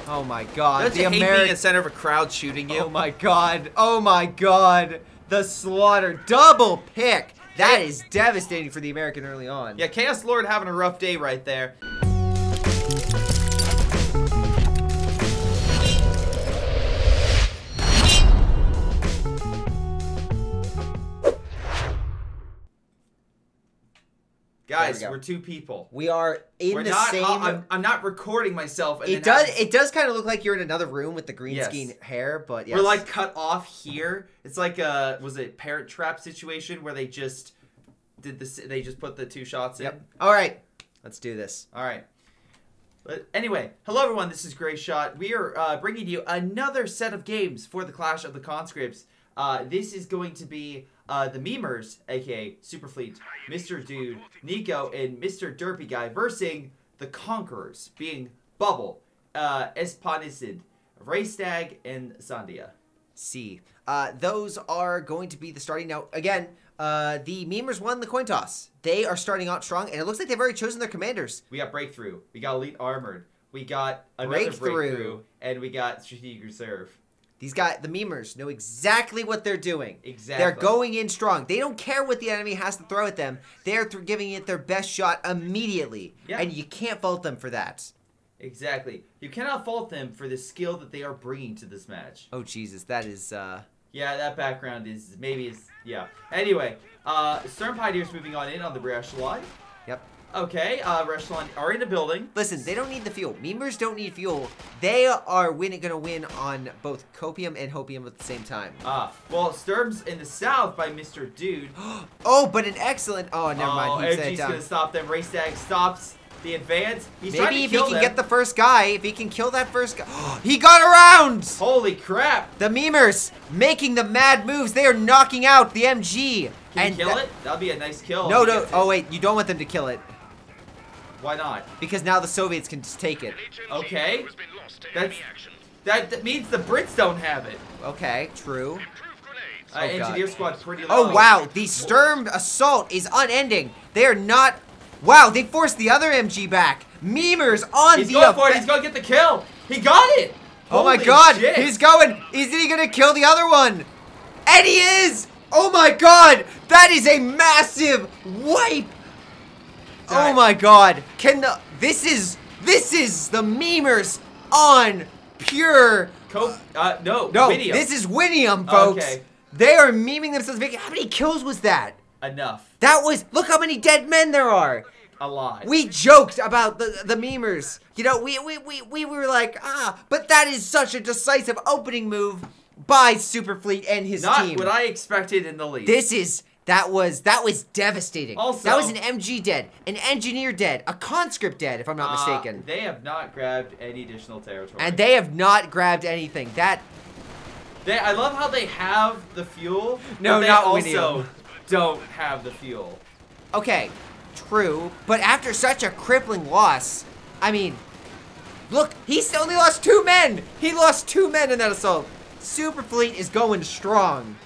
Oh my god. Don't you hate being in the center of a crowd shooting you? Oh my god. Oh my god. The slaughter. Double pick. That is devastating for the American early on. Yeah, Chaos Lord having a rough day right there. Guys, we're two people. We are in the same. I'm not recording myself. And it does kind of look like you're in another room with the green screen hair, but yes. We're like cut off here. It's like a Parent Trap situation where they just did this. They just put the two shots in. Yep. All right, let's do this. All right. But anyway, hello everyone. This is Greyshot. We are bringing you another set of games for the Clash of the Conscripts. This is going to be the memers, aka Superfleet, Mr. Dude, Nico, and Mr. Derpy Guy versus the Conquerors, being Bubble, Espanicid, Raystag, and Sandia. C. Those are going to be the starting. Now, again, the memers won the coin toss. They are starting out strong, and it looks like they've already chosen their commanders. We got Breakthrough, we got Elite Armored, we got another Breakthrough, and we got Strategic Reserve. These guys, the memers, know exactly what they're doing. Exactly. They're going in strong. They don't care what the enemy has to throw at them. They're giving it their best shot immediately. Yeah. And you can't fault them for that. Exactly. You cannot fault them for the skill that they are bringing to this match. Oh, Jesus. That is, Yeah, that background is, yeah. Anyway, Storm Pioneers moving on in on the Greyshot. Yep. Okay, Greyshot are in the building. Listen, they don't need the fuel. Memers don't need fuel. They are gonna win on both Copium and Hopium at the same time. Well, Sturm's in the south by Mr. Dude. Oh, but an excellent. Oh, never mind. He's gonna stop them. Raystag stops the advance. He's Maybe trying to if kill he can them. get the first guy, if he can kill that first guy. He got around! Holy crap! The memers making the mad moves. They are knocking out the MG. Can you kill it? That'll be a nice kill. No, no. Oh, wait. You don't want them to kill it. Why not? Because now the Soviets can just take it. Okay. That means the Brits don't have it. Okay, true. Engineer squad pretty low. Oh, wow. The Sturm assault is unending. They are not... Wow, they forced the other MG back. Memers on He's going for it. He's going to get the kill. He got it. Oh, my God. Shit. He's going. Is he going to kill the other one? And he is. Oh, my God. That is a massive wipe. Oh my God! This is the memers on pure. No, Winium. This is Winium, folks. Okay. They are memeing themselves. How many kills was that? Enough. That was. Look how many dead men there are. A lot. We joked about the memers. You know, we were like, but that is such a decisive opening move by Superfleet and his team. Not what I expected in the least. That was devastating. Also, that was an MG dead, an engineer dead, a conscript dead, if I'm not mistaken. They have not grabbed any additional territory. And they have not grabbed anything. I love how they have the fuel. No, but they not also don't have the fuel. Okay, true. But after such a crippling loss, I mean, look, he's only lost 2 men. He lost 2 men in that assault. Superfleet is going strong.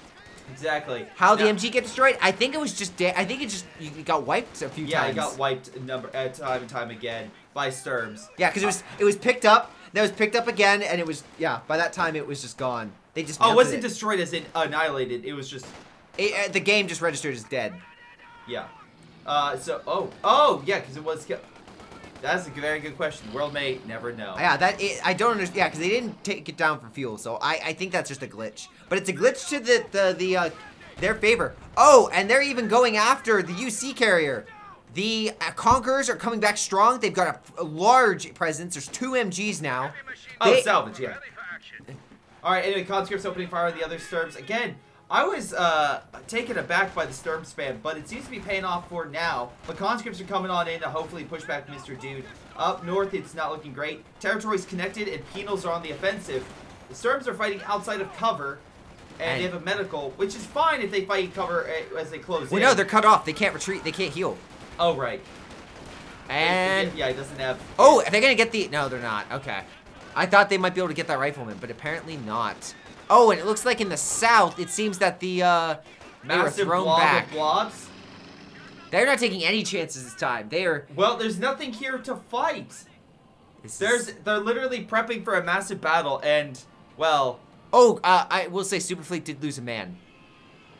Exactly. How the MG get destroyed? I think it was just. I think it just got wiped a few times. Yeah, it got wiped time and time again by Sturms. Yeah, because it was picked up. Then it was picked up again, and it was by that time it was just gone. They just. Oh, it wasn't destroyed as in annihilated. It was just. The game just registered as dead. Yeah. Yeah, because it was. That's a very good question. World may never know. Yeah, I don't understand. Yeah, because they didn't take it down for fuel, so I think that's just a glitch. But it's a glitch to their favor. Oh, and they're even going after the UC carrier. The Conquerors are coming back strong. They've got a large presence. There's 2 MGs now. Salvage, yeah. All right. Anyway, Conscripts opening fire on the other Sturms again. I was taken aback by the Sturm spam, but it seems to be paying off for now. But Conscripts are coming on in to hopefully push back Mr. Dude. Up north, it's not looking great. Territory's connected, and Penals are on the offensive. The Sturms are fighting outside of cover, and they have a medical, which is fine if they fight cover as they close in. Well, no, they're cut off. They can't retreat. They can't heal. Oh, right. And... Yeah, he doesn't have... Oh, are they going to get the... No, they're not. Okay. I thought they might be able to get that rifleman, but apparently not. Oh, and it looks like in the south, it seems that they were thrown back. Of blobs. They're not taking any chances this time. They are... Well, there's nothing here to fight. They're literally prepping for a massive battle, and well. Oh, I will say Superfleet did lose a man.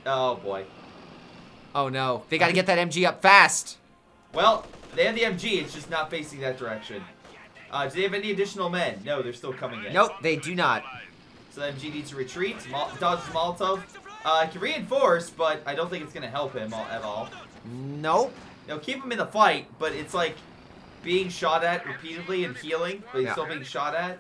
Oh boy. Oh no, they got to get that MG up fast. Well, they have the MG. It's just not facing that direction. Do they have any additional men? No, they're still coming in. Nope, they do not. So the MG needs to retreat. Dodge Molotov. Can reinforce, but I don't think it's gonna help him at all. Nope. They'll keep him in the fight, but it's like being shot at repeatedly and healing, but he's still being shot at.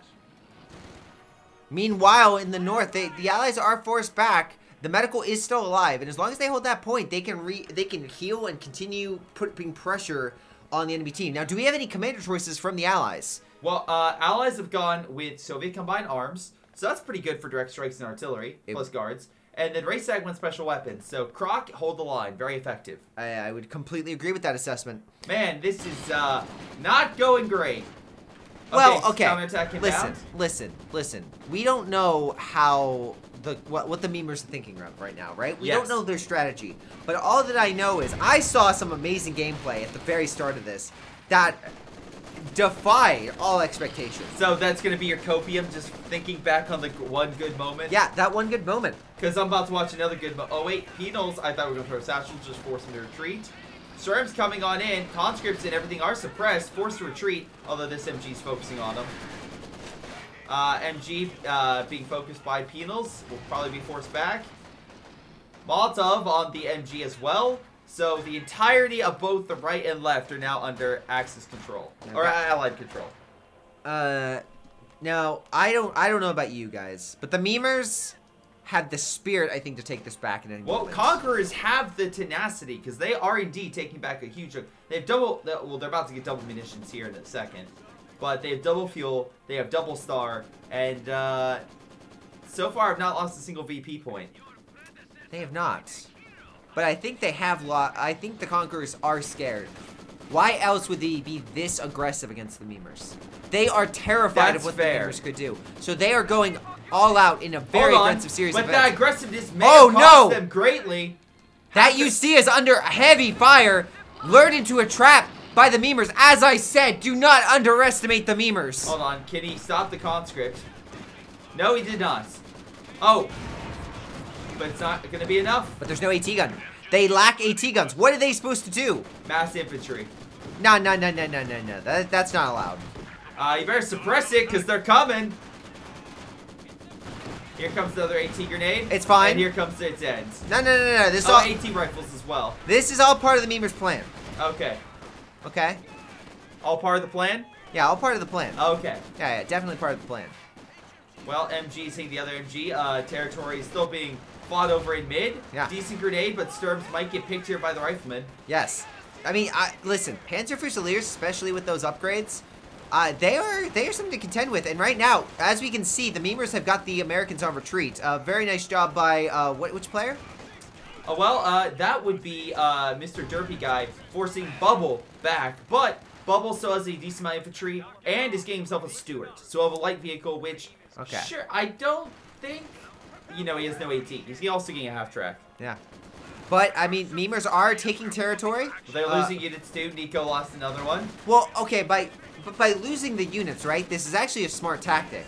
Meanwhile, in the north, the Allies are forced back. The medical is still alive, and as long as they hold that point, they can heal and continue putting pressure on the enemy team. Now, do we have any commander choices from the Allies? Well, Allies have gone with Soviet combined arms, so that's pretty good for direct strikes and artillery, plus guards. And then Raysag went special weapons. So Croc, hold the line. Very effective. I would completely agree with that assessment. Man, this is not going great. Well, okay. Counterattack inbound. Listen. We don't know how what the memers are thinking right now, right? We don't know their strategy. But all that I know is I saw some amazing gameplay at the very start of this that defied all expectations. So that's going to be your copium, just thinking back on the one good moment? Yeah, that one good moment. Because I'm about to watch another good moment. Oh, wait. Penals, I thought we were going to throw satchels, just force him to retreat. Storm's coming on in. Conscripts and everything are suppressed, forced to retreat, although this MG's focusing on them. MG being focused by Penals will probably be forced back. Molotov on the MG as well. So the entirety of both the right and left are now under Axis control, or Allied control. Now I don't know about you guys, but the memers had the spirit, I think, to take this back in any moment. Conquerors have the tenacity because they are indeed taking back a huge. They've double. Well, they're about to get double munitions here in a second, but they have double fuel. They have double star, and so far have not lost a single VP point. They have not. But I think they have I think the Conquerors are scared. Why else would they be this aggressive against the memers? They are terrified of what the memers could do. So they are going all out in a very aggressive series of events. But that aggressiveness may have cost them greatly. That UC is under heavy fire, lured into a trap by the memers. As I said, do not underestimate the memers. Hold on, can he stop the conscript? No, he did not. Oh. But it's not going to be enough. But there's no AT gun. They lack AT guns. What are they supposed to do? Mass infantry. No. That's not allowed. You better suppress it because they're coming. Here comes another AT grenade. It's fine. And here comes its end. No. This is all AT rifles as well. This is all part of the memers' plan. Okay. Okay. All part of the plan? Yeah, all part of the plan. Okay. Yeah, definitely part of the plan. Well, MG's hitting the other MG. Territory is still being fought over in mid. Yeah. Decent grenade, but Sturms might get picked here by the riflemen. Yes. I mean, listen, Panzer Fusiliers, especially with those upgrades, they are something to contend with. And right now, as we can see, the memers have got the Americans on retreat. Very nice job by, which player? That would be Mr. Derpy guy forcing Bubble back. But Bubble still has a decent amount of infantry and is getting himself a Stuart. So of a light vehicle, which, sure, I don't think, he has no AT. He's also getting a half-track. Yeah. But, I mean, memers are taking territory. They're losing units too. Nico lost another one. Well, okay, by losing the units, right, this is actually a smart tactic.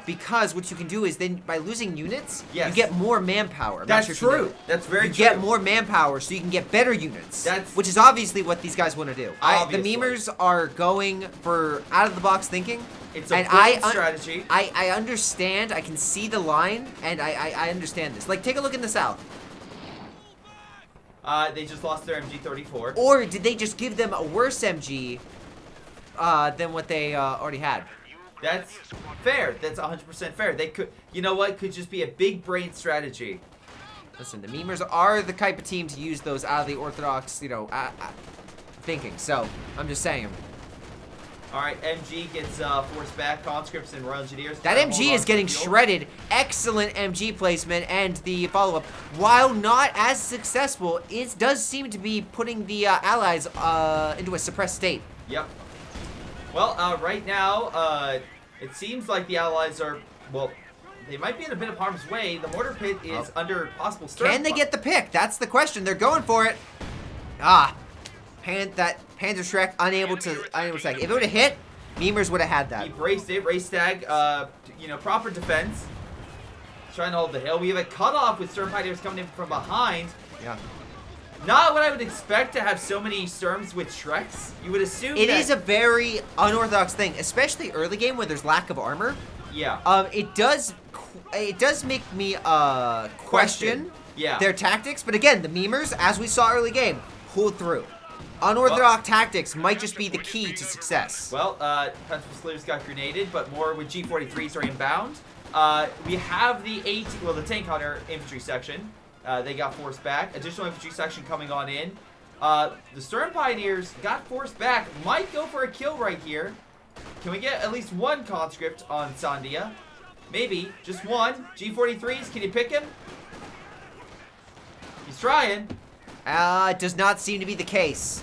Because what you can do is then, by losing units, you get more manpower. That's true. That's very true. You get more manpower, so you can get better units. Which is obviously what these guys want to do. The memers are going for out-of-the-box thinking. It's a brilliant strategy. I understand. I can see the line, and I understand this. Like, take a look in the south. They just lost their MG-34. Or did they just give them a worse MG than what they already had? That's fair. That's 100% fair. They could, could just be a big brain strategy. Listen, the memers are the type of team to use those out of the orthodox, thinking. So, I'm just saying. Alright, MG gets forced back. Conscripts and Royal Engineers. That MG is getting shredded. Excellent MG placement, and the follow-up, while not as successful, it does seem to be putting the Allies into a suppressed state. Yep. Well, right now, it seems like the Allies are, they might be in a bit of harm's way. The mortar pit is under possible stir. Can they get the pick? That's the question. They're going for it. That Panzer Shrek unable to strike. If it would have hit, Memers would have had that. He braced it. Race stag, you know, proper defense. Trying to hold the hill. We have a cutoff with Sturm Pioneers coming in from behind. Yeah. Not what I would expect to have so many Sturms with Shreks. You would assume it is a very unorthodox thing, especially early game where there's lack of armor. Yeah. It does make me question yeah. their tactics, but again, the memers, as we saw early game, pulled through. Unorthodox tactics might just be the key to success. Well, Pencil Slayers got grenaded, but more with G43s are inbound. We have the the tank hunter infantry section. They got forced back. Additional infantry section coming on in. The Sturm Pioneers got forced back. Might go for a kill right here. Can we get at least one conscript on Sandia? Maybe. Just one. G43s. Can you pick him? He's trying. It does not seem to be the case.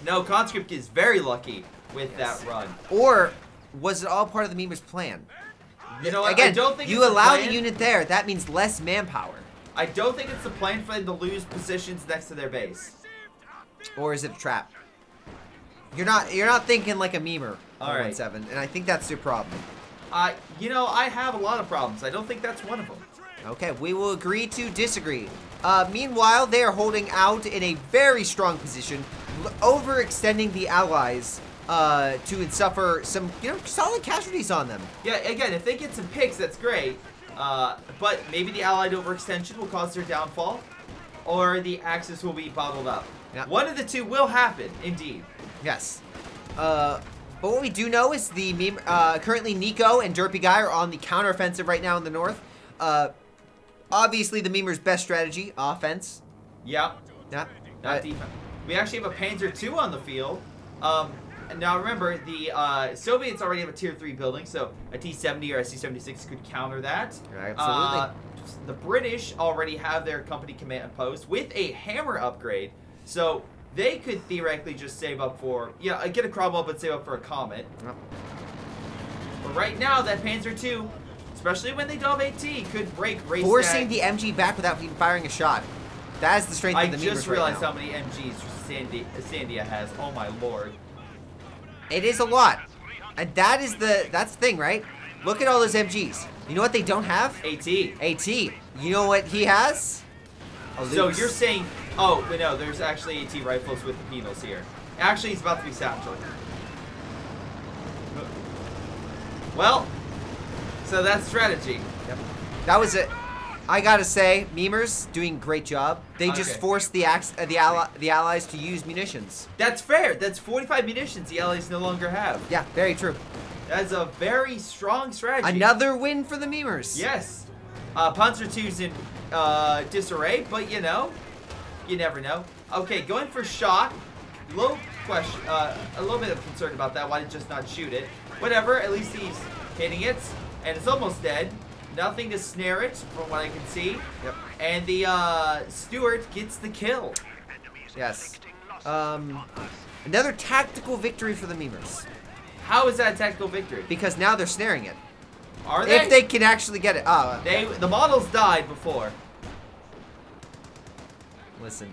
No, conscript is very lucky with that run. Or was it all part of the memer's plan? You know what? Again, I don't think you allow the unit there. That means less manpower. I don't think it's the plan for them to lose positions next to their base. Or is it a trap? You're not thinking like a memer. All right. 117, and I think that's your problem. You know, I have a lot of problems. I don't think that's one of them. Okay, we will agree to disagree. Meanwhile, they are holding out in a very strong position, overextending the allies to suffer some, solid casualties on them. Yeah, again, if they get some picks, that's great. But maybe the allied overextension will cause their downfall, or the Axis will be bottled up. Yeah. One of the two will happen, indeed. Yes. But what we do know is currently Nico and Derpy Guy are on the counteroffensive right now in the north. Obviously, the memer's best strategy, offense. Yeah. Yeah. Not defense. We actually have a Panzer II on the field. Now remember, the Soviets already have a tier 3 building, so a T-70 or a C-76 could counter that. Absolutely. The British already have their company command post with a hammer upgrade, so they could theoretically just save up for, get a Cromwell, but save up for a Comet. Yep. But right now, that Panzer II, especially when they dub AT, could break race. Forcing the MG back without even firing a shot. That is the strength of the memers. I just realized how many MGs Sandia has. Oh my lord. It is a lot. And that's the thing, right? Look at all those MGs. You know what they don't have? AT. AT. You know what he has? So you're saying, oh, but no, there's actually AT rifles with the penals here. Actually, he's about to be satchel. Well, so that's strategy. Yep. That was it. I gotta say, memers doing a great job. They just forced the allies to use munitions. That's fair. That's 45 munitions the allies no longer have. Yeah, very true. That's a very strong strategy. Another win for the memers. Yes. Panzer II's in disarray, but you never know. Okay, going for shot. Low question. A little bit of concern about that. Why did just not shoot it? Whatever. At least he's hitting it, and it's almost dead. Nothing to snare it, from what I can see. Yep. And the Stuart gets the kill. Yes. Another tactical victory for the memers. How is that a tactical victory? Because now they're snaring it. Are they? If they can actually get it. The models died before. Listen,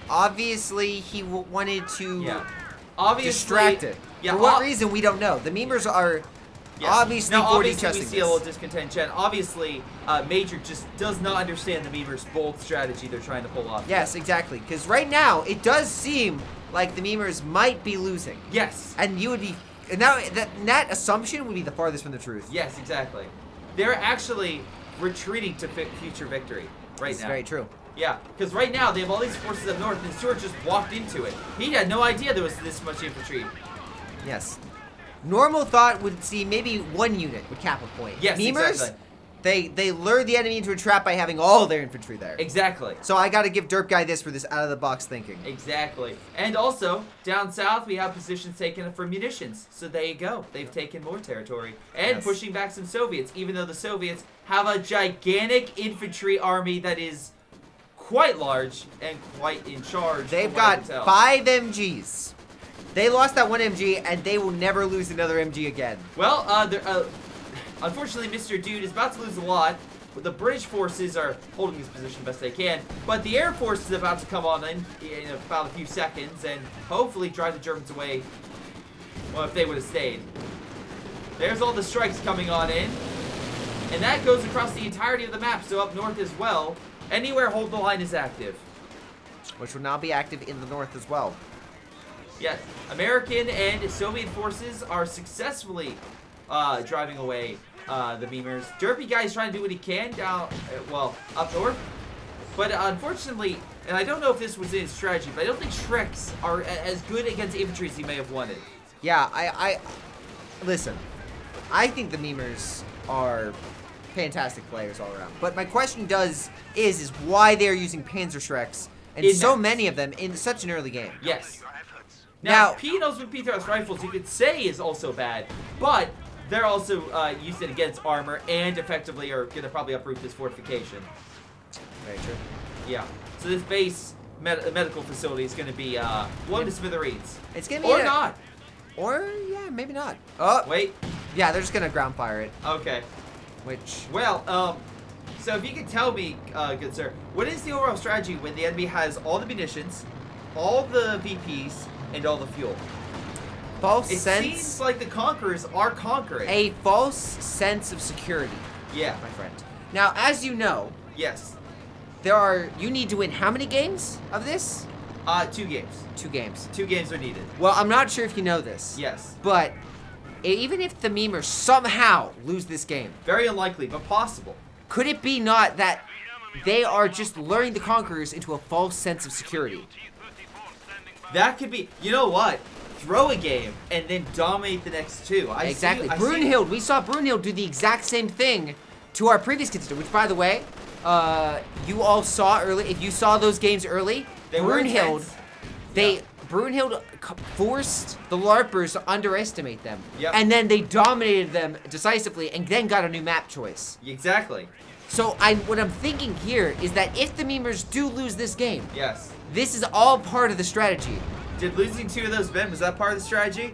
obviously he wanted to distract it. Yeah, for what reason, we don't know. The memers are obviously 4D testing we see a little discontent. Chen. Obviously, Major just does not understand the memers' bold strategy they're trying to pull off. Yes, exactly. Because right now, it does seem like the memers might be losing. Yes. And you would be... And that assumption would be the farthest from the truth. Yes, exactly. They're actually retreating to future victory right now. That's very true. Yeah, because right now they have all these forces up north, and Stuart just walked into it. He had no idea there was this much infantry. Yes. Normal thought would see maybe one unit would cap a point. Yes, memers, exactly. They lure the enemy into a trap by having all their infantry there. Exactly. So I got to give Derp Guy this for this out-of-the-box thinking. Exactly. And also, down south, we have positions taken for munitions. So there you go. They've taken more territory. And pushing back some Soviets, even though the Soviets have a gigantic infantry army that is quite large and quite in charge. They've got 5 MGs. They lost that one MG, and they will never lose another MG again. Well, unfortunately, Mr. Dude is about to lose a lot. The British forces are holding this position best they can, but the Air Force is about to come on in about a few seconds and hopefully drive the Germans away Well, if they would have stayed. There's all the strikes coming on in. And that goes across the entirety of the map, so up north as well. Anywhere Hold the Line is active. Which will now be active in the north as well. Yes, American and Soviet forces are successfully driving away the memers. Derpy Guy's trying to do what he can down, well, up north. But unfortunately, and I don't know if this was in his strategy, but I don't think Shreks are as good against infantry as he may have wanted. Yeah, listen, I think the memers are fantastic players all around. But my question is why they're using Panzer Shreks and so many of them in such an early game. Yes. Now P-Nose with P-Thrust rifles, you could say, is also bad, but they're also used it against armor and effectively are going to probably uproot this fortification. Very true. Yeah. So this base medical facility is going to be blown to smithereens. It's going to be or not. Or yeah, maybe not. Oh wait. Yeah, they're just going to ground fire it. Okay. Which well, so if you could tell me, good sir, what is the overall strategy when the enemy has all the munitions, all the VPs, and all the fuel? It seems like the conquerors are conquering. A false sense of security. Yeah, my friend. Now, as you know, yes, you need to win how many games of this? 2 games. 2 games. 2 games are needed. Well, I'm not sure if you know this. Yes. But even if the memers somehow lose this game, very unlikely, but possible. Could it be not that they are just luring the conquerors into a false sense of security? That could be. You know what? Throw a game and then dominate the next 2. Exactly. Brunhild, we saw Brunhild do the exact same thing to our previous contender, which, by the way, you all saw early. If you saw those games early, Brunhild, Brunhild forced the LARPers to underestimate them. Yep. And then they dominated them decisively and then got a new map choice. Exactly. So what I'm thinking here is that if the memers do lose this game, yes, this is all part of the strategy. Did losing 2 of those men, was that part of the strategy?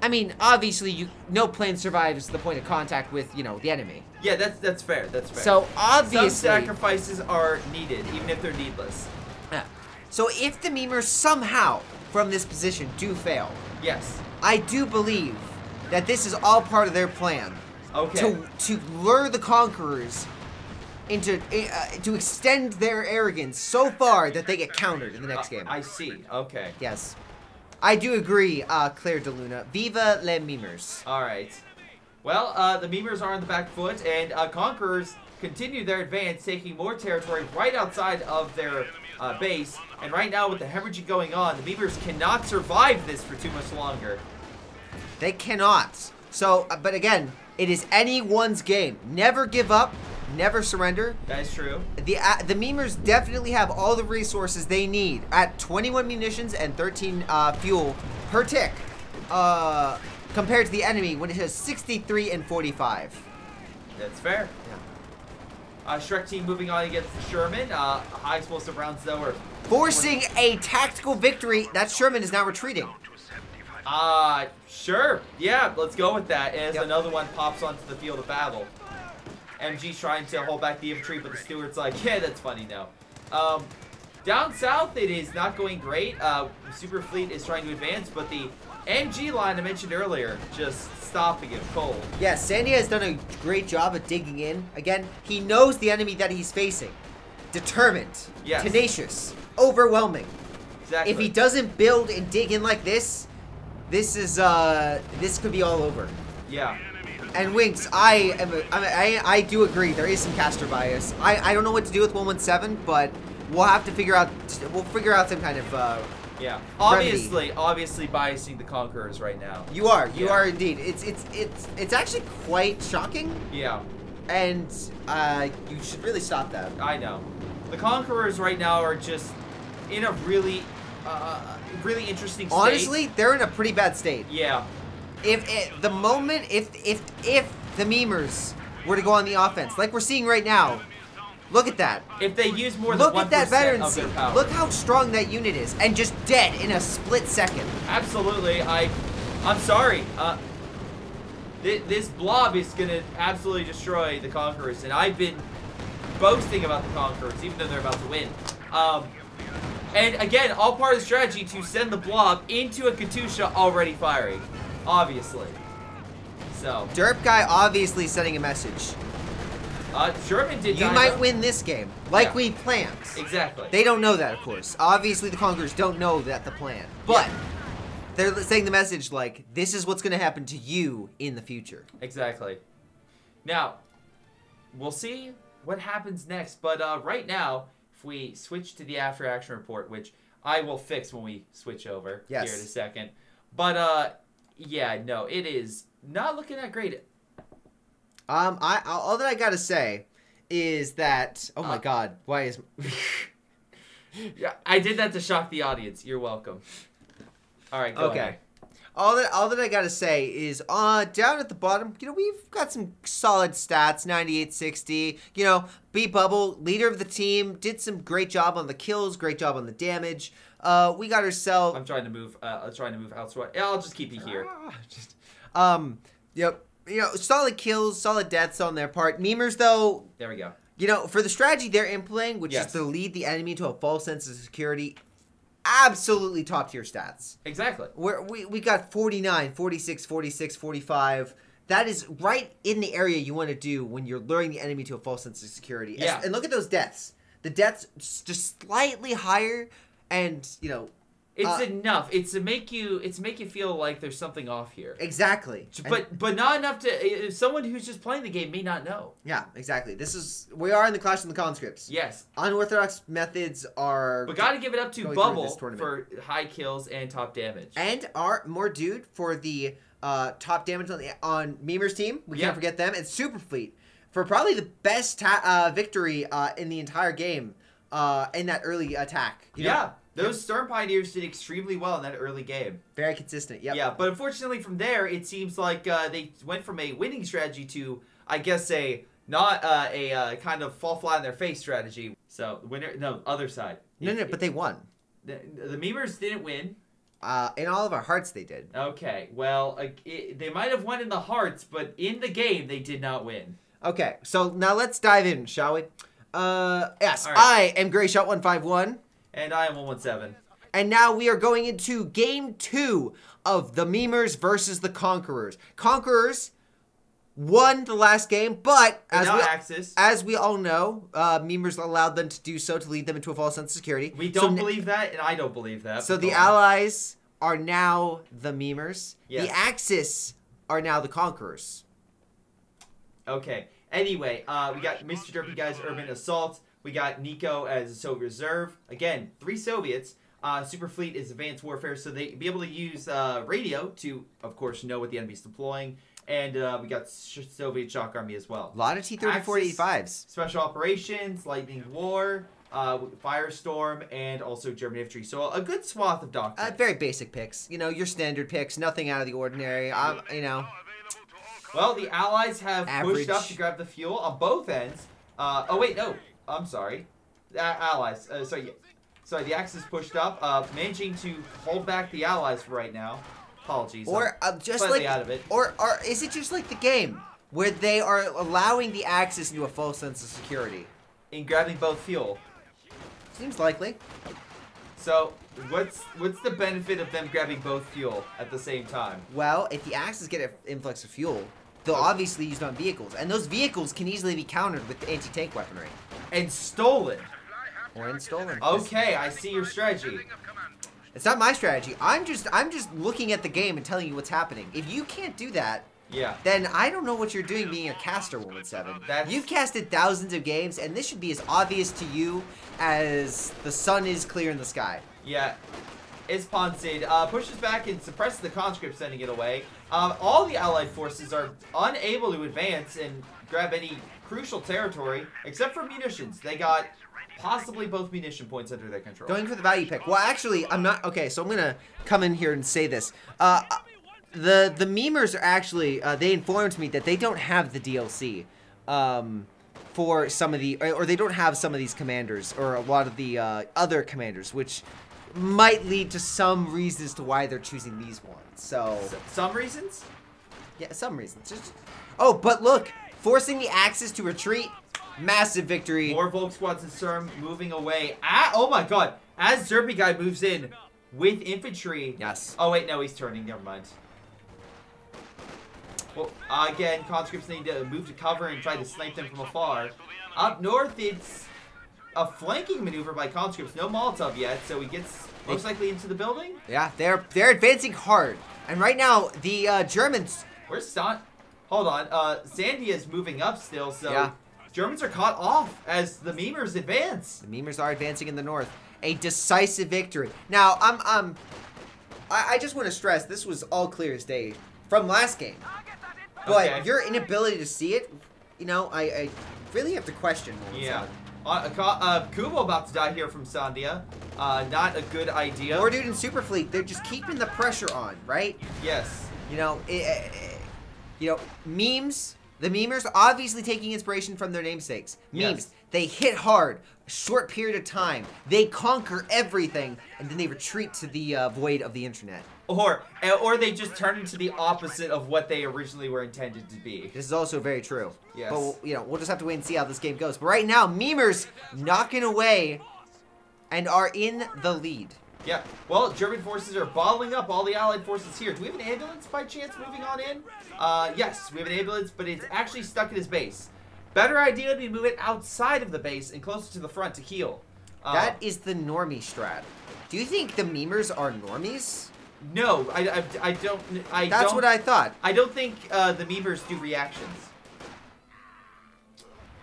I mean, obviously, no plane survives the point of contact with, the enemy. Yeah, that's fair. That's fair. So obviously, some sacrifices are needed, even if they're needless. Yeah. So if the memers somehow from this position do fail, yes, I do believe that this is all part of their plan. Okay. To lure the conquerors into to extend their arrogance so far that they get countered in the next game. I see. Okay. Yes. I do agree, Claire de Luna. Viva les memers. All right. Well, the memers are on the back foot, and conquerors continue their advance, taking more territory right outside of their base. And right now, with the hemorrhaging going on, the memers cannot survive this for too much longer. They cannot. So, but again, it is anyone's game. Never give up. Never surrender. That is true. The memers definitely have all the resources they need at 21 munitions and 13 fuel per tick, compared to the enemy when it has 63 and 45. That's fair. Yeah. Shrek team moving on against Sherman. High explosive rounds though are forcing a tactical victory. That Sherman is now retreating. Sure. Yeah, let's go with that. As another one pops onto the field of battle. MG's trying to hold back the infantry, but the Stewart's like, yeah, that's funny now. Down south, it is not going great. Super Fleet is trying to advance, but the MG line I mentioned earlier, just stopping it cold. Yeah, Sandia has done a great job at digging in. Again, he knows the enemy that he's facing. Determined, tenacious, overwhelming. Exactly. If he doesn't build and dig in like this, this could be all over. Yeah. And Winks, I do agree. There is some caster bias. I don't know what to do with 117, but we'll have to figure out. We'll figure out some kind of yeah. Obviously biasing the conquerors right now. You are indeed. It's actually quite shocking. Yeah. And you should really stop that. I know. The conquerors right now are just in a really interesting state. Honestly, they're in a pretty bad state. Yeah. If the memers were to go on the offense, like we're seeing right now, look at that. If they use more than 1% look at that veterancy. of their power. Look how strong that unit is, and just dead in a split second. Absolutely. I'm sorry. This blob is gonna absolutely destroy the conquerors, and I've been boasting about the conquerors, even though they're about to win. And again, all part of the strategy to send the blob into a Katusha already firing. Obviously. So. Derp guy obviously sending a message. Sherman did. You might win this game, like we planned. Exactly. They don't know that, of course. Obviously, the Conquerors don't know that the plan, but they're saying the message like, "This is what's going to happen to you in the future." Exactly. Now, we'll see what happens next, but right now, if we switch to the after action report, which I will fix when we switch over here in a second, but yeah, no, it is not looking that great. All that I gotta say is that, oh my god, why is... Yeah, I did that to shock the audience. You're welcome. All right, go ahead. All that I gotta say is, down at the bottom, you know, we've got some solid stats, 98-60. You know, B-Bubble, leader of the team, did some great job on the kills, great job on the damage. We got ourselves... I'm trying to move elsewhere. Yeah, I'll just keep you here. Yep. You know, solid kills, solid deaths on their part. Memers, though... There we go. You know, for the strategy they're implementing, which is to lead the enemy to a false sense of security, absolutely top-tier stats. Exactly. We got 49, 46, 46, 45. That is right in the area you want to do when you're luring the enemy to a false sense of security. Yeah. And look at those deaths. The deaths just slightly higher, and, you know... It's enough. It's to make you feel like there's something off here. Exactly. But not enough to someone who's just playing the game may not know. Yeah, exactly. We are in the Clash of the Conscripts. Yes. Unorthodox methods are... But gotta give it up to Bubble for high kills and top damage. And more dude for the top damage on Memer's team. We can't forget them. And Super Fleet for probably the best victory in the entire game in that early attack. You know? Those Storm Pioneers did extremely well in that early game. Very consistent, yep. Yeah, but unfortunately from there, it seems like they went from a winning strategy to, I guess, not a kind of fall flat in their face strategy. So, other side. No, but they won. The Memers didn't win. In all of our hearts, they did. Okay, well, they might have won in the hearts, but in the game, they did not win. Okay, so now let's dive in, shall we? Yes, right. I am Greyshot151. And I am 117. And now we are going into Game 2 of the Memers versus the Conquerors. Conquerors won the last game, but as we all know, Memers allowed them to do so to lead them into a false sense of security. We don't believe that, and I don't believe that. So the Allies are now the Memers. Yes. The Axis are now the Conquerors. Okay. Anyway, we got Mr. Derpy Guy's Urban Assault. We got Nico as a Soviet Reserve. Again, 3 Soviets. Super Fleet is advanced warfare, so they be able to use radio to, of course, know what the enemy's deploying. And we got Soviet Shock Army as well. A lot of T-34-85s. Special Operations, Lightning War, Firestorm, and also German Infantry. So a good swath of doctrines. Very basic picks. You know, your standard picks. Nothing out of the ordinary. You know. Well, the Allies have pushed up to grab the fuel on both ends. Oh, wait, no. I'm sorry. Allies. Sorry, the Axis pushed up, managing to hold back the Allies for right now. Apologies. Or just like out of it. Or is it just like the game where they are allowing the Axis into a false sense of security in grabbing both fuel? Seems likely. So what's the benefit of them grabbing both fuel at the same time? Well, if the Axis get an influx of fuel, they'll obviously use it on vehicles, and those vehicles can easily be countered with anti-tank weaponry. And stolen. Or stolen. Okay, I see your strategy. It's not my strategy. I'm just looking at the game and telling you what's happening. If you can't do that, then I don't know what you're doing being a caster, 117. You've casted thousands of games, and this should be as obvious to you as the sun is clear in the sky. Yeah. Isponsid pushes back and suppresses the conscript, sending it away. All the Allied forces are unable to advance and grab any crucial territory, except for munitions. They got possibly both munition points under their control. Going for the value pick. Well, actually, I'm not... Okay, so I'm going to come in here and say this. The Memers are actually... they informed me that they don't have the DLC for some of the... Or they don't have some of these commanders, or a lot of the other commanders, which might lead to some reasons to why they're choosing these ones. So some reasons? Yeah, some reasons. Oh, but look, forcing the Axis to retreat, massive victory. More Volk squads and Sturm moving away. Oh my god, as Derpy Guy moves in with infantry. Yes. Oh wait, no, he's turning, never mind. Well, again, conscripts need to move to cover and try to snipe them from afar. Up north, it's a flanking maneuver by conscripts. No Molotov yet, so he gets most likely into the building. Yeah, they're advancing hard. And right now, the Germans... Where's Stan? Hold on. Sandia is moving up still, so yeah. Germans are caught off as the memers advance. The memers are advancing in the north. A decisive victory. Now, I just want to stress, this was all clear as day from last game. But okay. Your inability to see it, you know, I really have to question. Yeah. Kubo about to die here from Sandia. Not a good idea. More dude in Super Fleet, they're just keeping the pressure on, right? Yes. You know, memes. The memers obviously taking inspiration from their namesakes. Memes. Yes. They hit hard, short period of time. They conquer everything, and then they retreat to the void of the internet. Or they just turn into the opposite of what they originally were intended to be. This is also very true. Yes. But you know, we'll just have to wait and see how this game goes. But right now, memers knocking away and are in the lead. Yeah. Well, German forces are bottling up all the Allied forces here. Do we have an ambulance by chance moving on in? Yes, we have an ambulance, but it's actually stuck at his base. Better idea would be to move it outside of the base and closer to the front to heal. That is the normie strat. Do you think the memers are normies? No, I don't. That's what I thought. I don't think the memers do reactions.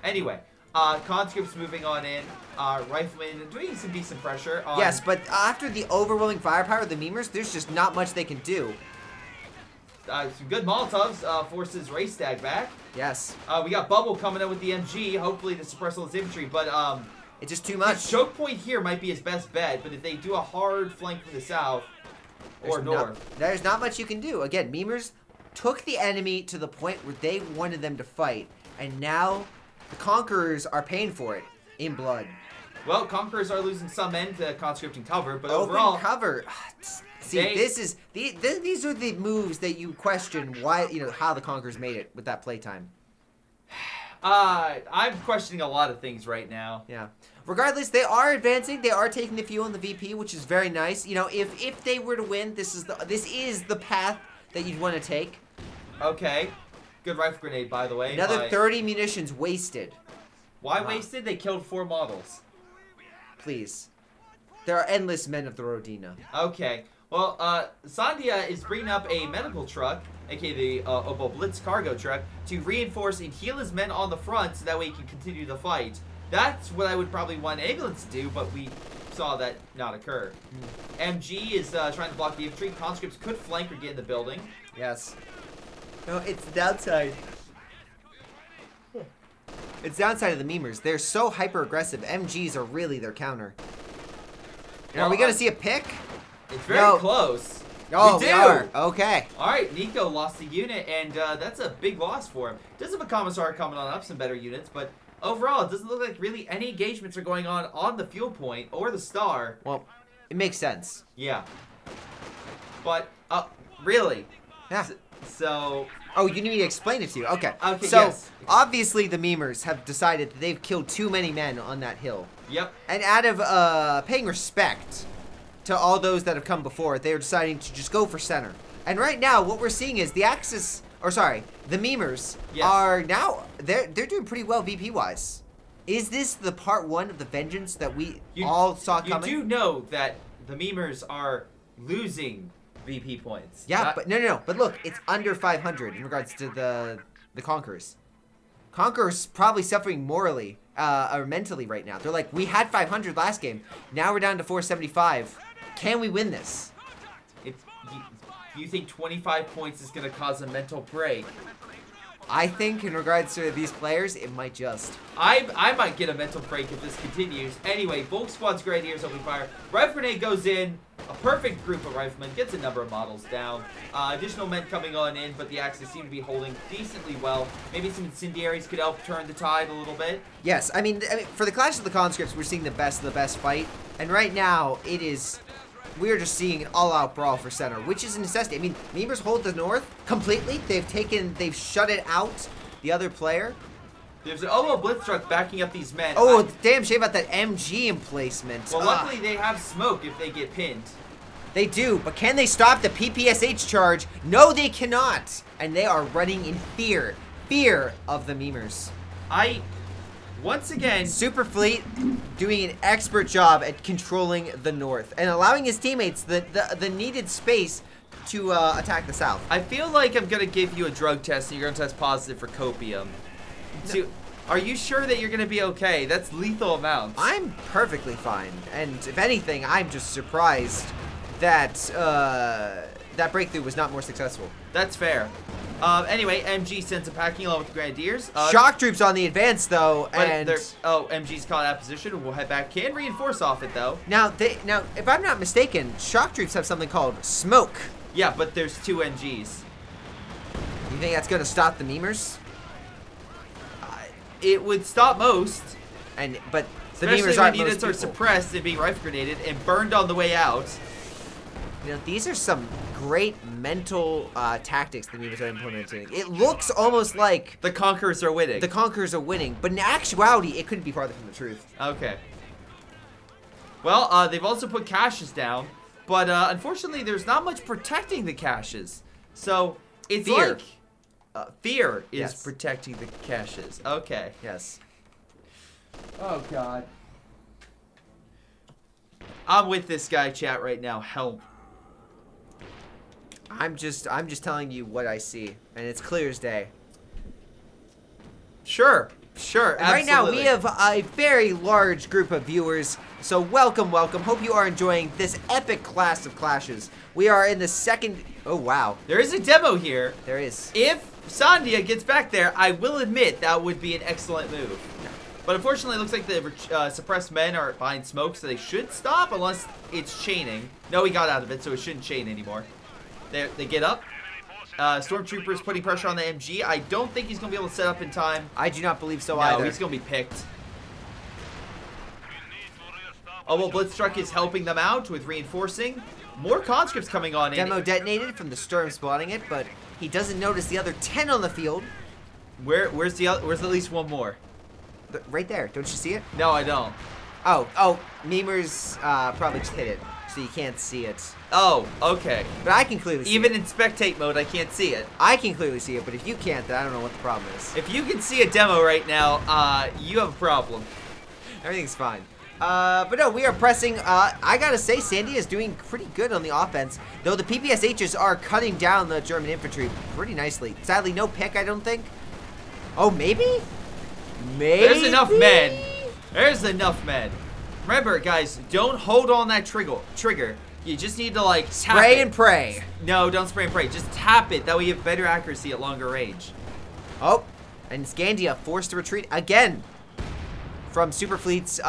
Anyway, conscripts moving on in. Riflemen doing some decent pressure. Yes, but after the overwhelming firepower of the memers, there's just not much they can do. Some good Molotovs forces Raystag back. Yes. We got Bubble coming in with the MG, hopefully to suppress all his infantry, but it's just too much. The choke point here might be his best bet, but if they do a hard flank from the south or north, there's not much you can do. Again, memers took the enemy to the point where they wanted them to fight, and now the conquerors are paying for it in blood. Well, conquerors are losing some men to conscripting cover, but open overall cover. See, these are the moves that you question why, you know, how the conquerors made it with that playtime. I'm questioning a lot of things right now. Yeah. Regardless, they are advancing. They are taking the fuel in the VP, which is very nice. You know, if they were to win, this is the path that you'd want to take. Okay. Good rifle grenade, by the way. Another 30 munitions wasted. Why wasted? They killed 4 models. Please. There are endless men of the Rodina. Okay. Well, Sandia is bringing up a medical truck, aka the Obo Blitz cargo truck, to reinforce and heal his men on the front so that way he can continue the fight. That's what I would probably want an ambulance to do, but we saw that not occur. MG is trying to block the infantry. Conscripts could flank or get in the building. Yes. No, it's the downside. It's the downside of the memers. They're so hyper-aggressive. MGs are really their counter. Well, are we going to see a pick? It's very close. Oh, we are. Okay. All right, Nico lost the unit, and that's a big loss for him. Does have a commissar coming on up, some better units, but overall, it doesn't look like really any engagements are going on the fuel point or the star. Well, it makes sense. Yeah. But, really? Yeah. So... Oh, you need me to explain it to you. Okay. Okay, so, yes. Obviously, the memers have decided that they've killed too many men on that hill. Yep. And out of paying respect to all those that have come before, they're deciding to just go for center. And right now, what we're seeing is the Axis, or sorry, the memers are now, they're doing pretty well VP-wise. Is this the part 1 of the vengeance that we all saw coming? You do know that the memers are losing VP points. Yeah, but no. But look, it's under 500 in regards to the Conquerors. Conquerors probably suffering morally or mentally right now. They're like, we had 500 last game. Now we're down to 475. Can we win this? You think 25 points is going to cause a mental break? I think in regards to these players, it might just. I might get a mental break if this continues. Anyway, Volk Squad's Grenadiers opening fire. Rifle grenade goes in. A perfect group of riflemen. Gets a number of models down. Additional men coming on in, but the Axis seem to be holding decently well. Maybe some incendiaries could help turn the tide a little bit. Yes, I mean for the Clash of the Conscripts, we're seeing the best of the best fight. And right now, it is... We're just seeing an all-out brawl for center, which is a necessity. I mean, memers hold the north completely. They've shut it out, the other player. There's an Obo Blitz truck backing up these men. Oh, damn shame about that MG emplacement. Well, luckily they have smoke if they get pinned. They do, but can they stop the PPSH charge? No, they cannot. And they are running in fear. Fear of the memers. Once again, Superfleet doing an expert job at controlling the north and allowing his teammates the needed space to attack the south. I feel like I'm going to give you a drug test and you're going to test positive for copium. No. Are you sure that you're going to be okay? That's lethal amounts. I'm perfectly fine. And if anything, I'm just surprised that that breakthrough was not more successful. That's fair. Anyway, MG sends a packing along with the Grenadiers. Shock troops on the advance, though, and MG's caught out of position. We'll head back. Can reinforce off it, though. Now, if I'm not mistaken, shock troops have something called smoke. Yeah, but there's 2 MGs. You think that's going to stop the memers? It would stop most. But the especially memers when aren't units are suppressed and being rifle grenaded and burned on the way out. You know, these are some great mental tactics the memers are implementing. It looks almost like the Conquerors are winning. The Conquerors are winning, but in actuality, it couldn't be farther from the truth. Okay. Well, they've also put caches down, but unfortunately, there's not much protecting the caches. So it's fear. Like fear is protecting the caches. Okay. Yes. Oh God. I'm with this guy, chat, right now. Help. I'm just telling you what I see, and it's clear as day. Sure, absolutely. Right now, we have a very large group of viewers, so welcome. Hope you are enjoying this epic class of clashes. We are in the second... Oh, wow. There is a demo here. There is. If Sandia gets back there, I will admit that would be an excellent move. But unfortunately, it looks like the suppressed men are behind smoke, so they should stop unless it's chaining. No, he got out of it, so it shouldn't chain anymore. They get up. Stormtroopers putting pressure on the MG. I don't think he's going to be able to set up in time. I do not believe so either. No, he's going to be picked. Oh, well, Blitztruck is helping them out with reinforcing. More conscripts coming on in. Demo detonated from the Sturm spotting it, but he doesn't notice the other 10 on the field. Where's the other? Where's at least one more? Right there. Don't you see it? No, I don't. Oh, memers probably just hit it, so you can't see it. Oh, okay. But I can clearly see it. Even in spectate mode, I can't see it. I can clearly see it, but if you can't, then I don't know what the problem is. If you can see a demo right now, you have a problem. Everything's fine. But no, we are pressing. I gotta say, Sandia is doing pretty good on the offense, though the PPSHs are cutting down the German infantry pretty nicely. Sadly, no pick, I don't think. Oh, maybe? Maybe? There's enough men. There's enough men. Remember, guys, don't hold on that trigger. You just need to, like, tap spray it. and pray. No, don't spray and pray. Just tap it. That way you have better accuracy at longer range. Oh, and Scandia forced to retreat again from Superfleet's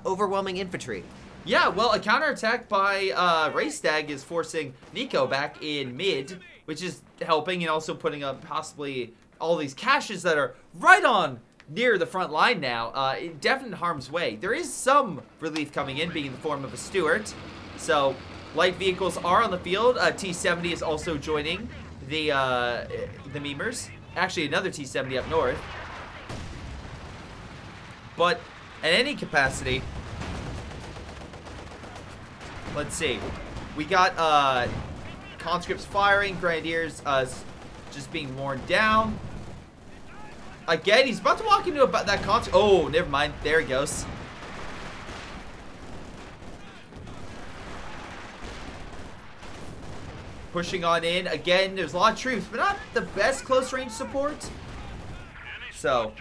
overwhelming infantry. Yeah, well, a counterattack by Raystag is forcing Nico back in mid, which is helping and also putting up possibly all these caches that are right on near the front line now, in definite harm's way. There is some relief coming in, being in the form of a Stuart. So, light vehicles are on the field. T-70 is also joining the memers. Actually, another T-70 up north. But at any capacity, let's see. We got conscripts firing, grenadiers just being worn down. Again, he's about to walk into that conscript. Oh, never mind. There he goes. Pushing on in. Again, there's a lot of troops, but not the best close range support. So,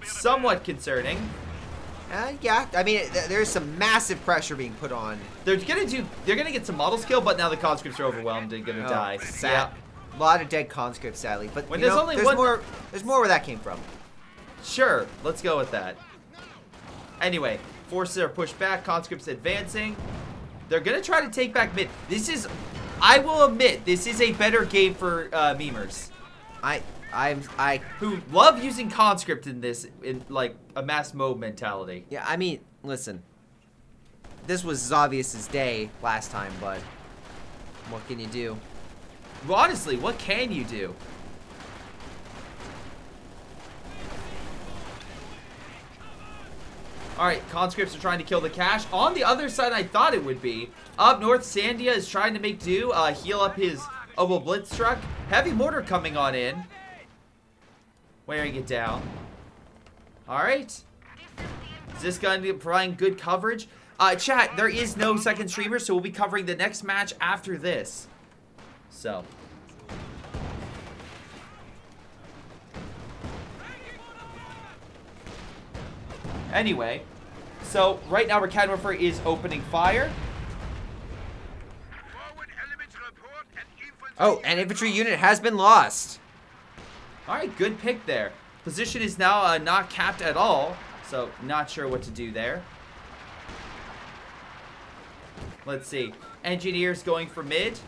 somewhat concerning. Yeah, I mean, there's some massive pressure being put on. They're gonna get some model skill, but now the conscripts are overwhelmed and gonna die. Sad. Yeah. A lot of dead conscripts, sadly. But when there's one, there's more where that came from. Sure, let's go with that. Anyway, forces are pushed back. Conscripts advancing. They're gonna try to take back mid. This is, I will admit, this is a better game for memers. Who love using conscript in this, in like a mass mode mentality. Yeah, I mean, listen. This was as obvious as day last time, but what can you do? Well, honestly, what can you do? Alright, conscripts are trying to kill the cache. On the other side, I thought it would be. Up north, Sandia is trying to make do, heal up his Oboe Blitz truck. Heavy mortar coming on in. Wearing it down. Alright. Is this going to be providing good coverage? Chat, there is no second streamer, so we'll be covering the next match after this. So. Anyway, so right now Recadmifer is opening fire. Oh, an infantry unit has been lost. Alright, good pick there. Position is now not capped at all, so not sure what to do there. Let's see. Engineers going for mid.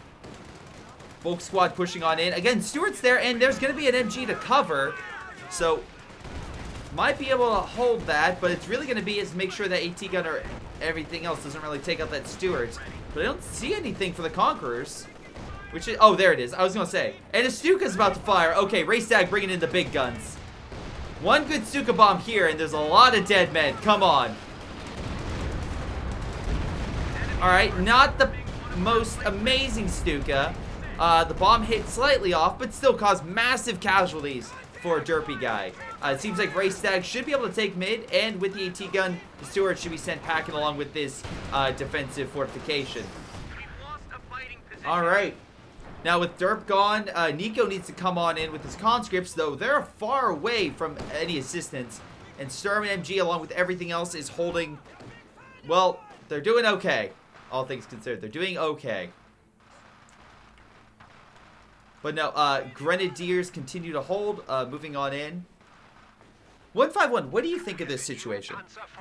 Volk squad pushing on in. Again, Stewart's there, and there's going to be an MG to cover. So, might be able to hold that, but it's really going to be is make sure that AT gun or everything else doesn't really take out that Stewart. But I don't see anything for the Conquerors. Which is, oh, there it is. I was going to say. And a Stuka's about to fire. Okay, Raystag bringing in the big guns. One good Stuka bomb here, and there's a lot of dead men. Come on. Alright, not the most amazing Stuka. The bomb hit slightly off, but still caused massive casualties for a derpy guy. It seems like Raystag should be able to take mid, and with the AT gun, the Stewart should be sent packing along with this defensive fortification. Alright. Now with Derp gone, Nico needs to come on in with his conscripts, though they're far away from any assistance. And Sturm and MG, along with everything else, is holding, well, they're doing okay. All things considered, they're doing okay. But no, Grenadiers continue to hold, moving on in. 151, what do you think of this situation?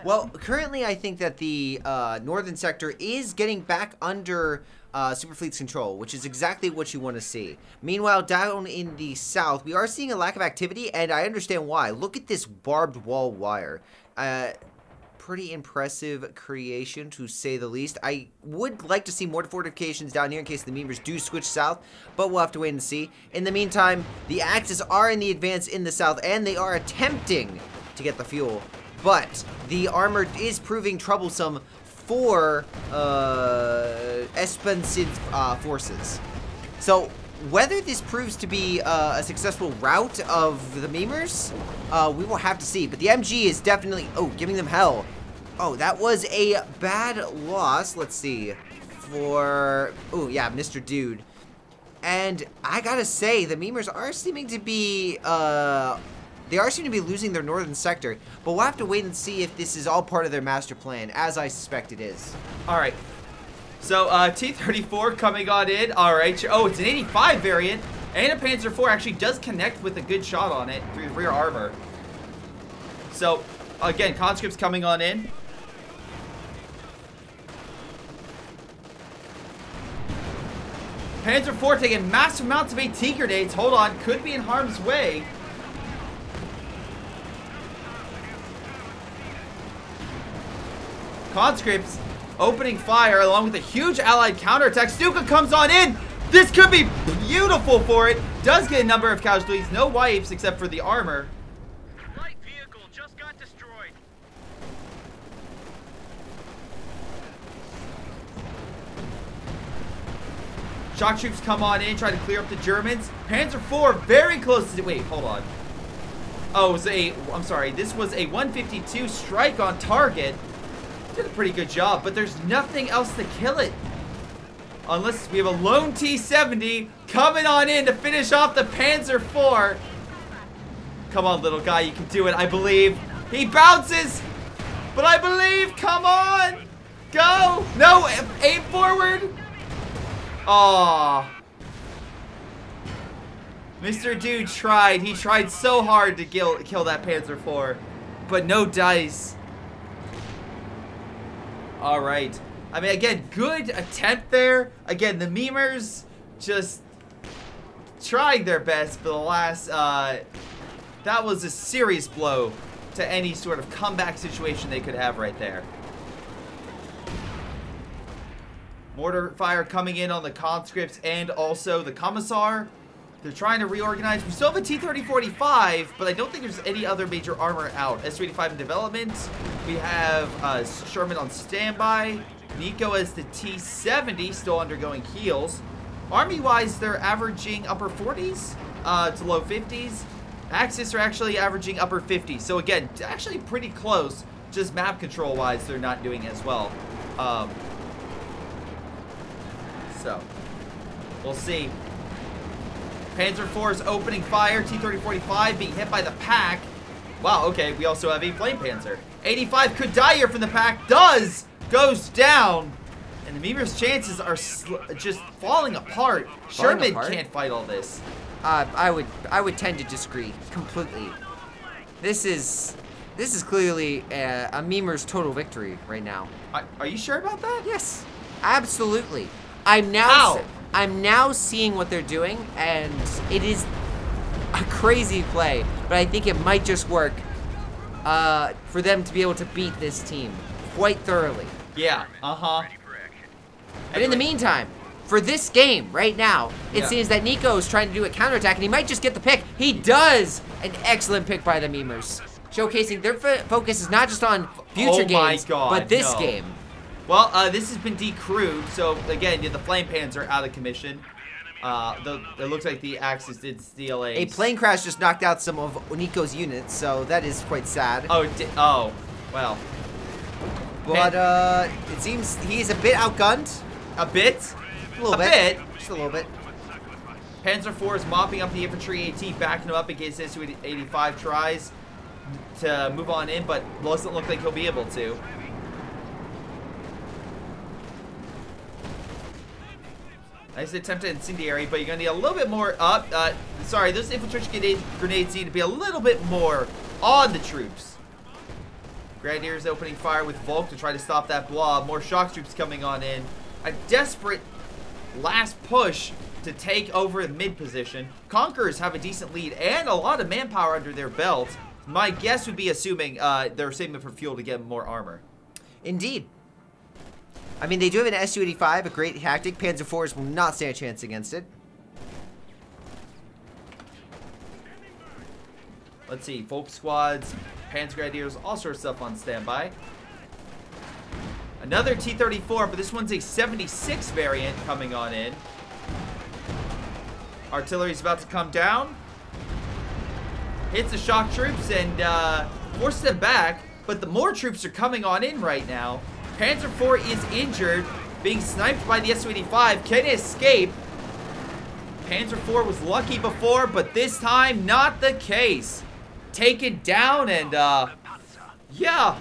Well, currently I think that the northern sector is getting back under Superfleet's control, which is exactly what you want to see. Meanwhile, down in the south, we are seeing a lack of activity, and I understand why. Look at this barbed wall wire. Pretty impressive creation, to say the least. I would like to see more fortifications down here in case the memers do switch south, but we'll have to wait and see. In the meantime, the Axis are in the advance in the south, and they are attempting to get the fuel, but the armor is proving troublesome for Espensid's forces. So whether this proves to be a successful route of the memers, we will have to see. But the MG is definitely, oh, giving them hell. Oh, that was a bad loss. Let's see. For, oh, yeah, Mr. Dude. And I gotta say, the memers are seeming to be, they are seeming to be losing their northern sector. But we'll have to wait and see if this is all part of their master plan, as I suspect it is. All right. So, T-34 coming on in. All right. Oh, it's an 85 variant. And a Panzer IV actually does connect with a good shot on it through the rear armor. So, again, conscripts coming on in. Panzer IV taking massive amounts of AT grenades. Hold on. Could be in harm's way. Conscripts opening fire along with a huge allied counterattack. Stuka comes on in. This could be beautiful for it. Does get a number of casualties. No wipes except for the armor. Light vehicle just got destroyed. Shock troops come on in, try to clear up the Germans. Panzer IV very close to, wait, hold on. Oh, it was I'm sorry, this was a 152 strike on target. Did a pretty good job, but there's nothing else to kill it. Unless we have a lone T-70 coming on in to finish off the Panzer IV. Come on, little guy, you can do it, I believe. He bounces, but I believe, come on. Go, no, aim forward. Aw. Mr. Dude tried. He tried so hard to kill that Panzer IV, but no dice. Alright. I mean, again, good attempt there. Again, the memers just trying their best for the last, that was a serious blow to any sort of comeback situation they could have right there. Mortar fire coming in on the conscripts and also the commissar. They're trying to reorganize. We still have a T-30-45, but I don't think there's any other major armor out. S-285 in development. We have Sherman on standby. Nico as the T-70, still undergoing heals. Army-wise, they're averaging upper 40s to low 50s. Axis are actually averaging upper 50s. So again, actually pretty close. Just map control-wise, they're not doing as well. So, we'll see. Panzer IV is opening fire. T-30-45 being hit by the pack. Wow, okay, we also have a Flame Panzer. 85 could die here from the pack. Goes down. And the Mimer's chances are just falling apart. Sherman can't fight all this. I would tend to disagree completely. This is clearly a Mimer's total victory right now. Are you sure about that? Yes, absolutely. I'm now seeing what they're doing, and it is a crazy play, but I think it might just work for them to be able to beat this team quite thoroughly. Yeah, But in the meantime, for this game right now, it seems that Nico is trying to do a counterattack, and he might just get the pick. He does! An excellent pick by the Memers, showcasing their focus is not just on future games, but this game. Well, this has been decrewed, so again, the Flame Panzer out of commission. It looks like the Axis did steal a plane crash just knocked out some of Nico's units, so that is quite sad. Oh, well. But it seems he's a bit outgunned. A bit? A little bit. Just a little bit. Panzer IV is mopping up the infantry AT, backing him up in case S-285 tries to move on in, but doesn't look like he'll be able to. Nice attempt at incendiary, but you're going to need a little bit more up. Sorry, those infiltration grenades need to be a little bit more on the troops. Grenadiers opening fire with Volk to try to stop that blob. More shock troops coming on in. A desperate last push to take over the mid position. Conquerors have a decent lead and a lot of manpower under their belt. My guess would be assuming they're saving it for fuel to get more armor. Indeed. I mean, they do have an S-285, a great tactic. Panzer IVs will not stand a chance against it. Let's see, Volk squads, Panzer Grenadiers, all sorts of stuff on standby. Another T-34, but this one's a 76 variant coming on in. Artillery's about to come down. Hits the shock troops and forces them back, but the more troops are coming on in right now. Panzer IV is injured, being sniped by the S-285. Can escape. Panzer IV was lucky before, but this time not the case. Taken down and, yeah.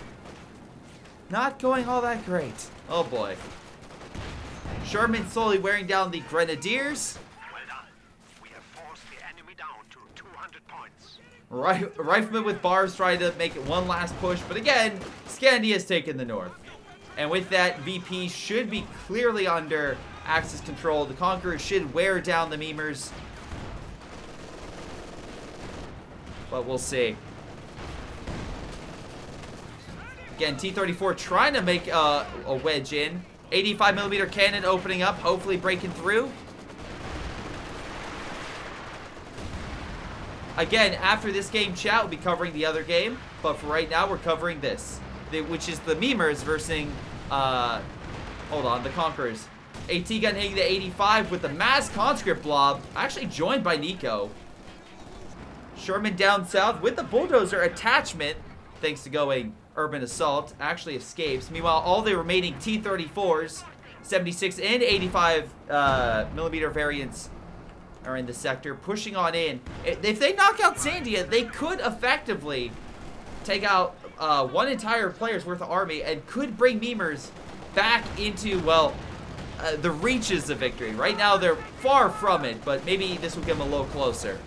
Not going all that great. Oh boy. Sherman slowly wearing down the Grenadiers. Well done. We have forced the enemy down to 200 points. Rifleman with bars trying to make it one last push, but again, Scandia's taken the north. And with that, VP should be clearly under Axis control. The Conquerors should wear down the Memers. But we'll see. Again, T-34 trying to make a wedge in. 85mm cannon opening up, hopefully breaking through. Again, after this game, chat will be covering the other game. But for right now, we're covering this. Which is the Memers versus, hold on, the Conquerors. AT gun hitting the 85 with the mass conscript blob, actually joined by Nico. Sherman down south with the bulldozer attachment, thanks to going urban assault, actually escapes. Meanwhile, all the remaining T-34s, 76 and 85mm variants are in the sector, pushing on in. If they knock out Sandia, they could effectively take out one entire player's worth of army and could bring Memers back into, well, the reaches of victory. Right now, they're far from it, but maybe this will get them a little closer.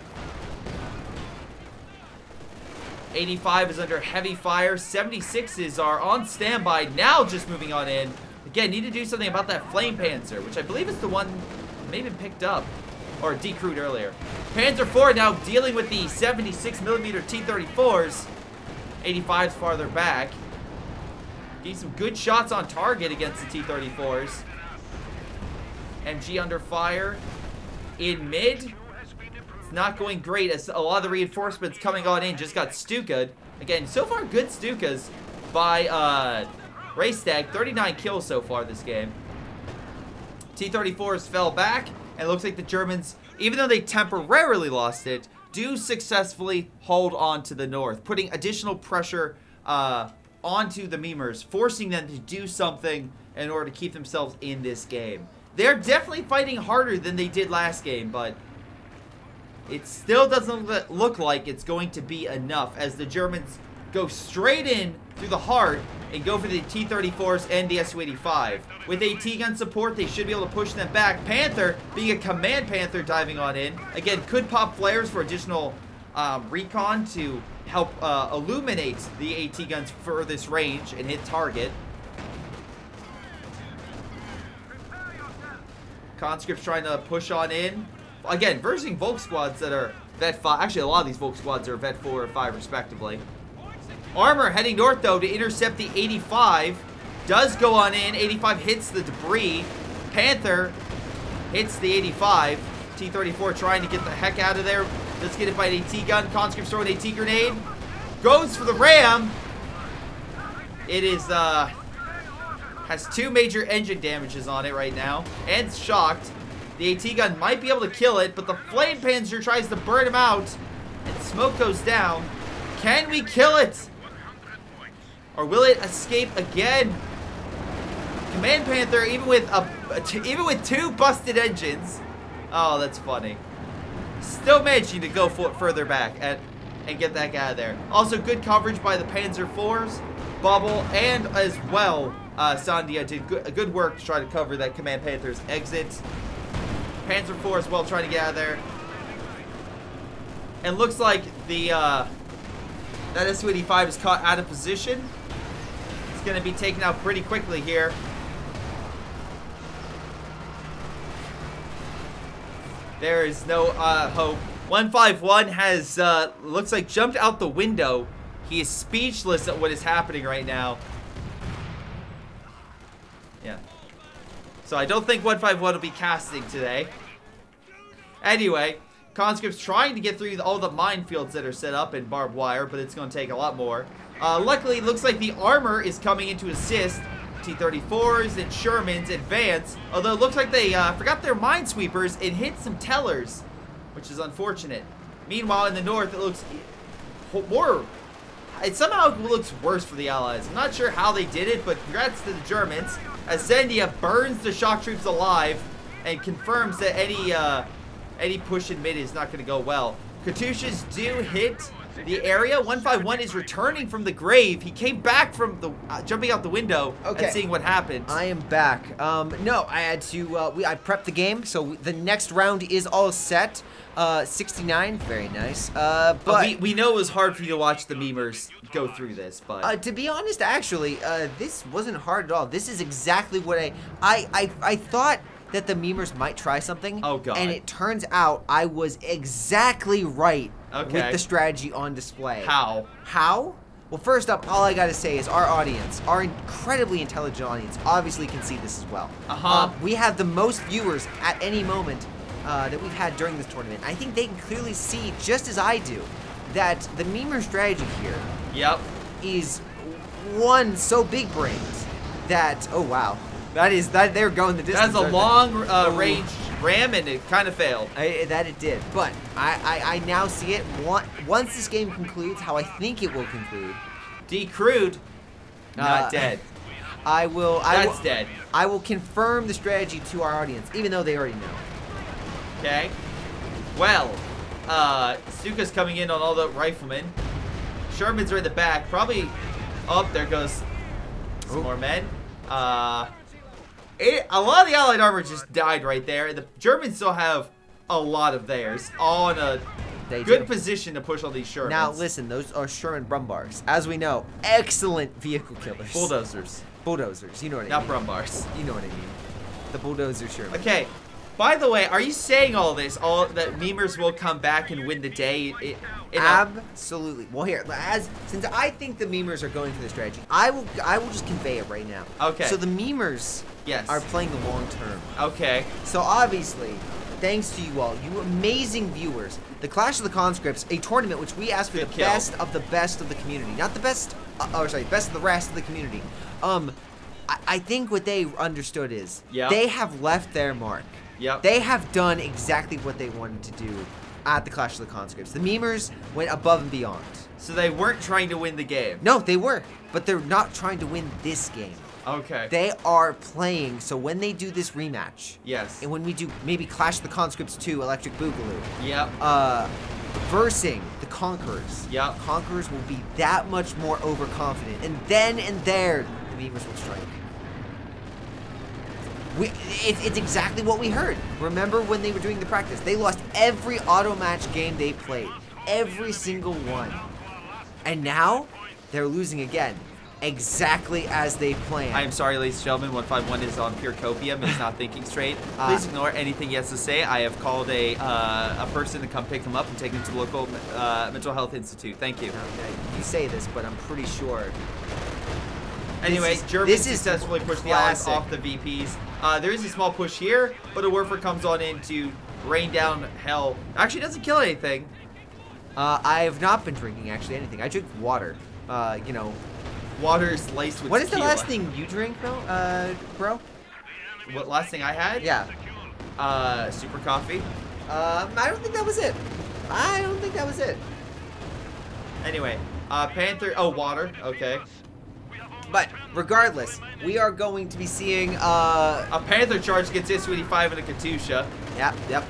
85 is under heavy fire. 76s are on standby, now just moving on in. Again, need to do something about that Flame Panzer, which I believe is the one maybe picked up or decrewed earlier. Panzer IV now dealing with the 76mm T-34s. 85's farther back. Getting some good shots on target against the T-34s. MG under fire in mid. It's not going great as a lot of the reinforcements coming on in just got Stuka'd. Again, so far good Stukas by Raystag. 39 kills so far this game. T-34s fell back, and it looks like the Germans, even though they temporarily lost it, do successfully hold on to the north, putting additional pressure onto the memers, forcing them to do something in order to keep themselves in this game. They're definitely fighting harder than they did last game, but it still doesn't look like it's going to be enough as the Germans go straight in through the heart and go for the T-34s and the Su-85. With AT gun support, they should be able to push them back. Panther, being a command Panther, diving on in. Again, could pop flares for additional recon to help illuminate the AT gun's furthest range and hit target. Conscripts trying to push on in. Again, versing Volk squads that are Vet 5. Actually, a lot of these Volk squads are Vet 4 or 5 respectively. Armor heading north, though, to intercept the 85. Does go on in. 85 hits the debris. Panther hits the 85. T-34 trying to get the heck out of there. Let's get it by an AT gun. Conscripts throwing an AT grenade. Goes for the ram. It is, has 2 major engine damages on it right now. And it's shocked. The AT gun might be able to kill it, but the Flame Panzer tries to burn him out. And smoke goes down. Can we kill it? Or will it escape again? Command Panther, even with 2 busted engines. Oh, that's funny. Still managing to go further back and get that guy out of there. Also, good coverage by the Panzer IVs, Bubble, and as well, Sandia did good work to try to cover that Command Panther's exit. Panzer IV as well trying to get out of there. And looks like the that Su-85 is caught out of position. It's going to be taken out pretty quickly here. There is no hope. 151 has, looks like jumped out the window. He is speechless at what is happening right now. Yeah. So I don't think 151 will be casting today. Anyway, Conscripts trying to get through all the minefields that are set up in barbed wire, but it's going to take a lot more. Luckily, it looks like the armor is coming in to assist. T-34s and Shermans advance, although it looks like they forgot their minesweepers and hit some tellers, which is unfortunate. Meanwhile, in the north, it looks more... It somehow looks worse for the Allies. I'm not sure how they did it, but congrats to the Germans, as Zendia burns the shock troops alive and confirms that any push in mid is not going to go well. Katyushas do hit the area. 151 is returning from the grave. He came back from the jumping out the window and seeing what happened. I am back. No, I had to. I prepped the game, so the next round is all set. 69, very nice. But we know it was hard for you to watch the memers go through this, but to be honest, actually, this wasn't hard at all. This is exactly what I thought that the memers might try something. Oh god! And it turns out I was exactly right. Okay. With the strategy on display. How? How? Well, first up, all I gotta say is our audience, our incredibly intelligent audience, obviously can see this as well. We have the most viewers at any moment that we've had during this tournament. I think they can clearly see, just as I do, that the memer strategy here is one so big brained that, oh wow, that they're going the distance. That's a long range ram, and it kind of failed. That it did, but I now see it. Once this game concludes, how I think it will conclude. Decrewed, not dead. That's dead. I will confirm the strategy to our audience, even though they already know. Okay. Well, Stuka's coming in on all the riflemen. Sherman's right in the back. Probably. Oh, there goes some more men. A lot of the Allied armor just died right there. The Germans still have a lot of theirs, all in a good position to push all these Shermans. Now, listen, those are Sherman Brumbars. As we know, excellent vehicle killers. Bulldozers. Bulldozers, you know what I Not mean. Brumbars. You know what I mean. The bulldozer Sherman. Okay. By the way, are you saying all this, that memers will come back and win the day? Absolutely. Well, here, since I think the memers are going for the strategy, I will just convey it right now. Okay. So the memers are playing the long term. Okay. So obviously, thanks to you all, you amazing viewers, the Clash of the Conscripts, a tournament which we asked for the best of the community. Not the best, best of the rest of the community. I think what they understood is they have left their mark. They have done exactly what they wanted to do at the Clash of the Conscripts. The memers went above and beyond. So they weren't trying to win the game. No, they were, but they're not trying to win this game. Okay. They are playing, so when they do this rematch, yes, and when we do maybe Clash of the Conscripts 2 Electric Boogaloo, yep, versing the Conquerors, yep, Conquerors will be that much more overconfident, and then and there, the memers will strike. It's exactly what we heard. Remember when they were doing the practice? They lost every auto match game they played. Every single one. And now, they're losing again. Exactly as they planned. I am sorry, ladies and gentlemen. 151 is on pure copium. He's not thinking straight. Please ignore anything he has to say. I have called a person to come pick him up and take him to the local mental health institute. Thank you. Okay, you say this, but I'm pretty sure. Anyway, Germany successfully pushed the Allies off the VPs. There is a small push here, but a Werfer comes on in to rain down hell. Actually, doesn't kill anything. I have not been drinking actually anything. I drink water. You know. Water is laced with What is tequila. the last thing you drink, bro? What last thing I had? Yeah. Super coffee. I don't think that was it. I don't think that was it. Anyway, Panther. Oh, water. Okay. But regardless, we are going to be seeing a Panther charge against IS-85 and a Katusha. Yep.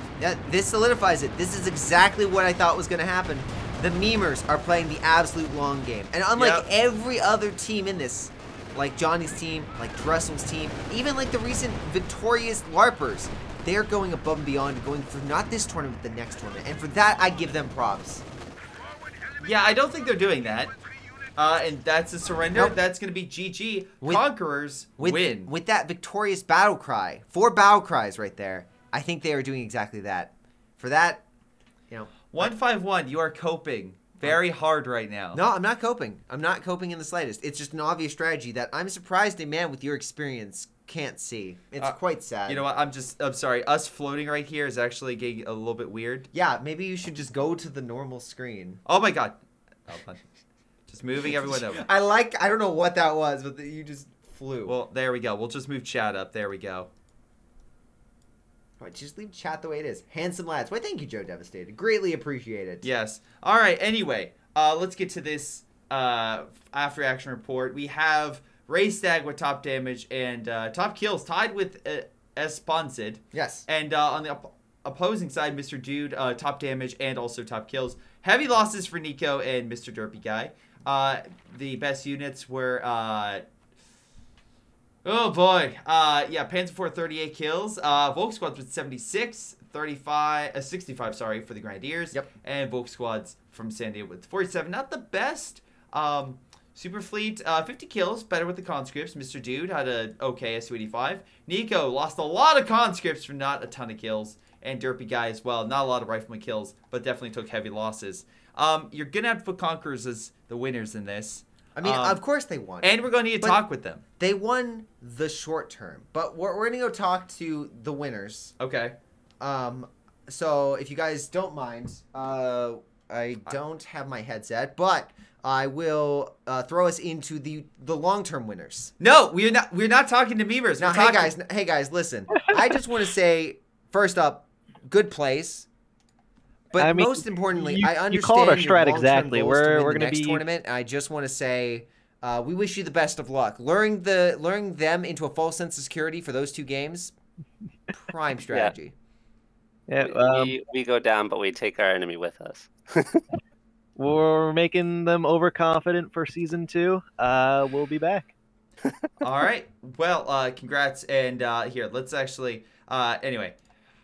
This solidifies it. This is exactly what I thought was going to happen. The memers are playing the absolute long game. And unlike every other team in this, like Johnny's team, like Dressel's team, even like the recent victorious LARPers, they're going above and beyond, going for not this tournament, but the next tournament. And for that, I give them props. Yeah, I don't think they're doing that. And that's a surrender. Nope. That's going to be GG. Conquerors win. With that victorious battle cry, 4 battle cries right there, I think they are doing exactly that. For that, you know. 151, you are coping very hard right now. No, I'm not coping. I'm not coping in the slightest. It's just an obvious strategy that I'm surprised a man with your experience can't see. It's quite sad. You know what? I'm sorry. Us floating right here is actually getting a little bit weird. Yeah, maybe you should just go to the normal screen. Oh my god. Just moving everyone over. I don't know what that was, but you just flew. Well, there we go. We'll just move chat up. There we go. All right, just leave chat the way it is. Handsome lads. Why, thank you, Joe Devastated. Greatly appreciated. Yes. All right, anyway, let's get to this after action report. We have Raystag with top damage and top kills tied with Esponsed. Yes. And on the opposing side, Mr. Dude, top damage and also top kills. Heavy losses for Nico and Mr. Derpy Guy. The best units were... oh boy, yeah, Panzer IV 38 kills, Volk Squads with 76, 65, sorry, for the Grenadiers, and Volk Squads from San Diego with 47, not the best, Super Fleet, 50 kills, better with the conscripts, Mr. Dude had a okay Su-85, Nico lost a lot of conscripts for not a ton of kills, and Derpy Guy as well, not a lot of rifleman kills, but definitely took heavy losses. You're gonna have to put Conquerors as the winners in this. I mean, of course they won. And we're going to need to talk with them. They won the short term. But we're going to go talk to the winners. Okay. So if you guys don't mind, I don't have my headset, but I will throw us into the long-term winners. No, we're not talking to memers. Now, hey guys, listen. I just want to say, first up, good place. But I mean, most importantly, I understand you called our strat exactly. We're going to be tournament. I just want to say, we wish you the best of luck. Luring them into a false sense of security for those 2 games, prime strategy. Yeah, we go down, but we take our enemy with us. We're making them overconfident for season 2. We'll be back. All right. Well, congrats. And here, let's actually. Anyway.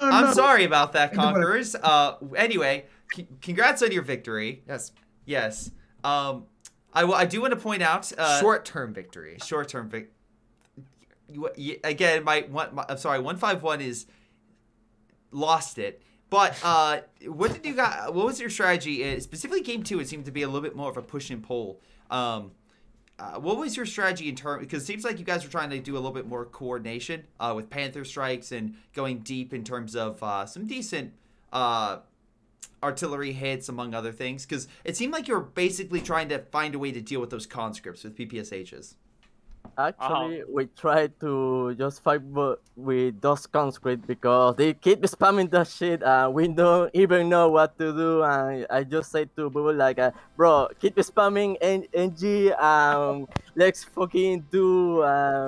I'm sorry about that, Conquerors. Anyway, congrats on your victory. Yes. I do want to point out short-term victory. Short-term victory. Again, I'm sorry. 151 is lost it. But what did you got? What was your strategy? Specifically, game 2, it seemed to be a little bit more of a push and pull. what was your strategy in terms? Because it seems like you guys were trying to do a little bit more coordination with Panther strikes and going deep in terms of some decent artillery hits, among other things. Because it seemed like you were basically trying to find a way to deal with those conscripts with PPSHs. Actually, we try to just fight with those conscripts because they keep spamming that shit and we don't even know what to do. And I just say to Boo like, bro, keep spamming NG and let's fucking do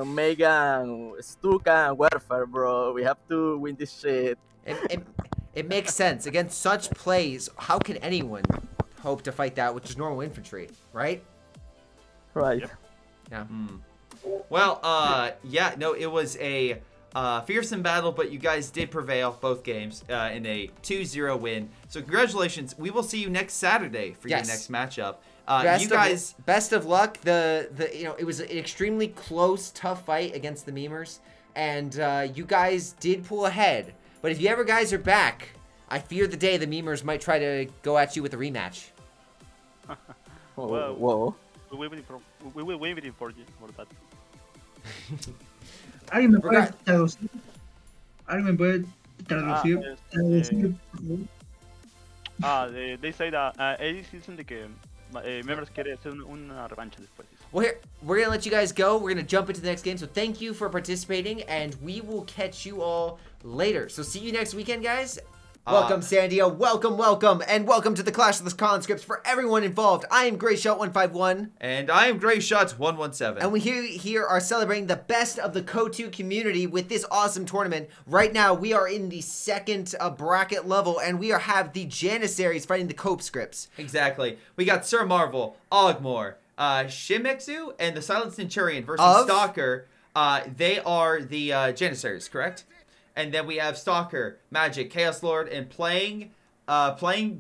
Mega and Stuka and Warfare, bro. We have to win this shit. It makes sense. Against such plays, how can anyone hope to fight that, which is normal infantry, right? Right. Yep. Yeah. Well, yeah, no, it was a fearsome battle, but you guys did prevail both games in a 2-0 win. So congratulations. We will see you next Saturday for your next matchup. Best of luck. It was an extremely close, tough fight against the memers, and you guys did pull ahead. But if you ever guys are back, I fear the day the memers might try to go at you with a rematch. Whoa. We're waiting for that. ¿Alguien me puede traducir? ¿Alguien me puede traducir? They say that ellos dicen de que members quiere hacer una revancha después. Well, here, we're going to let you guys go. We're going to jump into the next game. So thank you for participating, and we will catch you all later. So see you next weekend, guys. Welcome, Sandia. Welcome, and welcome to the Clash of the Conscripts for everyone involved. I am Greyshot151. And I am Greyshot117. And we here are celebrating the best of the COH2 community with this awesome tournament. Right now, we are in the second bracket level, and we have the Janissaries fighting the CONSCRIPTS. Exactly. We got Sir Marvel, Ogmore, Shimexu, and the Silent Centurion versus Stalker. They are the Janissaries, correct? And then we have Stalker, Magic, Chaos Lord, and playing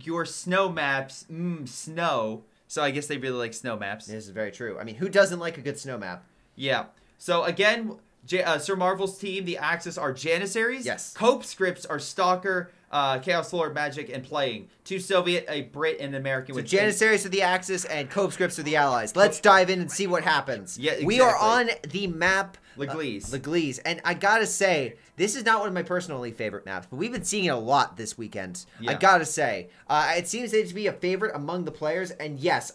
your snow maps, snow. So I guess they really like snow maps. This is very true. I mean, who doesn't like a good snow map? Yeah. So again, Sir Marvel's team, the Axis, are Janissaries. Yes. CONSCRIPTS are Stalker, Chaos Lord, Magic, and playing. 2 Soviet, a Brit, and an American. So Janissaries are the Axis, and CONSCRIPTS are the Allies. Let's dive in and see what happens. Yeah, exactly. We are on the map Leglise. And I gotta say, this is not one of my personally favorite maps, but we've been seeing it a lot this weekend. Yeah. I gotta say. It seems to be a favorite among the players, and yes,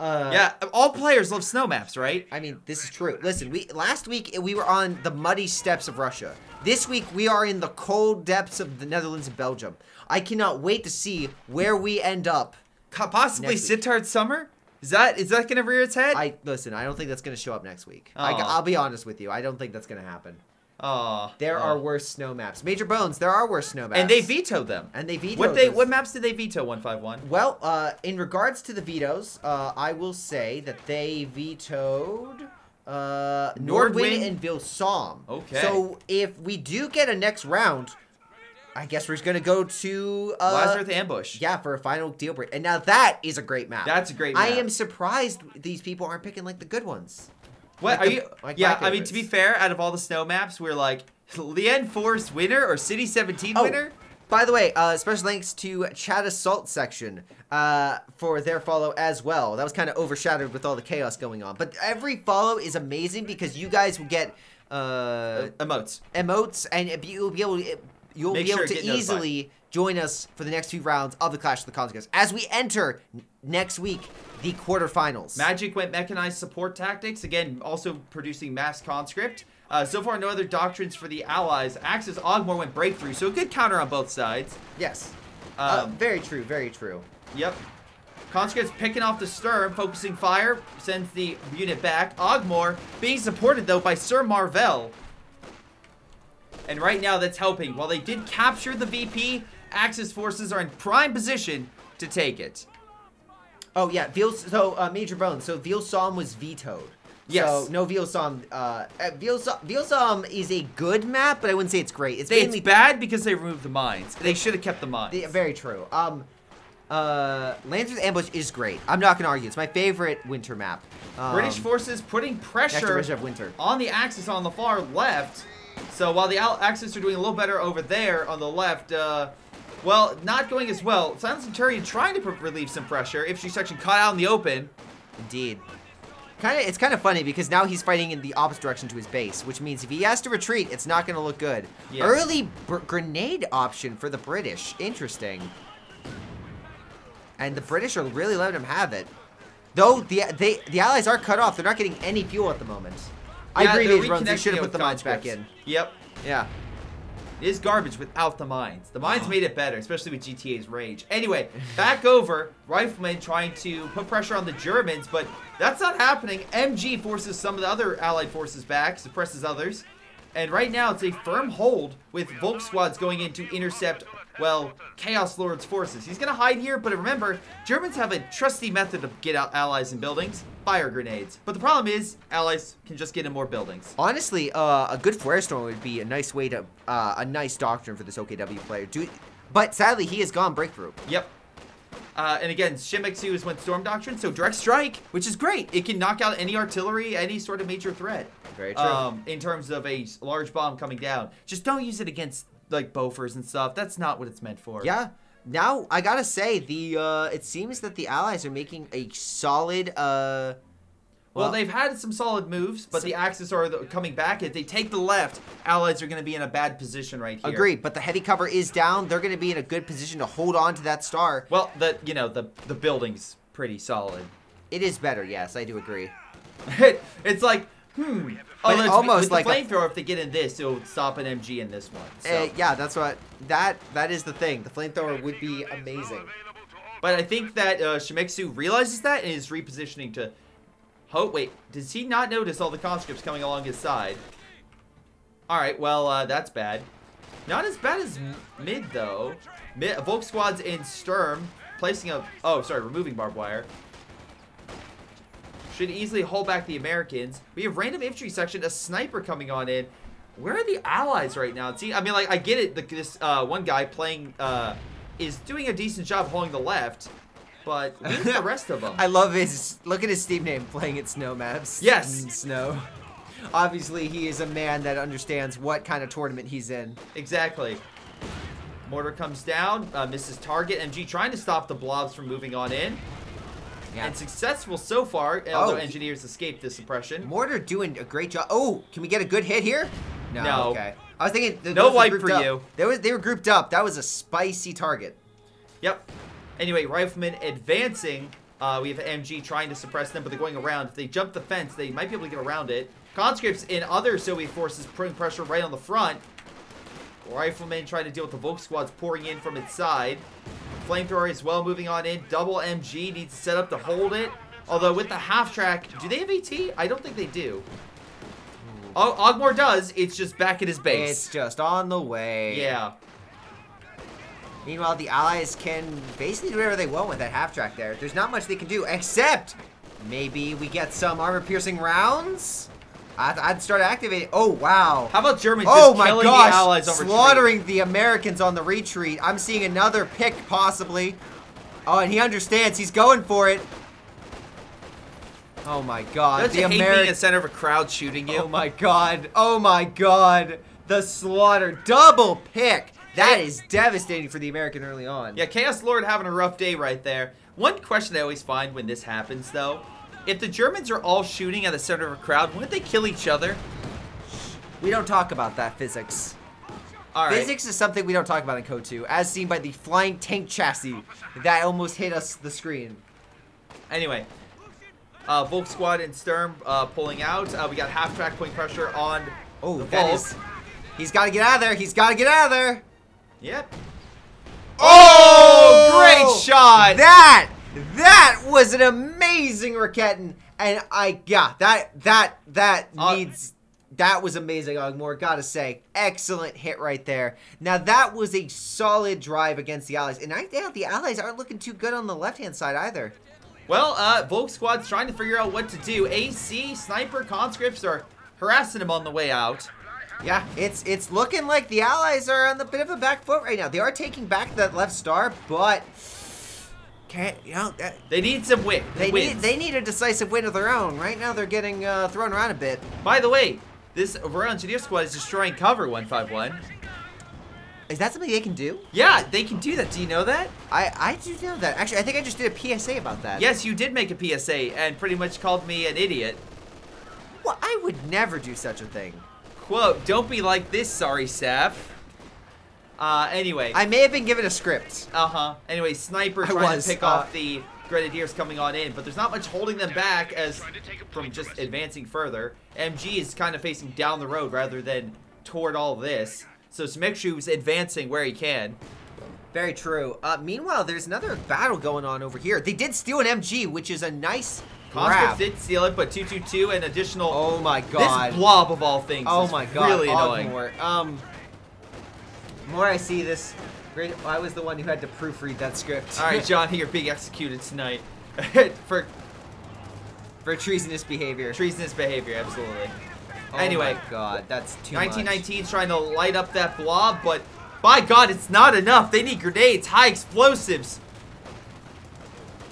yeah, all players love snow maps, right? I mean, this is true. Listen, last week we were on the muddy steppes of Russia. This week we are in the cold depths of the Netherlands and Belgium. I cannot wait to see where we end up. Possibly Sittard Summer? Is that gonna rear its head? Listen, I don't think that's gonna show up next week. Oh. I'll be honest with you. I don't think that's gonna happen. Oh. There are worse snow maps. Major Bones, there are worse snow maps. And they vetoed them. What maps did they veto, 151? Well, in regards to the vetoes, I will say that they vetoed Nordwind and Vilsom. Okay. So if we do get a next round, I guess we're just gonna go to Lazarus Ambush. Yeah, for a final deal break. And now that is a great map. That's a great map. I am surprised these people aren't picking like the good ones. What like are you? Yeah, I mean, to be fair, out of all the snow maps, we're like Lien Forest winner or City 17 winner. By the way, special thanks to Chat Assault section for their follow as well. That was kind of overshadowed with all the chaos going on. But every follow is amazing because you guys will get emotes, and you'll be able to easily join us for the next few rounds of the Clash of the Conscripts as we enter next week the quarterfinals. Magic went mechanized support tactics, again also producing mass conscript. So far, no other doctrines for the Allies. Axis Ogmore went breakthrough, so a good counter on both sides. Yes. Very true, very true. Yep. Conscripts picking off the Sturm, focusing fire, sends the unit back. Ogmore being supported, though, by Sir Marvel. And right now, that's helping. While they did capture the VP, Axis forces are in prime position to take it. Oh, yeah. Major Bones. So, Vilsom was vetoed. Yes. So, no Vilsom. Vilsom is a good map, but I wouldn't say it's great. It's bad because they removed the mines. They should have kept the mines. Very true. Lancer's Ambush is great. I'm not going to argue. It's my favorite winter map. British forces putting pressure on the Axis on the far left. So while the Axis are doing a little better over there on the left, well, not going as well. Silent Centurion trying to relieve some pressure if she's actually caught out in the open. Indeed. It's kind of funny because now he's fighting in the opposite direction to his base, which means if he has to retreat, it's not going to look good. Yeah. Early grenade option for the British. Interesting. And the British are really letting him have it. Though the Allies are cut off. They're not getting any fuel at the moment. I agree, these runs. They should have put the mines back in. Yep. Yeah. It is garbage without the mines. The mines made it better, especially with GTA's rage. Anyway, back over. Rifleman trying to put pressure on the Germans, but that's not happening. MG forces some of the other Allied forces back, suppresses others. And right now, it's a firm hold with Volk squads going in to intercept, well, Chaos Lord's forces. He's going to hide here, but remember, Germans have a trusty method to get out allies in buildings. Fire grenades. But the problem is, allies can just get in more buildings. Honestly, a good flare storm would be a nice way to, a nice doctrine for this OKW player. But sadly, he has gone breakthrough. Yep. And again, COH2 is went storm doctrine, so direct strike, which is great. It can knock out any artillery, any sort of major threat. Very true. In terms of a large bomb coming down. Just don't use it against, like, Bofors and stuff. That's not what it's meant for. Yeah. Now, I gotta say, it seems that the Allies are making a solid, well, they've had some solid moves, but the Axis are coming back. If they take the left, Allies are going to be in a bad position right here. Agreed, but the heavy cover is down. They're going to be in a good position to hold on to that star. Well, the building's pretty solid. It is better, yes, I do agree. It's like, But almost with like the flamethrower, if they get in this, it'll stop an MG in this one. So. Yeah, that's what that is the thing. The flamethrower would be amazing. But I think that COH2 realizes that and is repositioning to. Oh wait, does he not notice all the conscripts coming along his side? All right, well that's bad. Not as bad as mid though. Volk squads in Sturm placing a. Oh, sorry, removing barbed wire. Should easily hold back the Americans. We have random infantry section, a sniper coming on in. Where are the allies right now? See, I mean, like, I get it. This one guy playing is doing a decent job holding the left, but where's the rest of them? I love his. Look at his Steam name, playing at snow maps. Yes, snow. Obviously, he is a man that understands what kind of tournament he's in. Exactly. Mortar comes down, misses target. MG trying to stop the blobs from moving on in. Yeah. And successful so far, although engineers escaped the suppression. Mortar doing a great job. Oh, can we get a good hit here? No. Okay. I was thinking. No wipe for you. They were grouped up. That was a spicy target. Yep. Anyway, Riflemen advancing. We have MG trying to suppress them, but they're going around. If they jump the fence, they might be able to get around it. Conscripts in other Soviet forces putting pressure right on the front. Riflemen trying to deal with the Volk squads pouring in from its side. Flamethrower as well moving on in. Double MG needs to set up to hold it. Although with the half track, do they have AT? I don't think they do. Oh, Ogmore does. It's just back at his base. It's just on the way. Yeah. Meanwhile, the Allies can basically do whatever they want with that half track there. There's not much they can do, except maybe we get some armor-piercing rounds? I'd start activating. Oh, wow. How about Germany just killing the Allies on retreat? Slaughtering the Americans on the retreat. I'm seeing another pick, possibly. Oh, and he understands. He's going for it. Oh, my God. Don't you hate being in the center of a crowd shooting you? Oh, my God. Oh, my God. The slaughter. Double pick. That is devastating for the American early on. Yeah, Chaos Lord having a rough day right there. One question I always find when this happens, though, if the Germans are all shooting at the center of a crowd, wouldn't they kill each other? We don't talk about that physics. All right. Physics is something we don't talk about in COH2, as seen by the flying tank chassis that almost hit us the screen. Anyway, Volk squad and Sturm pulling out. We got half track putting pressure on. Oh, that is. He's got to get out of there. He's got to get out of there. Yep. Oh, great shot! That was an amazing Raketin, and that was amazing, Ogmore, gotta say. Excellent hit right there. Now, that was a solid drive against the Allies, and I doubt the Allies aren't looking too good on the left-hand side either. Well, Volk squad's trying to figure out what to do. AC, Sniper, Conscripts are harassing him on the way out. Yeah, it's looking like the Allies are on the bit of a back foot right now. They are taking back that left star, but they need some win. They need a decisive win of their own. Right now, they're getting thrown around a bit. By the way, this Royal Engineer squad is destroying cover 151. Is that something they can do? Yeah, they can do that. Do you know that? I do know that. Actually, I think I just did a PSA about that. Yes, you did make a PSA and pretty much called me an idiot. Well, I would never do such a thing. Quote, don't be like this, sorry sap. Anyway. I may have been given a script. Anyway, Sniper trying to pick off the Grenadiers coming on in, but there's not much holding them back as from just advancing further. MG is kind of facing down the road rather than toward all this. So Smikshu's advancing where he can. Very true. Meanwhile, there's another battle going on over here. They did steal an MG, which is a nice grab. Conscripts did steal it, but 222 and additional. Oh my god. This blob of all things. Oh my god. Really annoying. More I see this. I was the one who had to proofread that script. All right, John, you're being executed tonight for treasonous behavior. Treasonous behavior, absolutely. Oh anyway, my god, that's too 1919 's trying to light up that blob, but by god, it's not enough. They need grenades, high explosives.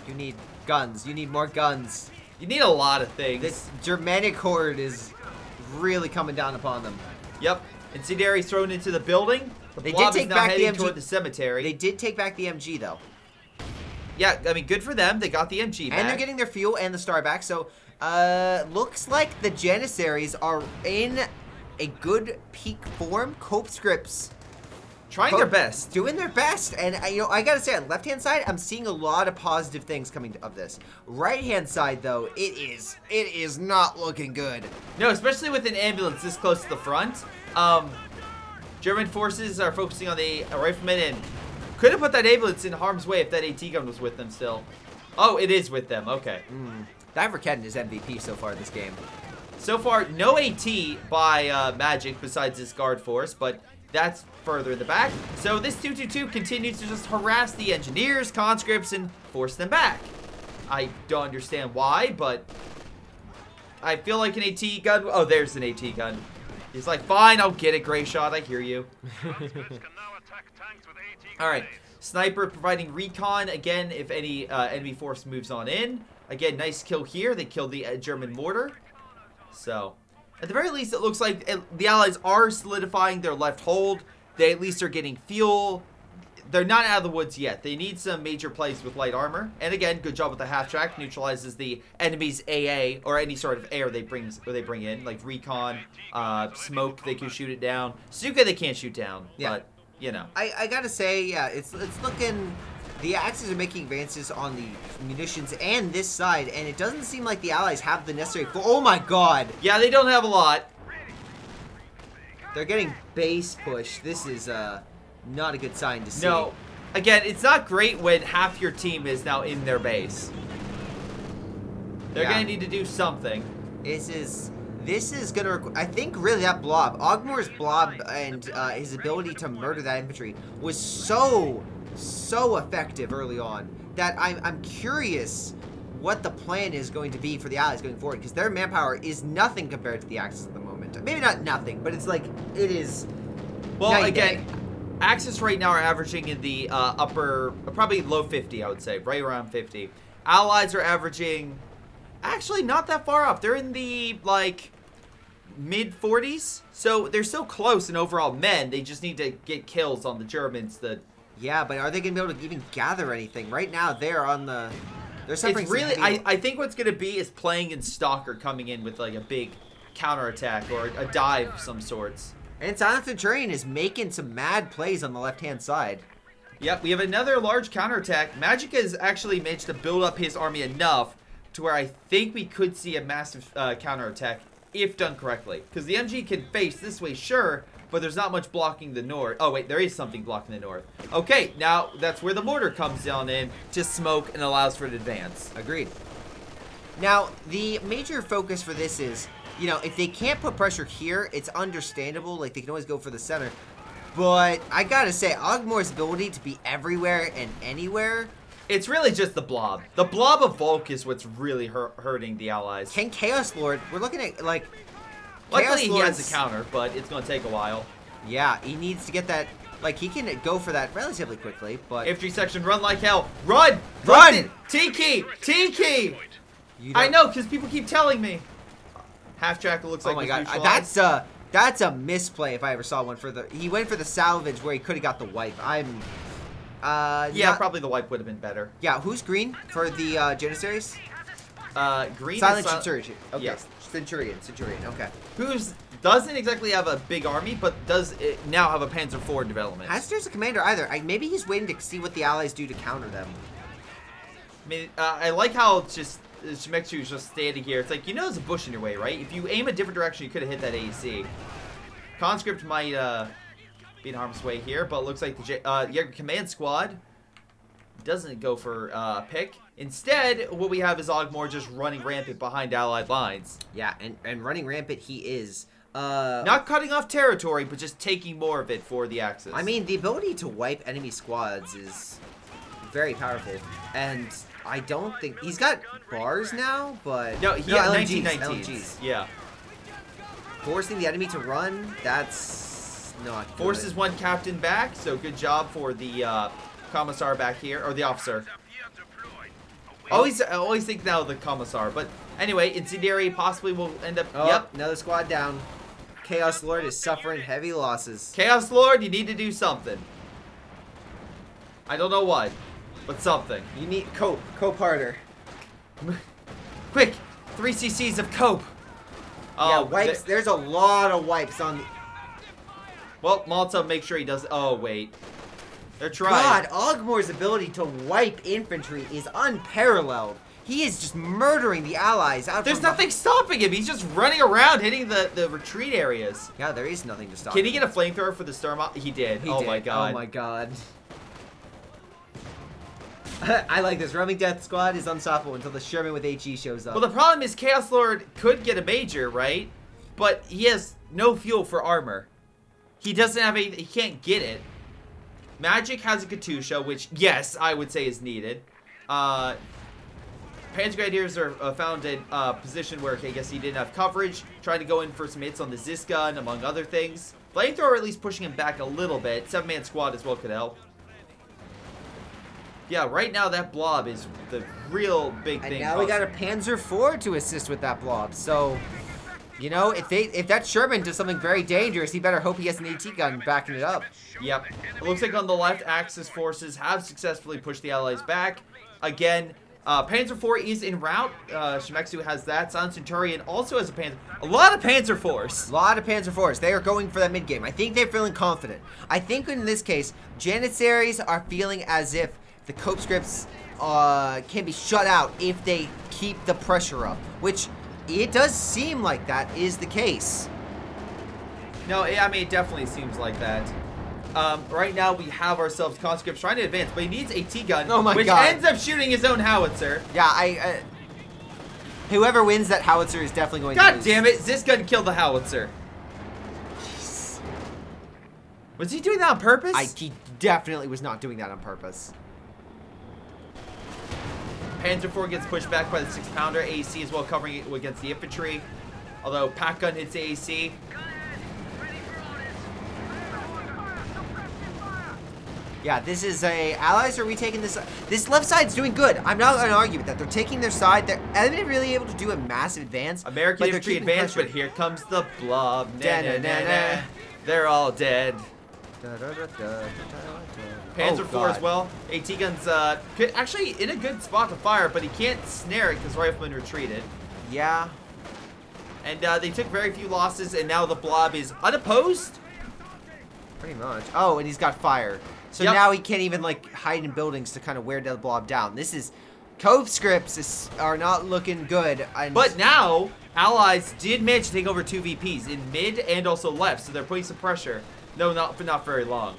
You need guns. You need more guns. You need a lot of things. This Germanic horde is really coming down upon them. Yep. Incendiary's thrown into the building. The they blob did take is now back heading the MG. toward the cemetery. They did take back the MG though. Yeah, I mean, good for them. They got the MG back. And they're getting their fuel and the star back. So, looks like the Janissaries are in a good peak form. CONSCRIPTS trying their best. Doing their best. And, you know, I gotta say, on left-hand side, I'm seeing a lot of positive things coming of this. Right-hand side, though, it is not looking good. No, especially with an ambulance this close to the front. German forces are focusing on the riflemen and could have put that ambulance in harm's way if that AT gun was with them still. Oh, it is with them. Okay. That Verketten is MVP so far this game. So far, no AT by Magic besides this guard force, but that's further in the back. So this 222 continues to just harass the engineers, conscripts, and force them back. I don't understand why, but I feel like an AT gun. Oh, there's an AT gun. He's like, fine, I'll get it, Greyshot. I hear you. All right. Sniper providing recon again if any enemy force moves on in. Again, nice kill here. They killed the German mortar. So, at the very least, it looks like the Allies are solidifying their left hold. They at least are getting fuel. They're not out of the woods yet. They need some major plays with light armor. And again, good job with the half track. Neutralizes the enemy's AA or any sort of air they bring in, like recon, smoke. They can shoot it down. Suka they can't shoot down. Yeah. But you know, I gotta say, yeah, it's looking. The Axis are making advances on the munitions and this side, and it doesn't seem like the Allies have the necessary. Oh my god! Yeah, they don't have a lot. They're getting base push. This is not a good sign to see. No, again, it's not great when half your team is now in their base. They're gonna need to do something. This is gonna. I think really that blob, Ogmore's blob, and his ability to murder that infantry was so effective early on that I'm curious what the plan is going to be for the Allies going forward, because their manpower is nothing compared to the Axis at the moment. Maybe not nothing, but it's like it is. Well, again, Axis right now are averaging in the upper, probably low 50, I would say, right around 50. Allies are averaging, actually not that far off. They're in the like mid 40s, so they're so close in overall men. They just need to get kills on the Germans. Yeah, but are they going to be able to even gather anything? Right now, they're on the... They're suffering. It's really... I think what's going to be is playing in Stalker coming in with like a big counterattack or a dive of some sorts. And Silent Centurion is making some mad plays on the left-hand side. Yep, we have another large counterattack. Magic has actually managed to build up his army enough to where I think we could see a massive counterattack if done correctly. Because the MG can face this way, sure, but there's not much blocking the north. Oh, wait, there is something blocking the north. Okay, now that's where the mortar comes down in to smoke and allows for an advance. Agreed. Now, the major focus for this is, you know, if they can't put pressure here, it's understandable. Like, they can always go for the center. But I gotta say, Ogmore's ability to be everywhere and anywhere... It's really just the blob. The blob of Volk is what's really hurting the Allies. Can Chaos Lord... We're looking at, like... Luckily, he has a counter, but it's going to take a while. Yeah, he needs to get that... Like, he can go for that relatively quickly, but... Infantry section, run like hell. Run! Run! T-key! T-key! I know, because people keep telling me. Half track looks like... Oh my god, That's a misplay if I ever saw one for the... He went for the salvage where he could have got the wipe. Yeah, probably the wipe would have been better. Yeah, who's green for the Janissaries? Green Silent is Centurion. Okay. Yes. Centurion, okay. Who's doesn't exactly have a big army, but does now have a Panzer IV development. Hasster's a commander either. Maybe he's waiting to see what the allies do to counter them. I mean, I like how it's just Shimeksu is just standing here. It's like, you know there's a bush in your way, right? If you aim a different direction, you could have hit that AEC. Conscript might be in harm's way here, but it looks like the your command squad doesn't go for pick. Instead, what we have is Ogmore just running rampant behind allied lines. Yeah, and running rampant he is. Not cutting off territory, but just taking more of it for the Axis. I mean, the ability to wipe enemy squads is very powerful. And I don't think... He's got bars now, but... No, he had LMGs. 1919s. Yeah. Forcing the enemy to run, that's not good. Forces one captain back, so good job for the commissar back here, or the officer. I always think now the commissar, but anyway, Incendiary possibly will end up... Oh, yep. Another squad down. Chaos Lord is suffering heavy losses. Chaos Lord, you need to do something. I don't know what, but something. You need cope. Cope harder. Quick, 3 cc's of cope. Yeah, wipes. There's a lot of wipes on the... Well, Molotov, make sure he does... Oh, wait. They're trying. God, Ogmore's ability to wipe infantry is unparalleled. He is just murdering the allies out. There's nothing stopping him. He's just running around, hitting the retreat areas. Yeah, there is nothing to stop him. Can he get a flamethrower for the Sturm? He did. He did. My god. Oh my god. I like this. Roaming Death Squad is unstoppable until the Sherman with HE shows up. Well, the problem is Chaos Lord could get a major, right? But he has no fuel for armor. He doesn't have any... He can't get it. Magic has a Katusha, which, yes, I would say is needed. Panzer Grenadiers are found in a position where, I guess he didn't have coverage. Trying to go in for some hits on the Zisk gun, among other things. Flamethrower at least pushing him back a little bit. 7-man squad as well could help. Yeah, right now that blob is the real big thing. And now we got a Panzer IV to assist with that blob. So, you know, if that Sherman does something very dangerous, he better hope he has an AT gun backing it up. Yep. It looks like on the left, Axis forces have successfully pushed the Allies back. Again, Panzer IV is en route. Shimeksu has that. Silent Centurion also has a lot of Panzer IVs. A lot of Panzer IVs. They are going for that mid game. I think they're feeling confident. I think in this case, Janissaries are feeling as if the CONSCRIPTS can be shut out if they keep the pressure up, which it does seem like that is the case. No, I mean, it definitely seems like that. Right now, we have ourselves Conscripts trying to advance, but he needs a T-gun, which ends up shooting his own howitzer. Yeah, whoever wins that howitzer is definitely going to lose. God damn it, this gun killed the howitzer. Jeez. Was he doing that on purpose? He definitely was not doing that on purpose. Panzer IV gets pushed back by the 6-pounder. AAC as well covering it against the infantry. Although Pack Gun hits AAC. Yeah, this is allies are retaking this. This left side's doing good. I'm not going to argue with that. They're taking their side. They're really able to do a massive advance. American infantry advance, but here comes the blob. Na, na, na, na. They're all dead. Panzer IV as well. AT guns actually in a good spot to fire, but he can't snare it because Rifleman retreated. Yeah. And they took very few losses, and now the blob is unopposed. Pretty much. Oh, and he's got fire. So now he can't even like hide in buildings to kind of wear the blob down. This is CONSCRIPTS are not looking good. But now Allies did manage to take over 2 VPs in mid and also left, so they're putting some pressure. No, not very long.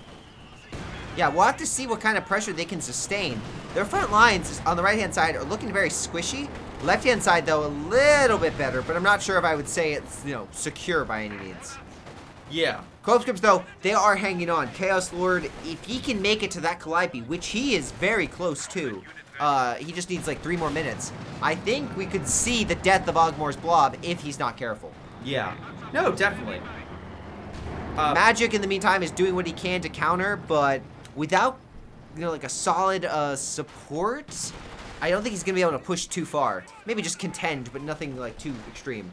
Yeah, we'll have to see what kind of pressure they can sustain. Their front lines on the right-hand side are looking very squishy. Left-hand side, though, a little bit better, but I'm not sure if I would say it's, you know, secure by any means. Yeah. CONSCRIPTS, though, they are hanging on. Chaos Lord, if he can make it to that Calliope, which he is very close to, he just needs like 3 more minutes. I think we could see the death of Ogmore's blob if he's not careful. Yeah. No, definitely. Magic, in the meantime, is doing what he can to counter, but without, you know, like a solid support, I don't think he's going to be able to push too far. Maybe just contend, but nothing like too extreme.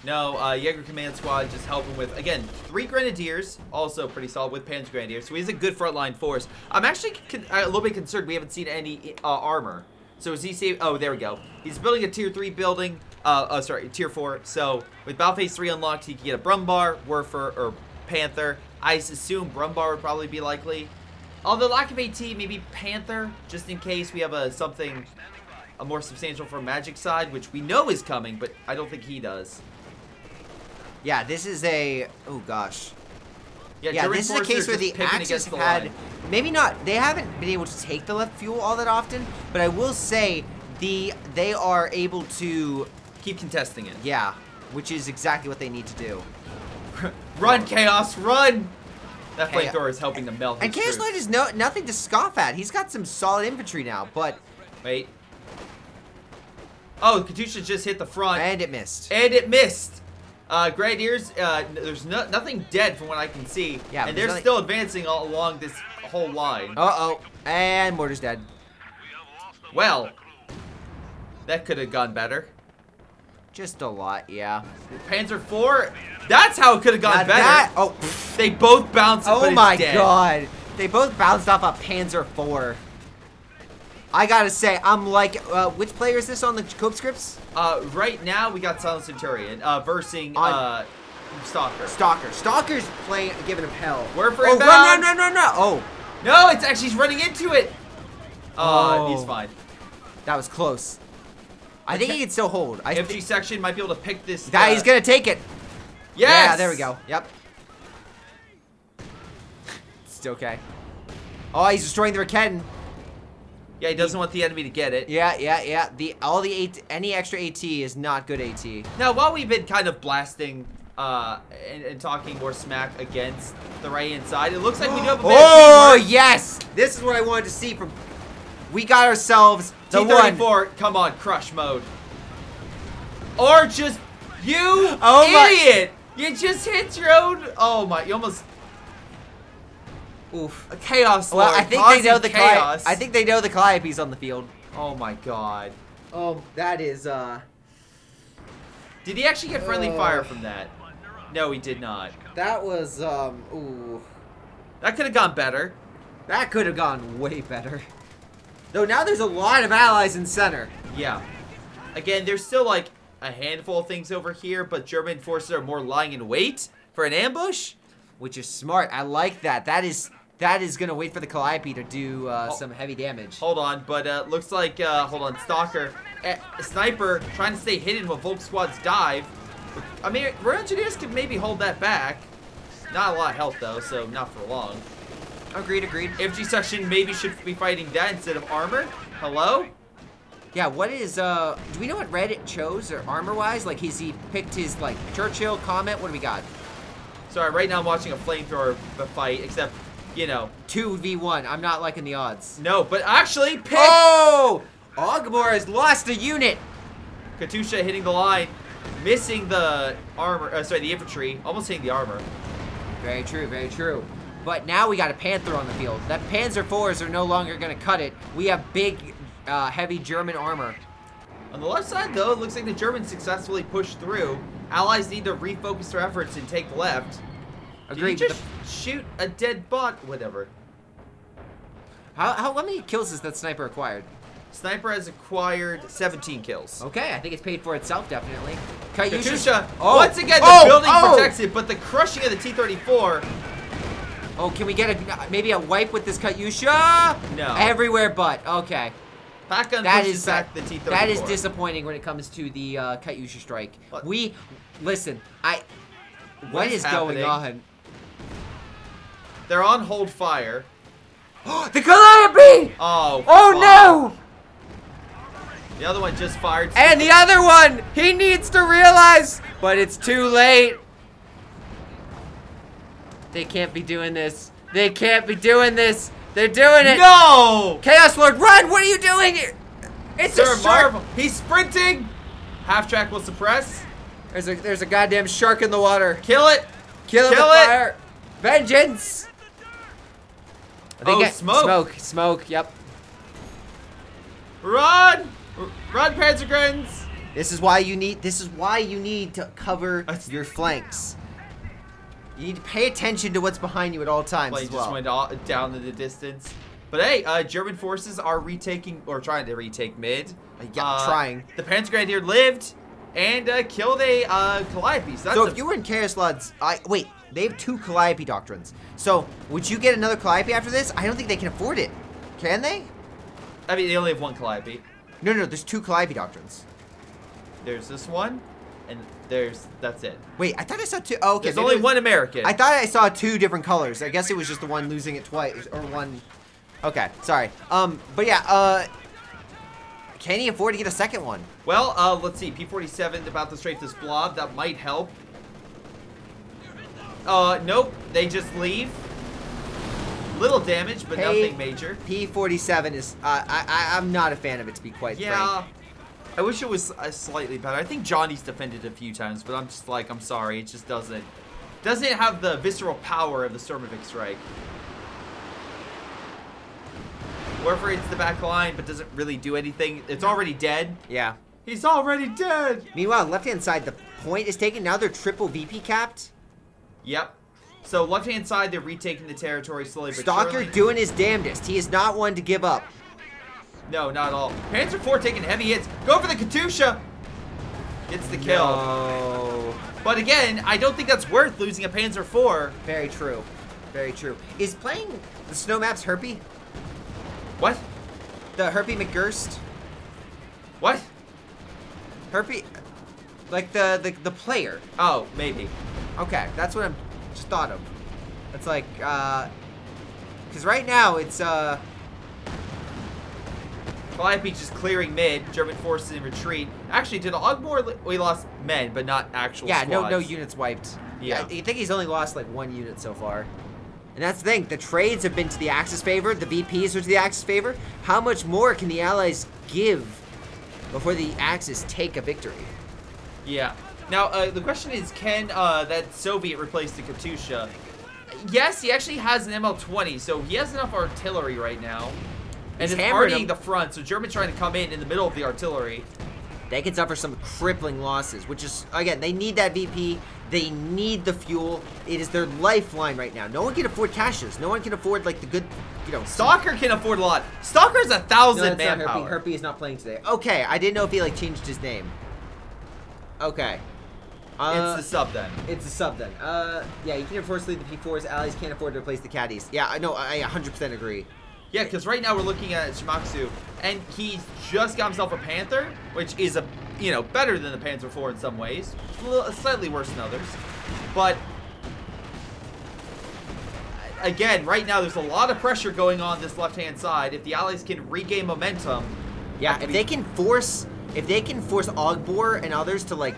No, Jaeger Command Squad just helping with, again, 3 Grenadiers, also pretty solid with Panzer Grenadiers. So he's a good frontline force. I'm actually a little bit concerned we haven't seen any armor. So is he saving? Oh, there we go. He's building a tier 3 building. Sorry, tier 4. So with Battle Phase 3 unlocked, he can get a Brumbar, Werfer, or Panther. I assume Brumbar would probably be likely. Although lack of AT, maybe Panther, just in case we have a more substantial for magic side, which we know is coming, but I don't think he does. Yeah, this is a... Oh, gosh. Yeah, this is a case where the Axis have had... Maybe not... They haven't been able to take the left fuel all that often, but I will say they are able to... Keep contesting it. Yeah, which is exactly what they need to do. Run, Chaos, run! That flamethrower is helping to melt And Chaos Knight is nothing to scoff at. He's got some solid infantry now, but... Wait. Oh, Katusha just hit the front. And it missed. And it missed! Grenadiers, there's nothing dead from what I can see. Yeah, and they're still advancing all along this whole line. Uh-oh. And Mortar's dead. Well, that could have gone better. Just a lot, yeah. Panzer IV, that's how it could have gone better. Oh, they both bounced. Oh my god. They both bounced off a Panzer IV. I gotta say, I'm like, which player is this on the CONSCRIPTS? Right now, we got Silent Centurion versing Stalker. Stalker's giving him hell. We're for Oh, inbound. no. Oh. No, it's actually he's running into it. He's fine. That was close. I think he can still hold. FG section might be able to pick this. Guy, he's gonna take it. Yes. Yeah, there we go. Yep. It's okay. Oh, he's destroying the Raketten. Yeah, he doesn't want the enemy to get it. Yeah. Any extra AT is not good AT. Now, while we've been kind of blasting and talking more smack against the right-hand side, it looks like we do have a bit of teamwork. Yes! This is what I wanted to see from... We got ourselves the T-34, come on, crush mode. Or just... You idiot! You just hit your own... Oh my, you almost... Oof. A Chaos Lord. Well, I think they know the chaos. I think they know the Calliope's on the field. Oh my god. Oh, that is, Did he actually get friendly fire from that? No, he did not. That was, ooh. That could have gone better. That could have gone way better. Though now there's a lot of allies in center. Yeah. Again, there's still like a handful of things over here, but German forces are more lying in wait for an ambush. Which is smart. I like that. That is going to wait for the Calliope to do some heavy damage. Hold on, but looks like, hold on, Stalker. Sniper trying to stay hidden while Volk Squad's dive. I mean, Royal Engineers could maybe hold that back. Not a lot of health, though, so not for long. Agreed. FG section maybe should be fighting that instead of armor. Hello? Yeah, what is, do we know what Red chose, or armor-wise? Like, he picked his, like, Churchill, Comet? What do we got? Sorry, right now I'm watching a flamethrower fight, except, you know. 2v1. I'm not liking the odds. No, but actually, pick! Oh! Ogmore has lost a unit. Katusha hitting the line, missing the armor, sorry, the infantry, almost hitting the armor. Very true. But now we got a Panther on the field. That Panzer IVs are no longer going to cut it. We have big, heavy German armor. On the left side, though, it looks like the Germans successfully pushed through. Allies need to refocus their efforts and take left. Agreed. Did you just shoot a dead bot? Whatever. How many kills has that sniper acquired? Sniper has acquired 17 kills. Okay, I think it's paid for itself, definitely. Katusha, once again, the building protects it, but the crushing of the T-34. Oh, can we get maybe a wipe with this Katusha? No. Everywhere but. Okay. Pack-gun pushes back the T-34. That is disappointing when it comes to the Katusha strike. What? Listen, what is going on? They're on hold fire. The Calliope! Oh, no! The other one just fired. And the other one, he needs to realize, but it's too late. They can't be doing this. They're doing it. No! Chaos Lord, run! What are you doing? It's a shark. Marvel. He's sprinting. Half track will suppress. There's a goddamn shark in the water. Kill it. Kill it with fire. Vengeance. Smoke. Yep. Run, Panzergrens. This is why you need to cover your flanks. You need to pay attention to what's behind you at all times Plane as well. just went down in the distance. But hey, German forces are retaking, or trying to retake mid. Trying. The Panzergrenadier lived and killed a Calliope. So if you were in Chaos Lads, wait, they have 2 Calliope doctrines. So would you get another Calliope after this? I don't think they can afford it. Can they? I mean, they only have 1 Calliope. No, there's 2 Calliope doctrines. There's this one, and that's it. Wait, I thought I saw 2. Oh, okay. There's only 1 American. I thought I saw 2 different colors. I guess it was just the one losing it twice, or one. Okay, sorry. But yeah, can he afford to get a second one? Well, let's see. P-47 about to strafe this blob. That might help. Nope. They just leave. Little damage, but nothing major. P-47 is, I'm not a fan of it, to be quite frank. I wish it was slightly better. I think Johnny's defended a few times, but I'm just like, I'm sorry. It just doesn't have the visceral power of the Sturmovik strike. Wherever it's the back line, but doesn't really do anything. It's already dead. Yeah. He's already dead. Meanwhile, left-hand side, the point is taken. Now they're triple VP capped. Yep. So left-hand side, they're retaking the territory slowly but Stalker surely. doing his damnedest. He is not one to give up. No, not at all. Panzer IV taking heavy hits. Go for the Katusha. Gets the kill. No. But again, I don't think that's worth losing a Panzer IV. Very true. Very true. Is playing the snow maps Herpy? What? The Herpy McGurst? What? Herpy, like the player. Oh, maybe. Okay, that's what I'm just thought of. It's like, because right now it's Calliope just clearing mid. German forces in retreat. Actually, did a lot more. We lost men, but not actual. Yeah, squads. no units wiped. Yeah, I think he's only lost like 1 unit so far. And that's the thing, the trades have been to the Axis favor, the VPs are to the Axis favor. How much more can the Allies give before the Axis take a victory? Yeah. Now, the question is, can that Soviet replace the Katusha? Yes, he actually has an ML-20, so he has enough artillery right now. And it's hardying the front, so Germans trying to come in the middle of the artillery. They can suffer some crippling losses, which is, again, they need that VP. They need the fuel. It is their lifeline right now. No one can afford caches. No one can afford, like, the good, you know. Stalker can afford a lot. Stalker's 1,000 manpower. Herpy is not playing today. Okay, I didn't know if he, like, changed his name. Okay. It's the sub then. It's the sub then. Yeah, you can afford to leave the P4s. Allies can't afford to replace the caddies. Yeah, I know. I 100% agree. Yeah, because right now we're looking at Shimaksu, and he's just got himself a Panther, which is better than the Panzer IV in some ways, slightly worse than others. But again, right now there's a lot of pressure going on this left-hand side. If the Allies can regain momentum, yeah, if they can force Ogbor and others to like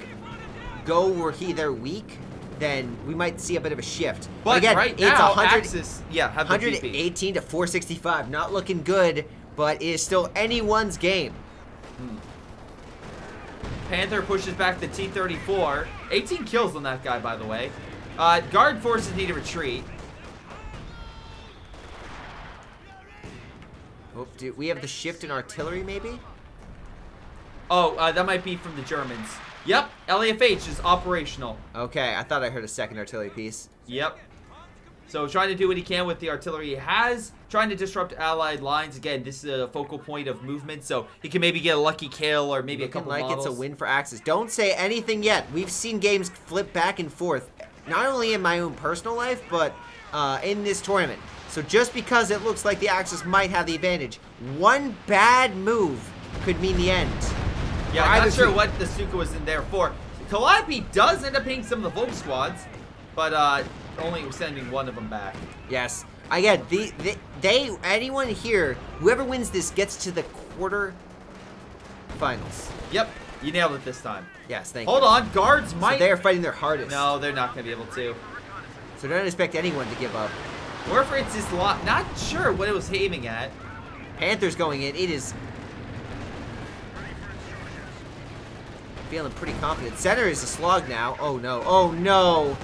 go where they're weak, then we might see a bit of a shift. But again, right it's now, 118 to 465. Not looking good, but it is still anyone's game. Panther pushes back the T-34. 18 kills on that guy, by the way. Guard forces need to retreat. Oh, do we have the shift in artillery, maybe? Oh, that might be from the Germans. Yep, LAFH is operational. Okay, I thought I heard a second artillery piece. Yep. So trying to do what he can with the artillery he has, trying to disrupt Allied lines. Again, this is a focal point of movement, so he can maybe get a lucky kill or maybe a couple models. It's a win for Axis. Don't say anything yet. We've seen games flip back and forth, not only in my own personal life, but in this tournament. So just because it looks like the Axis might have the advantage, one bad move could mean the end. Yeah, I'm not sure what the Suka was in there for. Calliope does end up hitting some of the Volk squads, but only sending one of them back. Yes. Again, anyone here, whoever wins this gets to the quarter finals. Yep, you nailed it this time. Yes, thank you. Hold on, guards might... So they're fighting their hardest. No, they're not going to be able to. So don't expect anyone to give up. Or if it's this lot, not sure what it was aiming at. Panther's going in. It is... feeling pretty confident. Center is a slog now. Oh no. Oh no.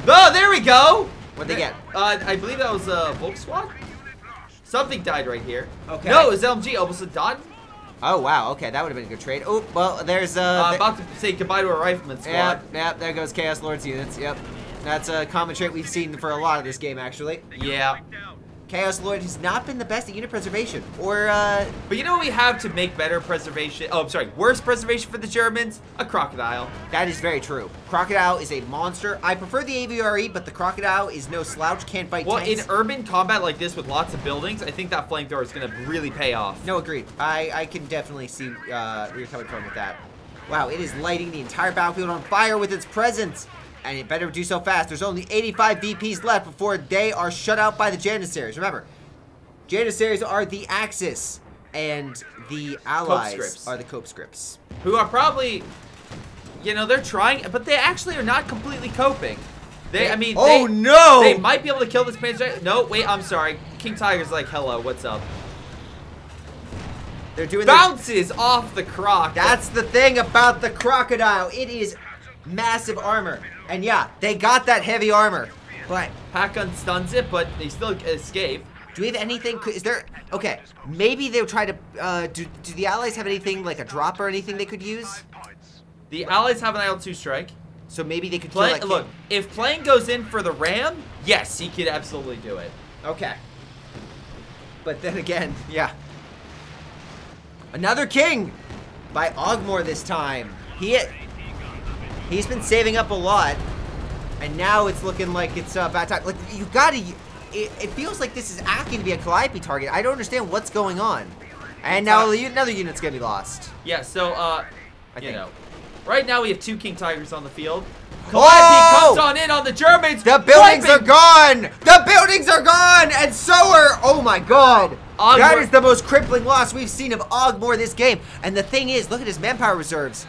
Oh, there we go. What'd they get? I believe that was a Volk squad. Something died right here. Okay. No, it was LMG. Almost a dot. Oh, wow. Okay, that would have been a good trade. Oh, well, there's... about to say goodbye to a rifleman squad. Yeah, there goes Chaos Lord's units. Yep. That's a common trait we've seen for a lot of this game, actually. Yeah. Chaos Lord has not been the best at unit preservation. Or, But you know what we have to make better preservation? Oh, I'm sorry. Worse preservation for the Germans? A crocodile. That is very true. Crocodile is a monster. I prefer the AVRE, but the Crocodile is no slouch. Can't fight tanks. In urban combat like this with lots of buildings, I think that flamethrower is going to really pay off. No, agreed. I can definitely see where you're coming from with that. Wow, it is lighting the entire battlefield on fire with its presence. And it better do so fast. There's only 85 VPs left before they are shut out by the Janissaries. Remember, Janissaries are the Axis, and the Allies are the COPE-scripts. Who are probably, you know, they're trying, but they actually are not completely coping. They might be able to kill this Panzer. No, wait, I'm sorry. King Tiger's like, hello, what's up? They're doing bounces off the croc. That's the thing about the Crocodile. It is massive armor. And yeah, they got that heavy armor. But Hakon stuns it, but they still escape. Do we have anything? Is there? Okay, maybe they'll try to. Do the Allies have anything like a drop or anything they could use? The Allies have an IL-2 strike, so maybe they could kill that look, if Plane goes in for the ram, yes, he could absolutely do it. Okay. But then again, yeah. Another king by Ogmore this time. He's been saving up a lot, and now it's looking like it's bad time. Like, you gotta... It feels like this is acting to be a Calliope target. I don't understand what's going on. And now another unit's gonna be lost. Yeah, so, you know. Right now we have 2 King Tigers on the field. Calliope comes on in on the Germans. The buildings are gone! The buildings are gone! And so are... Oh my god! Ogmore. That is the most crippling loss we've seen of Ogmore this game. And the thing is, look at his manpower reserves.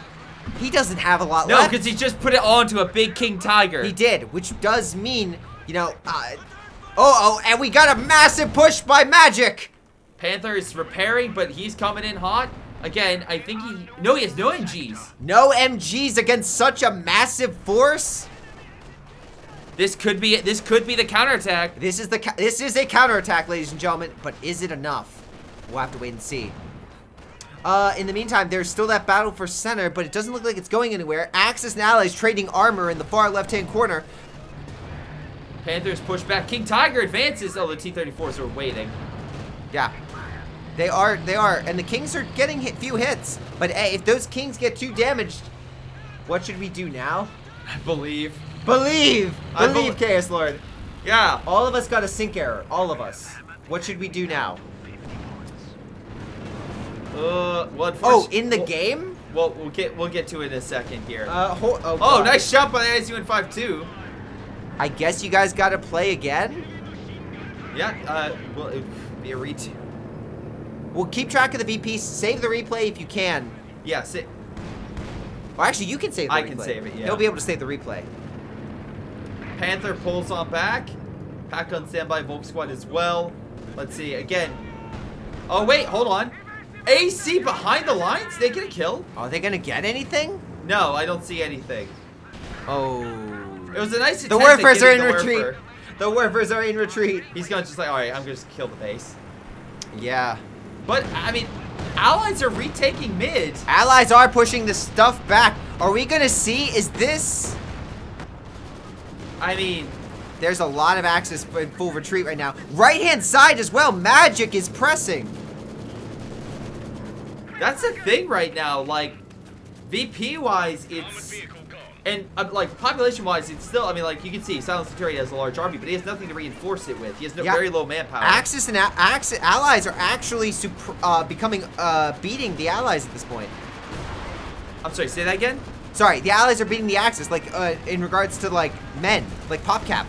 He doesn't have a lot left. No, because he just put it onto a big King Tiger. He did, which does mean, you know, and we got a massive push by Magic. Panther is repairing, but he's coming in hot. Again, I think he has no MGs. No MGs against such a massive force? This could be the counterattack. This is a counterattack, ladies and gentlemen, but is it enough? We'll have to wait and see. In the meantime, there's still that battle for center, but it doesn't look like it's going anywhere. Axis and Allies trading armor in the far left-hand corner. Panthers push back. King Tiger advances. Oh, the T-34s are waiting. Yeah. They are. And the Kings are getting few hits. But hey, if those Kings get too damaged, what should we do now? Believe. Believe, Chaos Lord. Yeah. All of us got a sync error. All of us. What should we do now? In the game? Well, we'll get to it in a second here. Oh, nice shot by the ISU-52. I guess you guys got to play again? Yeah, well, it'd be a redo. We'll keep track of the VPs. Save the replay if you can. Yeah, well, actually, you can save the replay. I can save it, yeah. You'll be able to save the replay. Panther pulls on back. Pack on standby, Volk squad as well. Let's see, again. Oh, wait, hold on. AC behind the lines? They get a kill? Are they going to get anything? No, I don't see anything. Oh. It was a nice attempt. The Warfers are in retreat. The Warfers are in retreat. He's going to just like, all right, I'm going to just kill the base. Yeah. But, I mean, Allies are retaking mid. Allies are pushing the stuff back. Are we going to see, is this... I mean... There's a lot of Axis in full retreat right now. Right-hand side as well. Magic is pressing. That's the thing right now. Like, VP-wise, it's... And, like, population-wise, it's still... I mean, like, you can see Silent Centurion has a large army, but he has nothing to reinforce it with. He has very low manpower. Axis and Allies are actually beating the Allies at this point. I'm sorry, say that again? Sorry, the Allies are beating the Axis, like, in regards to, like, men. Like, PopCap.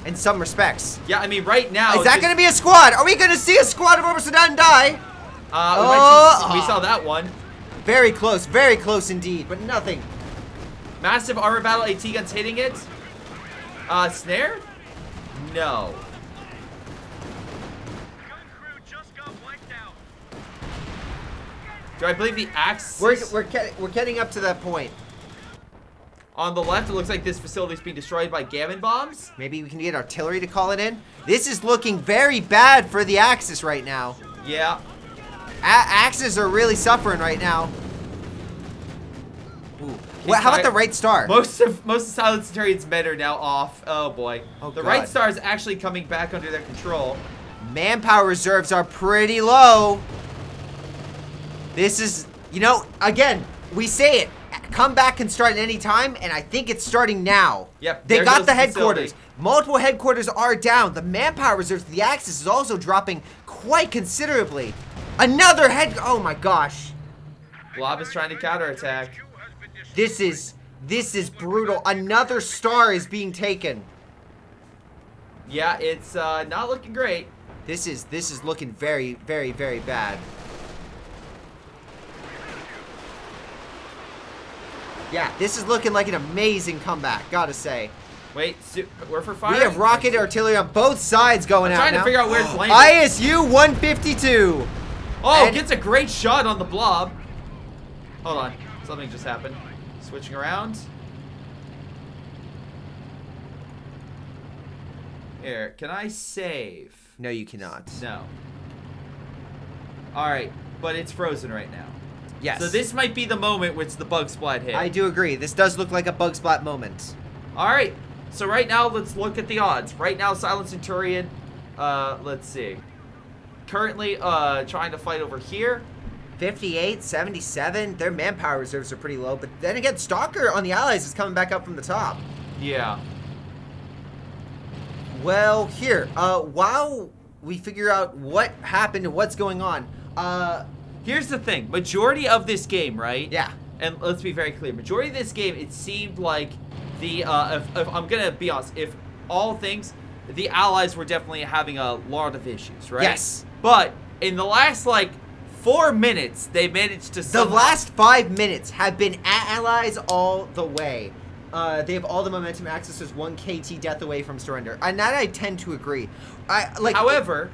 In some respects. Yeah, I mean, right now... Is that going to be a squad? Are we going to see a squad of Obersudan die? We saw that one. Very close indeed, but nothing. Massive armor battle, AT guns hitting it. Snare? No. Do I believe the Axis? We're getting up to that point. On the left, it looks like this facility is being destroyed by gammon bombs. Maybe we can get artillery to call it in. This is looking very bad for the Axis right now. Yeah. Axes are really suffering right now. Ooh. Well, how about the right star? Most of Silent Centurion's men are now off. Oh boy. Oh, the God. right star is actually coming back under their control. Manpower reserves are pretty low. This is, you know, again, we say it. Comeback can start at any time, and I think it's starting now. Yep. They got goes the headquarters. facility. Multiple headquarters are down. The manpower reserves, the Axis is also dropping quite considerably. Another head. Oh my gosh. Blob is trying to counterattack. This is brutal. Another star is being taken. Yeah, it's not looking great. This is looking very, very, very bad. Yeah, this is looking like an amazing comeback, gotta say. Wait, we're for fire. We have rocket artillery on both sides going out now. Trying to figure out where it's landing. ISU 152. Oh, And gets a great shot on the blob. Hold on, something just happened. Switching around. Here, can I save? No, you cannot. No. All right, but it's frozen right now. Yes. So this might be the moment which the bug splat hit. I do agree. This does look like a bug splat moment. All right. So right now, let's look at the odds. Right now, Silent Centurion, let's see. Currently trying to fight over here. 58, 77. Their manpower reserves are pretty low. But then again, Stalker on the Allies is coming back up from the top. Yeah. Well, here, while we figure out what happened and what's going on, here's the thing. Majority of this game, right? Yeah. And let's be very clear. Majority of this game, it seemed like the, if I'm going to be honest, if all things, the Allies were definitely having a lot of issues, right? Yes. But in the last, like, 4 minutes, they managed to The last 5 minutes have been Allies all the way. They have all the momentum. Axis is 1 KT death away from surrender. And that I tend to agree. However,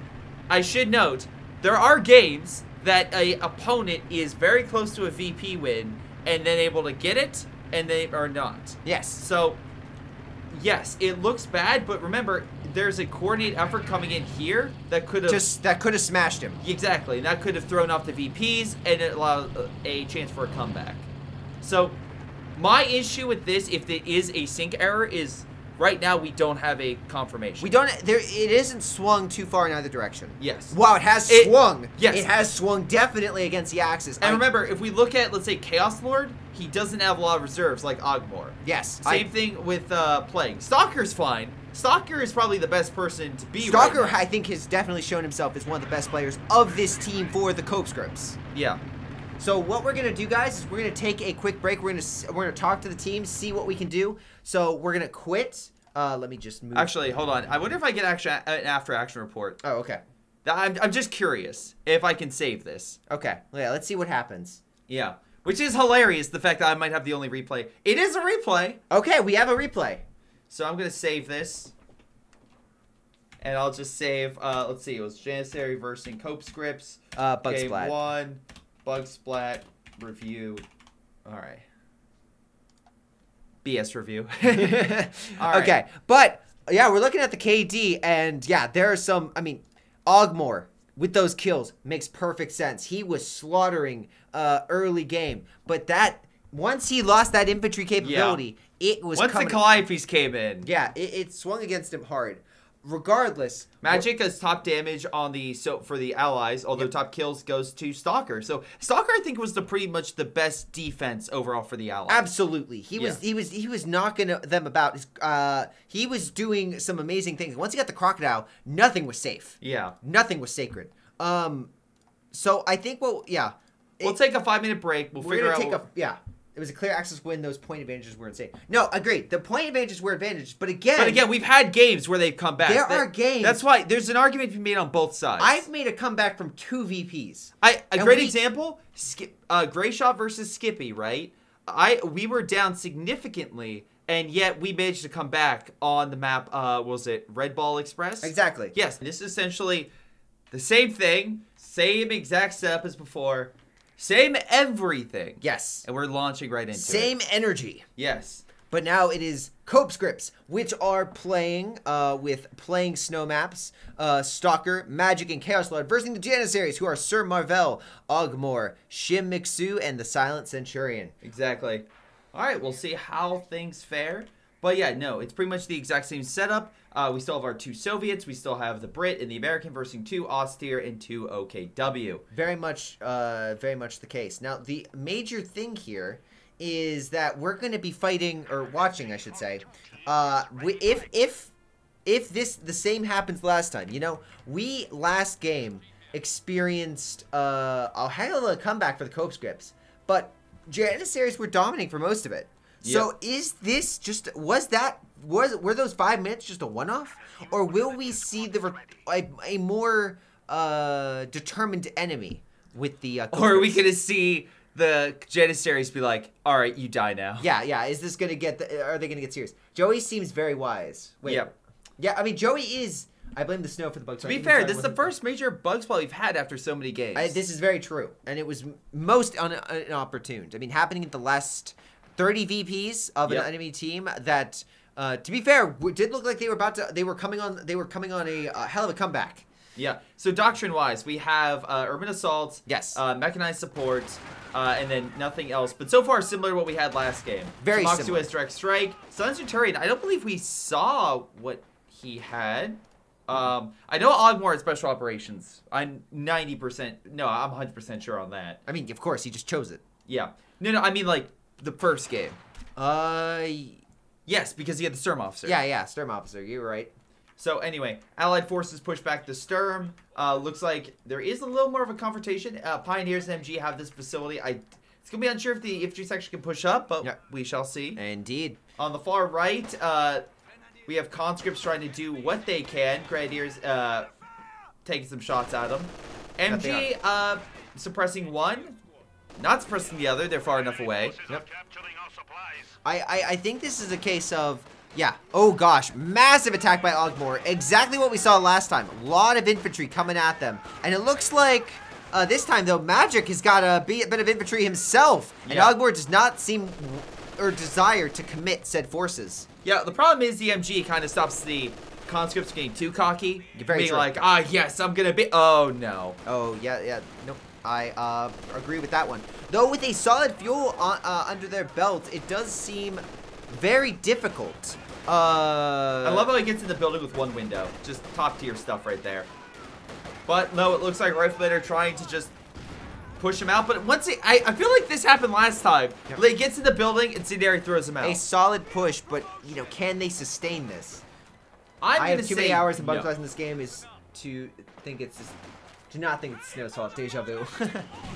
I should note, there are games that a opponent is very close to a VP win and then able to get it, and they are not. Yes. So, yes, it looks bad, but remember, there's a coordinated effort coming in here that could have smashed him. Exactly, and that could have thrown off the VPs and it allowed a chance for a comeback. So, my issue with this, if it is a sync error, is right now we don't have a confirmation. We don't. It isn't swung too far in either direction. Yes. Wow, it has swung. Yes. It has swung definitely against the Axis. And remember, if we look at, let's say, Chaos Lord, he doesn't have a lot of reserves like Ogmore. Yes. Same thing with Plague. Stalker's fine. Stalker is probably the best person to be Stalker, right now. I think, has definitely shown himself as one of the best players of this team for the CONSCRIPTS. Yeah. So what we're gonna do, guys, is we're gonna take a quick break. We're gonna talk to the team, see what we can do. So we're gonna quit. Let me just move. Actually, hold on. I wonder if I get an after action report. Oh, okay. I'm just curious if I can save this. Okay. Yeah. Let's see what happens. Yeah. Which is hilarious, the fact that I might have the only replay. It is a replay. Okay, we have a replay. So I'm gonna save this. And I'll just save, let's see, it was Janissary versus CONSCRIPTS. Bug Splat. 1, Bug Splat, review. Alright. BS review. All right. Okay, but, yeah, we're looking at the KD, and, yeah, there are some, I mean, Ogmore, with those kills, makes perfect sense. He was slaughtering early game, but that, once he lost that infantry capability, it was Once the Calliope's came in. Yeah, it swung against him hard. Regardless, Magic has top damage on the for the Allies, although top kills goes to Stalker. So Stalker, I think, was pretty much the best defense overall for the Allies. Absolutely, he was knocking them about. He was doing some amazing things. Once he got the crocodile, nothing was safe. Yeah, nothing was sacred. So I think we'll take a 5-minute break. We're gonna take a It was a clear Axis win. Those point advantages were insane. No, agreed. The point advantages were advantages, but again, we've had games where they've come back. There are games. That's why there's an argument to be made on both sides. I've made a comeback from 2 VPs. A great example: Greyshot versus Skippy. Right? We were down significantly, and yet we managed to come back on the map. Was it Red Ball Express? Exactly. Yes. This is essentially the same thing, same exact setup as before. Same everything. Yes. And we're launching right into it. Same energy. Yes. But now it is CONSCRIPTS, which are playing with playing snow maps, Stalker, Magic, and Chaos Lord versus the Janissaries, who are Sir Marvell, Ogmore, Shim Mixu, and the Silent Centurion. Exactly. All right, we'll see how things fare. But yeah, no, it's pretty much the exact same setup. We still have our 2 Soviets. We still have the Brit and the American versus 2 Austere and 2 OKW. Very much the case. Now, the major thing here is that we're going to be fighting, or watching, I should say, if the same happens last time. You know, we last game experienced a hell of a comeback for the CONSCRIPTS, but Janissaries were dominating for most of it. So is this just, were those 5 minutes just a one-off, or will we see a more determined enemy with the or are we gonna see the Janissaries be like, all right, you die now? Yeah. Is this gonna get? Are they gonna get serious? Joey seems very wise. Wait. Yeah. I mean, Joey is. I blame the snow for the bug. To be fair, this is the first major bug spot we've had after so many games. This is very true, and it was most inopportune. I mean, happening in the last 30 VPs of an enemy team that, to be fair, did look like they were coming on a hell of a comeback. Yeah. So doctrine-wise, we have Urban Assault, Mechanized Support, and then nothing else. But so far, similar to what we had last game. Very similar. Has Direct Strike. Silent Centurion, I don't believe we saw what he had. I know Ogmore had Special Operations. I'm 90%. No, I'm 100% sure on that. I mean, of course, he just chose it. Yeah. No, I mean, like, the first game. Yes, because he had the Sturm Officer. Yeah, Sturm Officer. You're right. So anyway, Allied forces push back the Sturm. Looks like there is a little more of a confrontation. Pioneers and MG have this facility. It's gonna be unsure if the infantry section can push up, but we shall see. Indeed. On the far right, we have conscripts trying to do what they can. Grenadiers taking some shots at them. MG suppressing one, not suppressing the other. They're far enough away. Yep. I think this is a case of, oh gosh, massive attack by Ogmore. Exactly what we saw last time. A lot of infantry coming at them. And it looks like this time, though, Magic has got a bit of infantry himself. And Ogmore does not seem or desire to commit said forces. Yeah, the problem is the MG kind of stops the conscripts getting too cocky. Being true. Like, yes, I'm going to be... Oh, no. Oh, yeah. Nope. I agree with that one. Though with a solid fuel under their belt, it does seem very difficult. I love how he gets in the building with one window. Just top tier stuff right there. But no, it looks like Riflemen are trying to just push him out. But once I feel like this happened last time. Yep. He gets in the building and Sindari throws him out. A solid push, but you know, can they sustain this? I have too many hours in bug class in this game is to think it's just, to not think it's snow salt. Deja vu.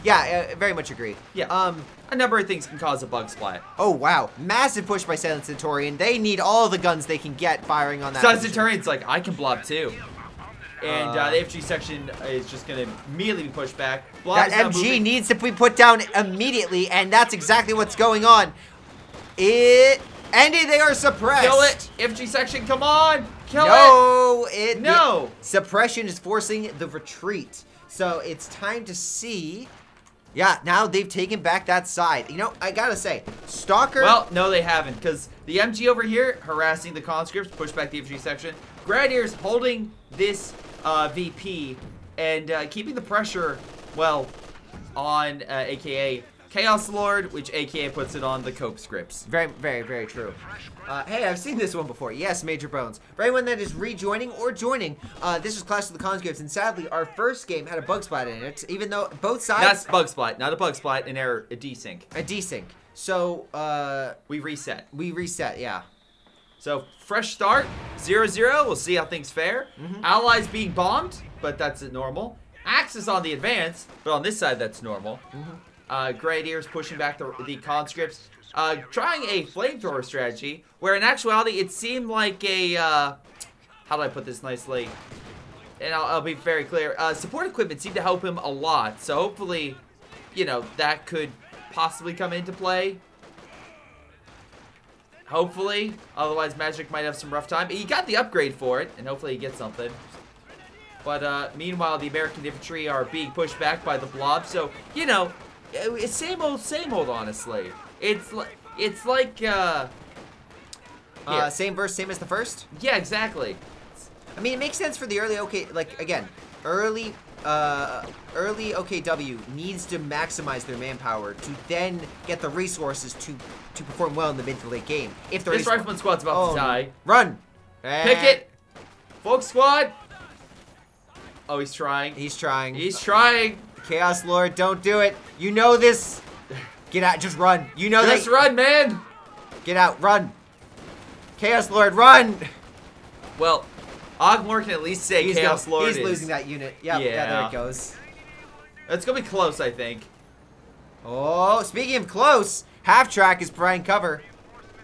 Yeah, very much agree. Yeah. A number of things can cause a bug splat. Oh wow, massive push by Silent Centurion. They need all the guns they can get firing on that. Silent Centurion's like, I can blob too. And the FG section is just going to immediately be pushed back. That MG needs to be put down immediately, and that's exactly what's going on. They are suppressed. Kill it. FG section, come on. Kill it. No. Suppression is forcing the retreat. So it's time to see. Yeah, now they've taken back that side. You know, I gotta say, Stalker... Well, no, they haven't, because the MG over here harassing the conscripts, push back the FG section. Grenadiers holding this VP and keeping the pressure, well, on AKA Chaos Lord, which AKA puts it on the CONSCRIPTS. Very, very, very true. Hey, I've seen this one before. Yes, Major Bones. For anyone that is rejoining or joining, this is Clash of the Conscripts, and sadly, our first game had a bug splat in it, even though both sides... That's bug splat, not a bug splat, an error, a desync. A desync. So, we reset. We reset, yeah. So, fresh start, 0-0. We'll see how things fare. Allies being bombed, but that's normal. Axis on the advance, but on this side, that's normal. Grenadiers pushing back the conscripts. Trying a flamethrower strategy, where in actuality, it seemed like a... how do I put this nicely? And I'll be very clear. Support equipment seemed to help him a lot, so hopefully, you know, that could possibly come into play. Hopefully. Otherwise, Magic might have some rough time. He got the upgrade for it, and hopefully he gets something. But meanwhile, the American infantry are being pushed back by the blob. So, you know, it's same old, honestly. It's like Same verse, same as the first? Yeah, exactly. I mean, it makes sense for the early early OKW needs to maximize their manpower to then get the resources to perform well in the mid to late game. If this rifleman squad's about to die. Run! Pick it! Folk squad! Oh, he's trying. He's trying. He's trying. Chaos Lord, don't do it. You know this. Get out, just run. You know Just run, man! Get out, run. Chaos Lord, run! Well, Ogmore can at least say Chaos Lord is... He's losing that unit. Yep, yeah, there it goes. It's going to be close, I think. Oh, speaking of close, Half-Track is providing cover.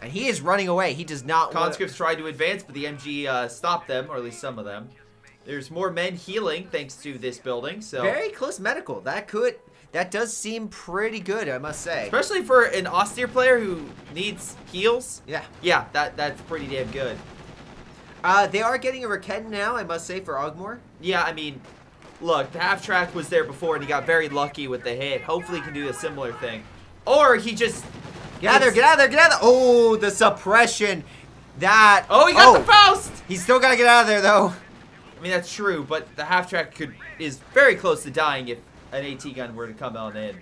And he is running away. He does not want... Conscripts tried to advance, but the MG stopped them, or at least some of them. There's more men healing thanks to this building, so... Very close medical. That does seem pretty good, I must say. Especially for an austere player who needs heals. Yeah. Yeah, that's pretty damn good. They are getting a Reken now, I must say, for Ogmore. Yeah, I mean, look, the Half-Track was there before, and he got very lucky with the hit. Hopefully he can do a similar thing. Or he just... Get out of there, get out of there, get out of there! Oh, the suppression. That... Oh, he got the Faust! He's still got to get out of there, though. I mean, that's true, but the Half-Track is very close to dying if an AT gun were to come on in.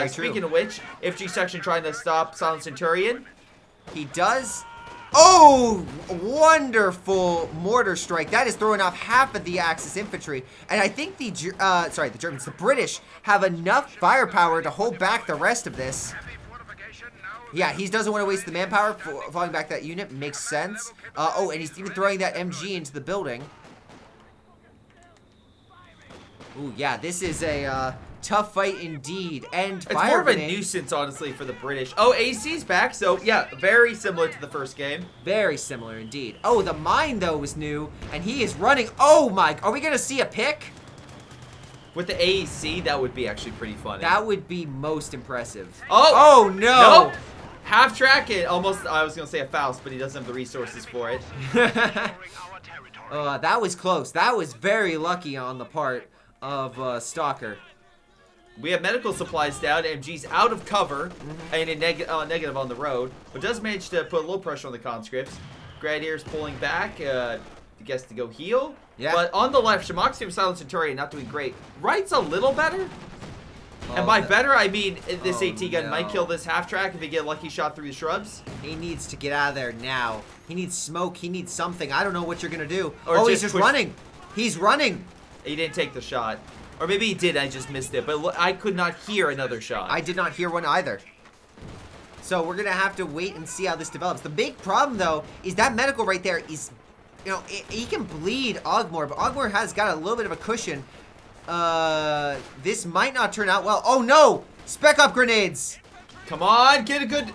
Speaking of which, FG section trying to stop Silent Centurion. He does... Oh, wonderful mortar strike. That is throwing off half of the Axis infantry. And I think the Germans, the British, have enough firepower to hold back the rest of this. Yeah, he doesn't want to waste the manpower falling back that unit. Makes sense. Oh, and he's even throwing that MG into the building. Ooh, yeah, this is a tough fight indeed. And it's more of a nuisance, honestly, for the British. Oh, AC's back, so yeah, very similar to the first game. Very similar indeed. Oh, the mine, though, was new, and he is running. Oh, my. Are we going to see a pick? With the AEC, that would be actually pretty funny. That would be most impressive. Oh, no. Nope. Half-Track it. Almost, I was going to say a Faust, but he doesn't have the resources for it. That was close. That was very lucky on the part of Stalker. We have medical supplies down. MG's out of cover and in negative on the road, but does manage to put a little pressure on the conscripts. Grenadiers pulling back, I guess to go heal. Yeah. But on the left, Shimoxi and Silent Centurion not doing great. Right's a little better. And by better, I mean this AT gun might kill this Half-Track if they get a lucky shot through the shrubs. He needs to get out of there now. He needs smoke. He needs something. I don't know what you're going to do. Or he's just running. He's running. He didn't take the shot. Or maybe he did, I just missed it. But I could not hear another shot. I did not hear one either. So we're going to have to wait and see how this develops. The big problem, though, is that medical right there is, you know, he can bleed Ogmore, but Ogmore has got a little bit of a cushion. This might not turn out well. Oh, no! Spec up grenades! Come on, get a good...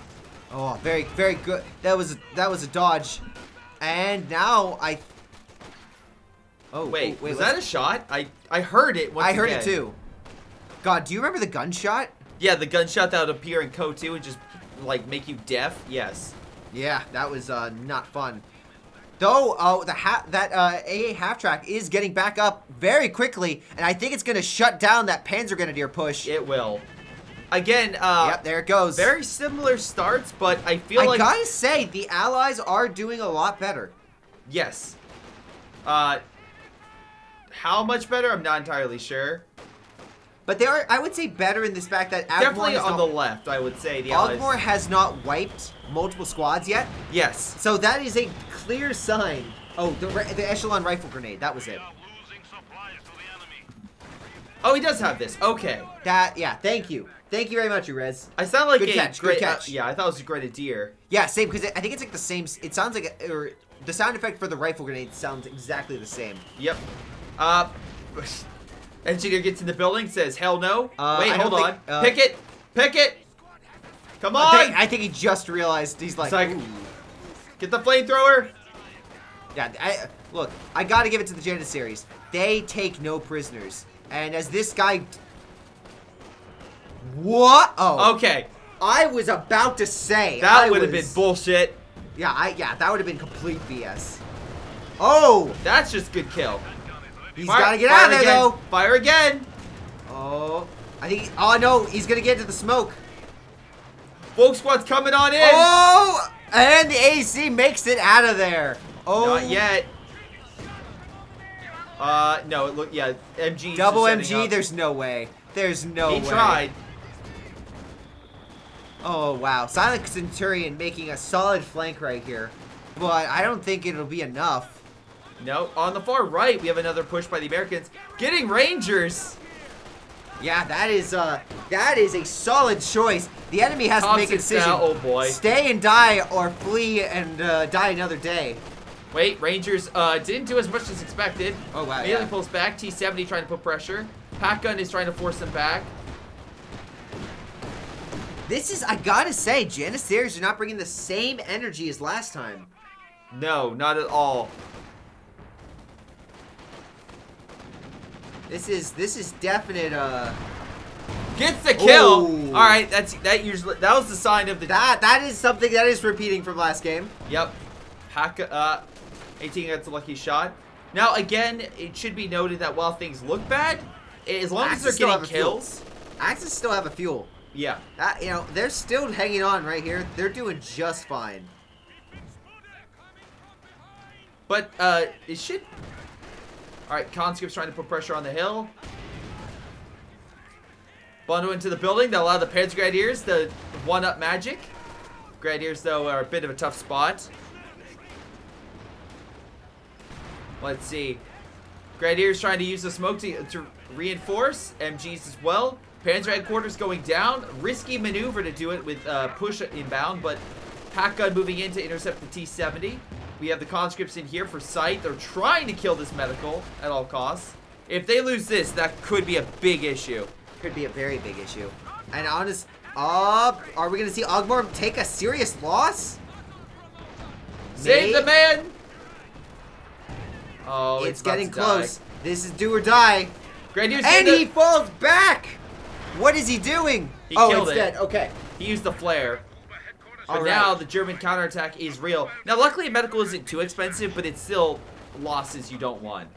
Oh, very, very good. That was a dodge. And now Oh, wait, was that a shot? I heard it once I heard it too. God, do you remember the gunshot? Yeah, the gunshot that would appear in COH2 and just, like, make you deaf? Yes. Yeah, that was, not fun. Though, AA Half-Track is getting back up very quickly, and I think it's going to shut down that Panzer Grenadier push. It will. Again, yep, there it goes. Very similar starts, but I feel like... I gotta say, the Allies are doing a lot better. Yes. How much better? I'm not entirely sure. But they are, I would say, better in this fact that definitely on the left, I would say. Ogmore has not wiped multiple squads yet. Yes. So that is a clear sign. Oh, the Echelon Rifle Grenade. That was it. Oh, he does have this. Okay. Yeah, thank you. Thank you very much, Urez. I sound like good catch. Good catch. Yeah, I thought it was a Grenadier. Yeah, same, because I think it's like the same. It sounds like, the sound effect for the rifle grenade sounds exactly the same. Yep. Engineer gets in the building, says, hell no. Wait, hold on. Pick it! Pick it! Come on! I think he just realized. He's like, ooh. Get the flamethrower! Yeah, look, I gotta give it to the Janissaries. They take no prisoners. And as this guy... What? Oh. Okay. I was about to say. That would have been bullshit. Yeah, that would have been complete BS. Oh! That's just good kill. He's got to get out of there, though. Fire again. Oh. I think... Oh, no. He's going to get into the smoke. Folk squad's coming on in. Oh! And the AC makes it out of there. Oh. Not yet. No, it looked, yeah, MG. Double MG, there's no way. There's no way. He tried. Oh, wow. Silent Centurion making a solid flank right here. But I don't think it'll be enough. No, on the far right, we have another push by the Americans. Getting Rangers. Yeah, that is a solid choice. The enemy has to make a decision. Oh, boy. Stay and die or flee and die another day. Wait, Rangers didn't do as much as expected. Oh, wow, Milam yeah. pulls back. T-70 trying to put pressure. Pack Gun is trying to force them back. This is, I gotta say, Janissaries are not bringing the same energy as last time. No, not at all. This is definite, Gets the kill. Ooh. All right, that was the sign of the. That is something that is repeating from last game. Yep. Pack 18 gets a lucky shot. Now again, it should be noted that while things look bad, as long as they're getting kills, Axis still have a fuel. Yeah. You know, they're still hanging on right here. They're doing just fine. But it should. All right, Conscripts trying to put pressure on the hill. Bundle into the building. They'll allow the Panzer Grenadiers to one-up magic. Grenadiers, though, are a bit of a tough spot. Let's see. Grenadiers trying to use the smoke to reinforce. MGs as well. Panzer Headquarters going down. Risky maneuver to do it with push inbound, but Pack Gun moving in to intercept the T-70. We have the Conscripts in here for sight. They're trying to kill this medical at all costs. If they lose this, that could be a big issue. Could be a very big issue. And honest, are we going to see Ogmore take a serious loss? Save the man! Oh, it's getting close. This is do or die. Grenadiers and he falls back! What is he doing? He killed it's dead. Okay. He used the flare. But All now right. the German counterattack is real. Now, luckily, medical isn't too expensive, but it's still losses you don't want.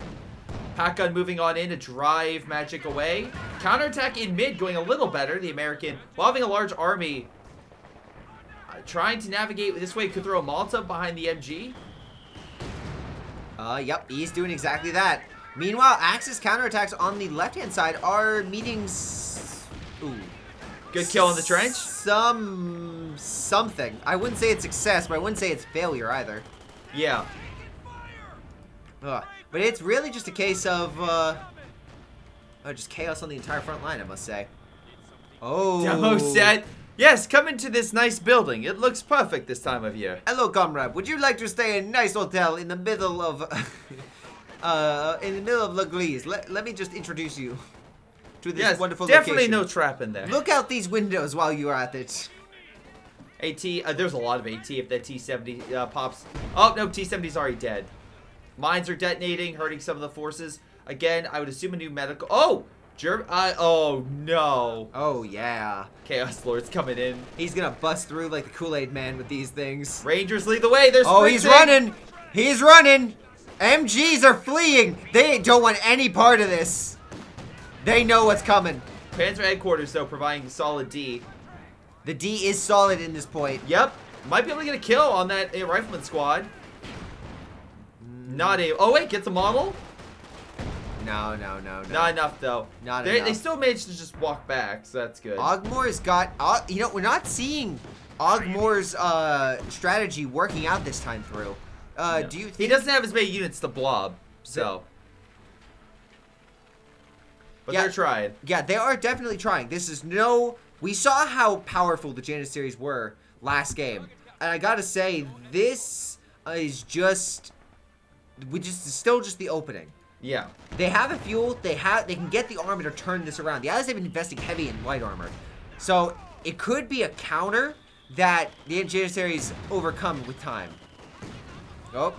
Pack Gun moving on in to drive magic away. Counterattack in mid going a little better. The American, while having a large army, trying to navigate this way, could throw a Molotov behind the MG. Yep, he's doing exactly that. Meanwhile, Axis counterattacks on the left-hand side are meeting... Ooh. Good kill in the trench? Something. I wouldn't say it's success, but I wouldn't say it's failure either. Yeah. But it's really just a case of, just chaos on the entire front line, I must say. Oh. Demo set. Yes, come into this nice building. It looks perfect this time of year. Hello, comrade. Would you like to stay in a nice hotel in the middle of, L'Eglise? Let me just introduce you to this wonderful definitely location. no trap in there. Look out these windows while you are at it. AT, there's a lot of AT if that T-70 pops. Oh, no, T-70's already dead. Mines are detonating, hurting some of the forces. Again, I would assume a new medical. Oh! oh, no. Oh, yeah. Chaos Lord's coming in. He's gonna bust through like the Kool-Aid man with these things. Rangers lead the way. They're sprinting. Oh, he's running. He's running. MGs are fleeing. They don't want any part of this. They know what's coming. Panzer Headquarters, though, providing solid D. The D is solid in this point. Yep. Might be able to get a kill on that rifleman squad. Not a... Oh, wait. Gets a model? No. Not enough, though. Not enough. They still managed to just walk back, so that's good. Ogmore's got... you know, we're not seeing Ogmore's strategy working out this time through. No. Do you think... He doesn't have as many units to blob, so... But yeah, they're trying. Yeah, they are definitely trying. This is no... We saw how powerful the Janissaries were last game. And I gotta say, this is just... still just the opening. Yeah. They have a fuel. They can get the armor to turn this around. The Allies have been investing heavy in light armor. So, it could be a counter that the Janissaries overcome with time. Oh.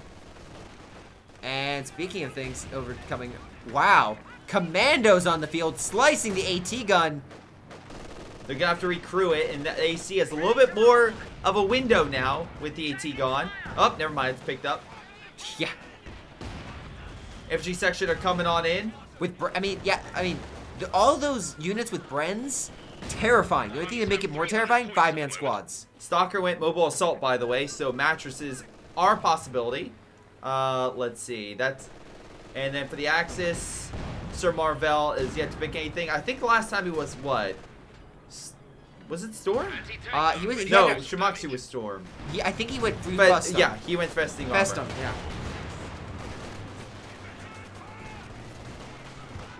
And speaking of things overcoming... Wow. Commandos on the field, slicing the AT gun. They're going to have to recrew it, and the AC has a little bit more of a window now with the AT gone. Oh, never mind. It's picked up. Yeah. FG section are coming on in. With, all those units with Brens, terrifying. The only thing to make it more terrifying, 5-man squads. Stalker went mobile assault, by the way, so mattresses are a possibility. Let's see. And then for the Axis, Sir Marvell is yet to pick anything. I think the last time he was what? Was it Storm? Shimaxu was Storm. I think he went free Festum. Yeah, he went Festing Festum, yeah.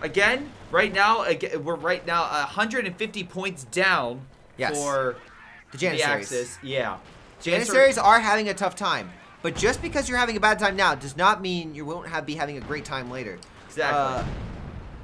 Again, we're right now 150 points down for the Janissaries. Axis. Yeah. Janissaries are having a tough time. But just because you're having a bad time now does not mean you won't be having a great time later. Exactly.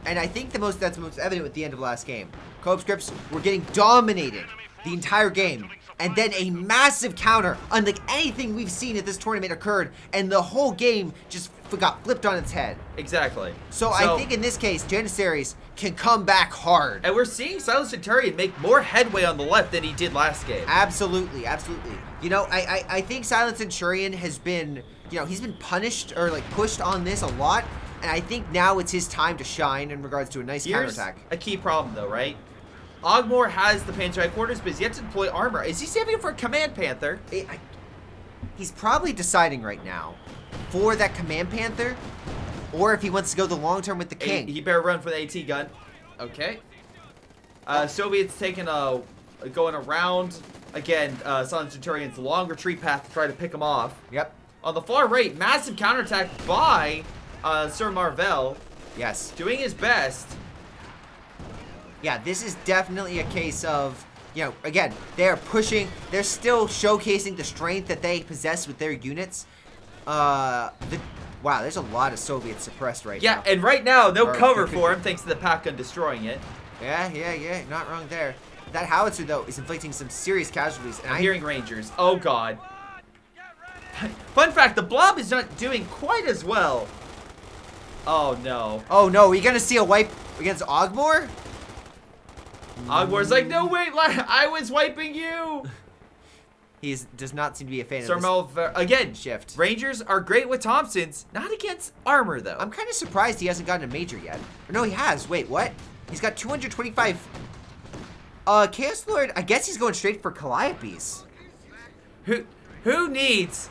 And I think that's most evident with the end of last game. CONSCRIPTS were getting dominated the entire game. And then a massive counter, unlike anything we've seen at this tournament, occurred. And the whole game just got flipped on its head. Exactly. So I think in this case, Janissaries can come back hard. And we're seeing Silent Centurion make more headway on the left than he did last game. Absolutely, absolutely. You know, I think Silent Centurion has been, he's been punished or like pushed on this a lot. And I think now it's his time to shine in regards to a nice counterattack. A key problem though, right? Ogmore has the Panzer headquarters, but he's yet to deploy armor. Is he saving it for a Command Panther? He's probably deciding right now for that Command Panther, or if he wants to go the long term with the King. He better run for the AT gun. Okay. Soviets taking going around. Again, Silent Centurion's long retreat path to try to pick him off. Yep. On the far right, massive counterattack by Sir Marvell. Yes. Doing his best. Yeah, this is definitely a case of, again, they're pushing, they're still showcasing the strength that they possess with their units. Wow, there's a lot of Soviets suppressed right now. Yeah, and right now, no cover for him thanks to the pack gun destroying it. Yeah, not wrong there. That howitzer, though, is inflicting some serious casualties. And I'm hearing Rangers. Oh, God. Fun fact, the Blob is not doing quite as well. Oh, no. Oh, no, are you going to see a wipe against Ogmore? Ogmore's like, no, wait, I was wiping you. He does not seem to be a fan of this. Again, shift. Rangers are great with Thompsons, not against armor, though. I'm kind of surprised he hasn't gotten a major yet. No, he has. Wait, what? He's got 225. Chaos Lord, I guess he's going straight for Calliopes. Who needs,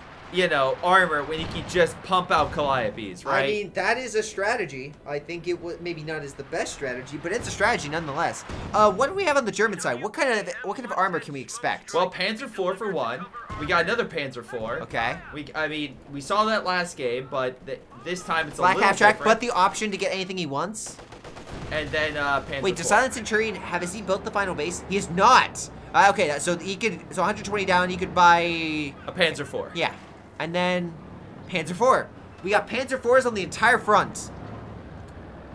armor when you can just pump out Calliopes, right? I mean, that is a strategy. I think it would maybe not as the best strategy, but it's a strategy nonetheless. What do we have on the German side? What kind of armor can we expect? Well, Panzer IV for one. We got another Panzer IV. Okay. We saw that last game, but this time it's Black a little half-track, different. but the option to get anything he wants. And then Panzer Wait, does Silent Centurion has he built the final base? He is not. Okay, so 120 down. He could buy a Panzer IV. Yeah. And then Panzer IV. We got Panzer IVs on the entire front.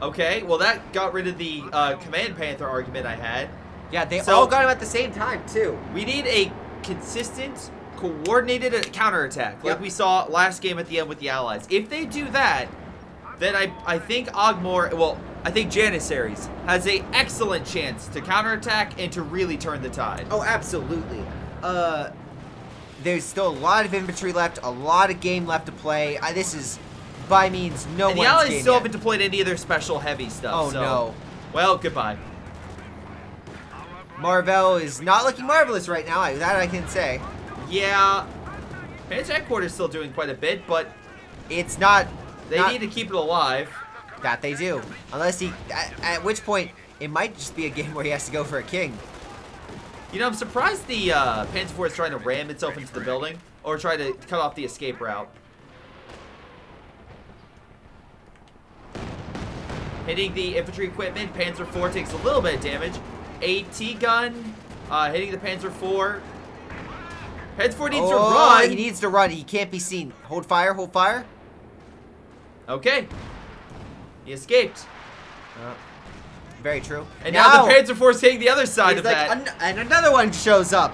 Okay, well that got rid of the Command Panther argument I had. Yeah, they all got him at the same time, too. We need a consistent, coordinated counterattack, like we saw last game at the end with the Allies. If they do that, then I think I think Janissaries has an excellent chance to counterattack and to really turn the tide. Oh, absolutely. There's still a lot of infantry left, a lot of game left to play. This is, by means, no one's game. The Allies still haven't deployed any of their special heavy stuff. Oh, so, no. Well, goodbye. Marvell is not looking marvelous right now, that I can say. Yeah. Panzer Headquarters is still doing quite a bit, but it's not... They need to keep it alive. That they do. Unless he... At which point, it might just be a game where he has to go for a king. I'm surprised the Panzer IV is trying to ram itself into the building or try to cut off the escape route. Hitting the infantry equipment, Panzer IV takes a little bit of damage. AT gun, hitting the Panzer IV. Panzer IV needs to run. He needs to run. He can't be seen. Hold fire, hold fire. Okay. He escaped. Very true. And now the Panzer IV is taking the other side of that. And another one shows up,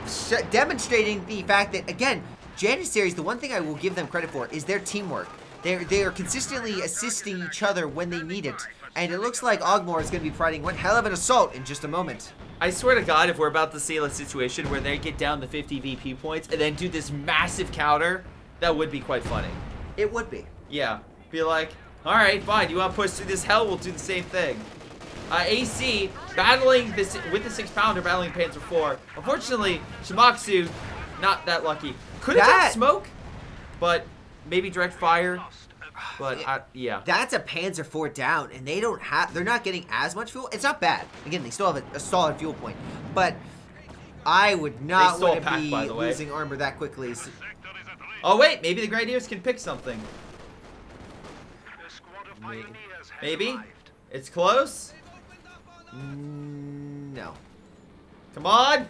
demonstrating the fact that, again, Janissaries, the one thing I will give them credit for is their teamwork. They are consistently assisting each other when they need it. And it looks like Ogmore is going to be fighting one hell of an assault in just a moment. I swear to God, if we're about to see a situation where they get down to 50 VP points and then do this massive counter, that would be quite funny. It would be. Yeah. Be like, all right, fine. You want to push through this hell? We'll do the same thing. AC battling this with the 6-pounder, battling Panzer IV. Unfortunately, Shimaksu not that lucky. Could have done smoke, but maybe direct fire. But yeah, that's a Panzer IV down, and they're not getting as much fuel. It's not bad. Again, they still have a solid fuel point, but I would not want to be losing armor that quickly. Oh wait, maybe the Grenadiers can pick something. Maybe it's close. No. Come on.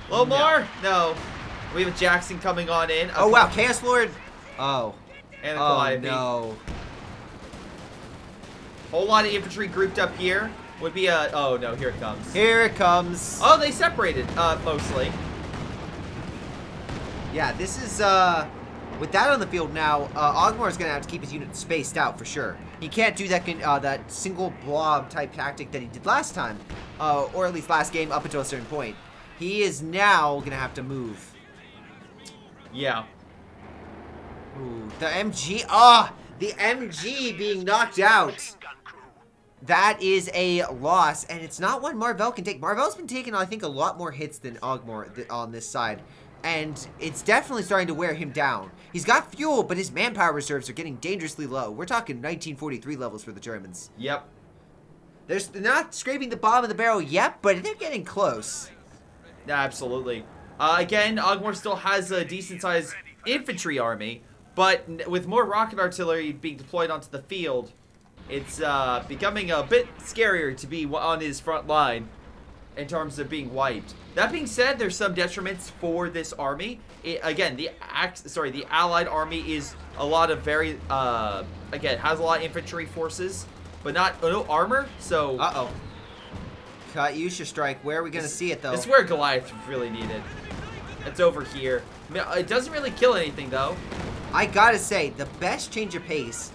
Lomar? No. We have Jackson coming on in. Oh wow, Chaos Lord. Oh. And a Calliope. No. Whole lot of infantry grouped up here. Would be a... Oh, no. Here it comes. Here it comes. Oh, they separated, mostly. Yeah, this is, with that on the field now, Ogmore is going to have to keep his units spaced out for sure. He can't do that that single blob type tactic that he did last time, or at least last game up until a certain point. He is now going to have to move. Yeah. Ooh, the MG. Ah, the MG being knocked out. That is a loss, and it's not one Marvell can take. Marvell's been taking, I think, a lot more hits than Ogmore on this side, and it's definitely starting to wear him down. He's got fuel, but his manpower reserves are getting dangerously low. We're talking 1943 levels for the Germans. Yep. They're not scraping the bottom of the barrel yet, but they're getting close. Yeah, absolutely. Again, Ogmore still has a decent-sized infantry army, but with more rocket artillery being deployed onto the field, it's becoming a bit scarier to be on his front line in terms of being wiped. That being said, there's some detriments for this army. Again, the Allied army is a lot of again, has a lot of infantry forces, but no armor, so... Uh-oh. Katyusha strike. Where are we going to see it, though? This is where Goliath really needed. It's over here. It doesn't really kill anything, though. I gotta say, the best change of pace,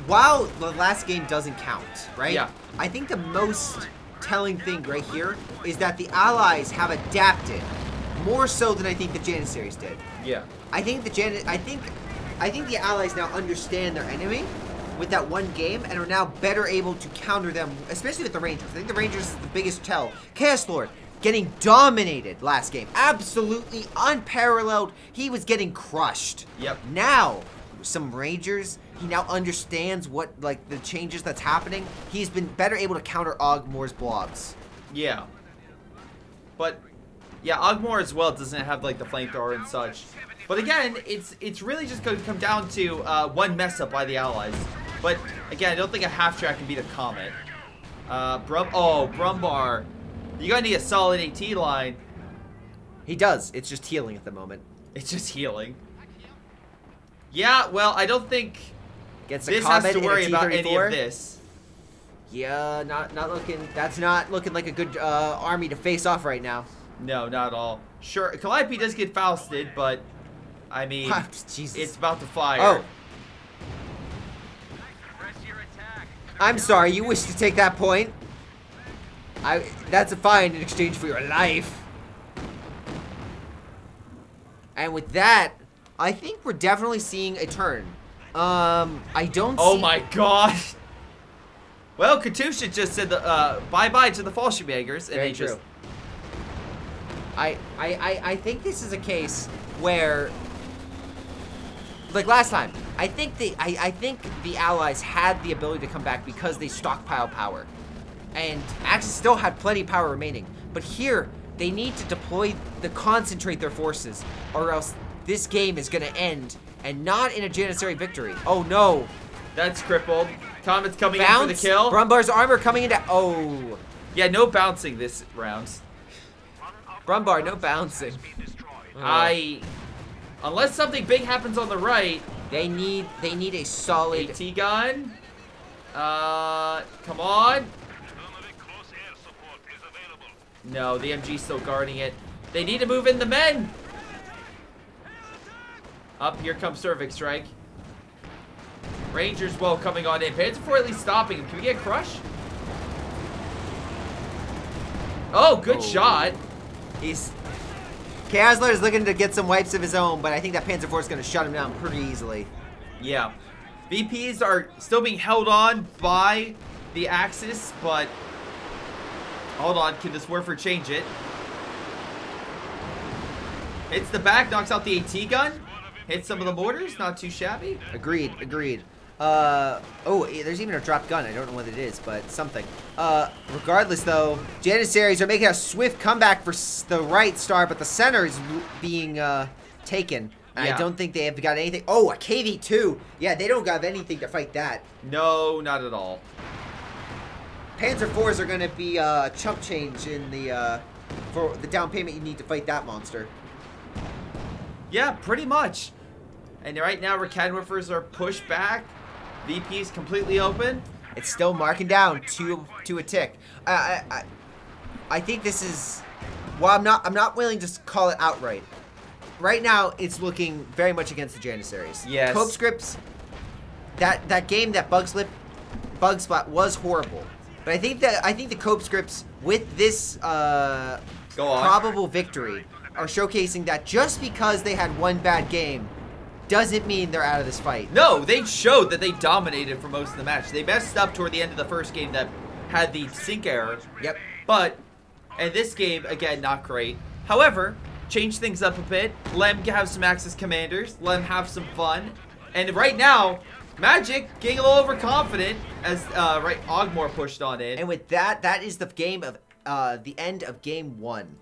while the last game doesn't count, right? Yeah. I think the most telling thing right here is that the Allies have adapted more so than I think the Janissaries did. Yeah. I think the Allies now understand their enemy with that one game and are now better able to counter them, especially with the Rangers. I think the Rangers is the biggest tell. Chaos Lord getting dominated last game. Absolutely unparalleled. He was getting crushed. Yep. Now, some Rangers, he now understands what, like, the changes that's happening. He's been better able to counter Ogmore's blobs. Yeah. But, yeah, Ogmore as well doesn't have, like, the flamethrower and such. But again, it's really just going to come down to one mess up by the Allies. But, again, I don't think a half-track can beat a Comet. Brumbar. You're going to need a solid AT line. He does. It's just healing at the moment. It's just healing. Yeah, well, I don't think this has to worry about any of this. Yeah, not looking. That's not looking like a good army to face off right now. No, not at all. Sure, Calliope does get Fausted, but I mean, it's about to fire. Oh. I'm sorry, you wish to take that point? That's a fine in exchange for your life. And with that, I think we're definitely seeing a turn. I don't see... Oh my god! Well, Katusha just said the bye-bye to the Fallschirmjägers, and Very they true. just... I think this is a case where, like last time, I think the Allies had the ability to come back because they stockpile power. And Axis still had plenty of power remaining. But here, they need to concentrate their forces, or else this game is going to end, and not in a Janissary victory. Oh no. That's crippled. Comet's coming in for the kill. Brumbar's armor coming into... Oh. Yeah, no bouncing this round. Brumbar, no bouncing. Unless something big happens on the right. They need a solid... AT gun. Come on. No, the MG's still guarding it. They need to move in the men. Up, here comes Cervix Strike. Rangers, well, coming on in. Panzer IV at least stopping him. Can we get Crush? Oh, good shot. Chaosler is looking to get some wipes of his own, but I think that Panzer IV is going to shut him down pretty easily. Yeah. VPs are still being held on by the axis, but hold on. Can this Warford change it? Hits the back, knocks out the AT gun. Hits some of the mortars, not too shabby. Agreed, agreed. Oh, there's even a dropped gun. I don't know what it is, but something. Regardless, though, Janissaries are making a swift comeback for the right star, but the center is being taken. Yeah. I don't think they have got anything. Oh, a KV-2. Yeah, they don't have anything to fight that. No, not at all. Panzer IVs are going to be chump change in the for the down payment you need to fight that monster. Yeah, pretty much. And right now, Recanwifers are pushed back. VP is completely open. It's still marking down to a tick. I think this is. Well, I'm not willing to call it outright. Right now, it's looking very much against the Janissaries. Yes. COPSCRIPTS. That game, that bug splat was horrible. But I think the COPSCRIPTS with this probable victory are showcasing that just because they had one bad game doesn't mean they're out of this fight. No, they showed that they dominated for most of the match. They messed up toward the end of the first game that had the sync error. Yep. But in this game, again, not great. However, change things up a bit. Let them have some Axis commanders. Let them have some fun. And right now, Magic getting a little overconfident as Ogmore pushed on in. And with that is the game of the end of game 1.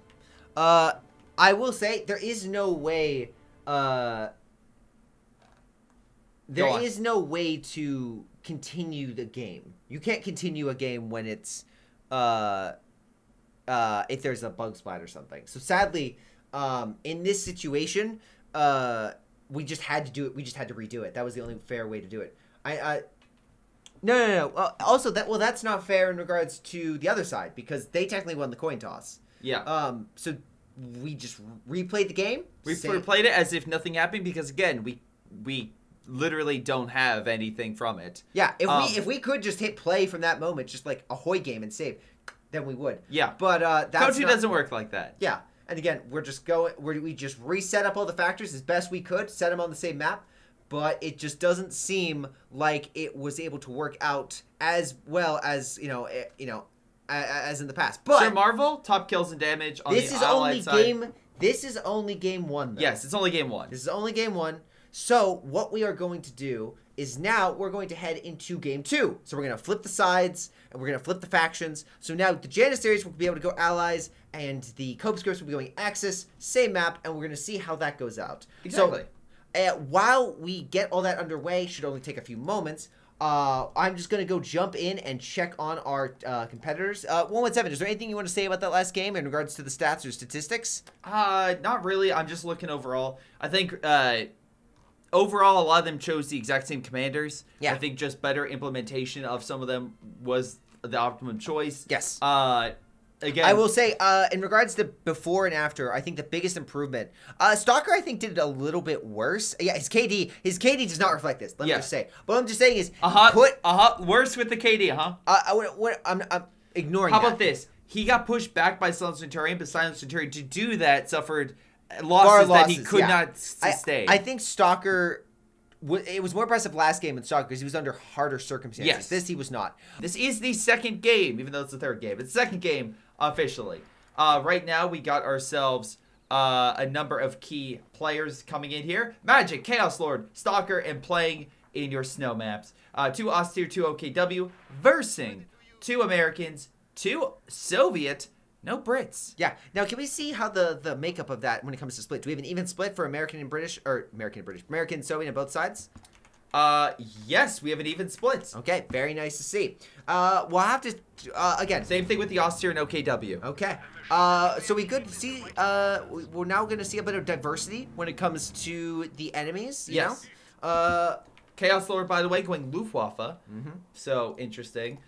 I will say there is no way. There is no way to continue the game. You can't continue a game when it's if there's a bug splat or something. So sadly, in this situation, we just had to do it. We just had to redo it. That was the only fair way to do it. No. Also, that's not fair in regards to the other side because they technically won the coin toss. Yeah. So we just replayed the game. We replayed it as if nothing happened because again, we literally don't have anything from it. Yeah. If we could just hit play from that moment, just like a Hoy game and save, then we would. Yeah. But that's COH2 doesn't work like that. Yeah. And again, we just reset up all the factors as best we could, set them on the same map, but it just doesn't seem like it was able to work out as well as as in the past. But Sir Marvel, top kills and damage on the allied side. This is only game 1, though. Yes, it's only game 1. This is only game 1. So what we are going to do is now we're going to head into game 2. So we're going to flip the sides and we're going to flip the factions. So now the Janissaries will be able to go allies and the COPSCRIPTS will be going Axis, same map, and we're going to see how that goes out. Exactly. So while we get all that underway, should only take a few moments, I'm just going to go jump in and check on our competitors. 117, is there anything you want to say about that last game in regards to the stats or statistics? Not really. I'm just looking overall. I think overall, a lot of them chose the exact same commanders. Yeah. I think just better implementation of some of them was the optimum choice. Yes. Again, I will say, in regards to before and after, I think the biggest improvement, Stalker, I think, did it a little bit worse. Yeah, his KD does not reflect this. Let me just say. But what I'm just saying is, worse with the KD, huh? I'm ignoring. How about this? He got pushed back by Silent Centurion, but Silent Centurion to do that suffered losses that he could not sustain. I think Stalker, it was more impressive last game than Stalker because he was under harder circumstances. Yes. This he was not. This is the second game, even though it's the third game. It's the second game officially. Right now, we got ourselves a number of key players coming in here. Magic, Chaos Lord, Stalker, and playing in your snow maps. 2 Austere, 2 OKW, versing 2 Americans, 2 Soviet, no Brits. Yeah. Now, can we see how the makeup of that when it comes to split? Do we have an even split for American and British, or American and Soviet on both sides? Yes, we have an even split. Okay, very nice to see. We'll have to, again. Same thing with the Austere and OKW. Okay. So we could see, we're now going to see a bit of diversity when it comes to the enemies, you know? Chaos Lord, by the way, going Luftwaffe. So, interesting.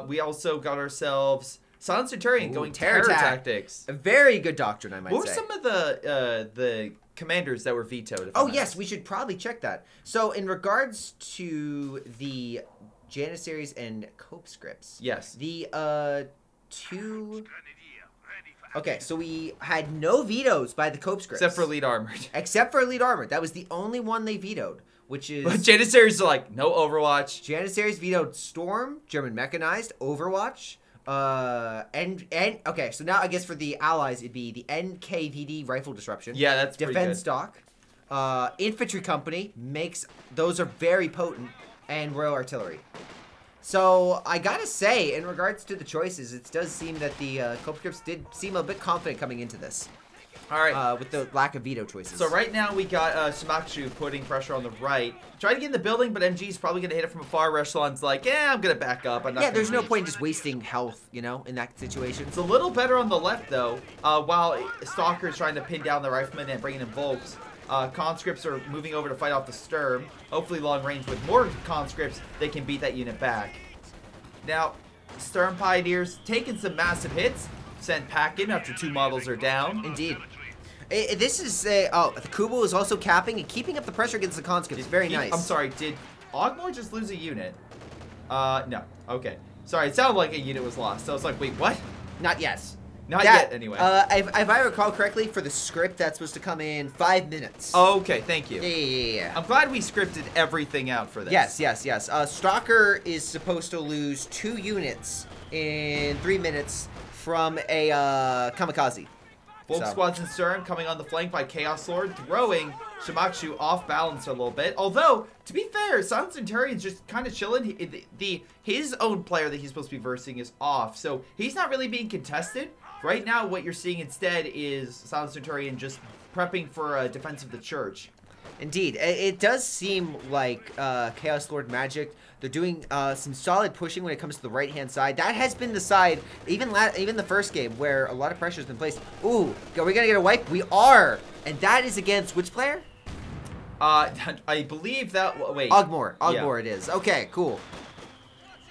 We also got ourselves Silent Centurion going Terror Tactics. A very good doctrine, I might say. What were some of the commanders that were vetoed? Oh, yes, we should probably check that. So, in regards to the Janissaries and COPSCRIPTS. Yes. The 2... Okay, so we had no vetoes by the COPSCRIPTS. Except for Elite Armored. Except for Elite Armored. That was the only one they vetoed. which is... But Janissaries are like, no Overwatch. Janissaries vetoed Storm, German Mechanized, Overwatch, okay, so now I guess for the allies, it'd be the NKVD Rifle Disruption. Yeah, that's pretty Defense good. Stock, Infantry Company those are very potent, and Royal Artillery. So I gotta say, in regards to the choices, it does seem that the CONSCRIPTS did seem a bit confident coming into this. All right. With the lack of veto choices. So right now we got COH2 putting pressure on the right. Trying to get in the building, but MG's probably going to hit it from afar. Reshlon's like, yeah, I'm going to back up. I'm not there's no point in just wasting health, you know, in that situation. It's a little better on the left, though. While Stalker's trying to pin down the Rifleman and bringing in Volks, Conscripts are moving over to fight off the Sturm. Hopefully long range with more Conscripts, they can beat that unit back. Now, Sturm Pioneers taking some massive hits. Sent packing after 2 models are down. Indeed. This is the Kubel is also capping and keeping up the pressure against the conscripts. Very nice. I'm sorry, did Ogmore just lose a unit? No. Okay. Sorry, it sounded like a unit was lost. So I was like, wait, what? Not yet. Not yet, anyway. If I recall correctly, for the script, that's supposed to come in 5 minutes. Okay, thank you. Yeah. I'm glad we scripted everything out for this. Yes. Stalker is supposed to lose 2 units in 3 minutes from a kamikaze. Volk squads and Sturm coming on the flank by Chaos Lord, throwing COH2 off balance a little bit. Although, to be fair, Silent Centurion's just kind of chilling. His own player that he's supposed to be versing is off, so he's not really being contested. Right now, what you're seeing instead is Silent Centurion just prepping for a defense of the church. Indeed. It does seem like Chaos Lord Magic, they're doing some solid pushing when it comes to the right-hand side. That has been the side, even the first game, where a lot of pressure has been placed. Ooh, are we going to get a wipe? We are! And that is against which player? I believe that... Wait. Ogmore. Yeah. It is. Okay, cool.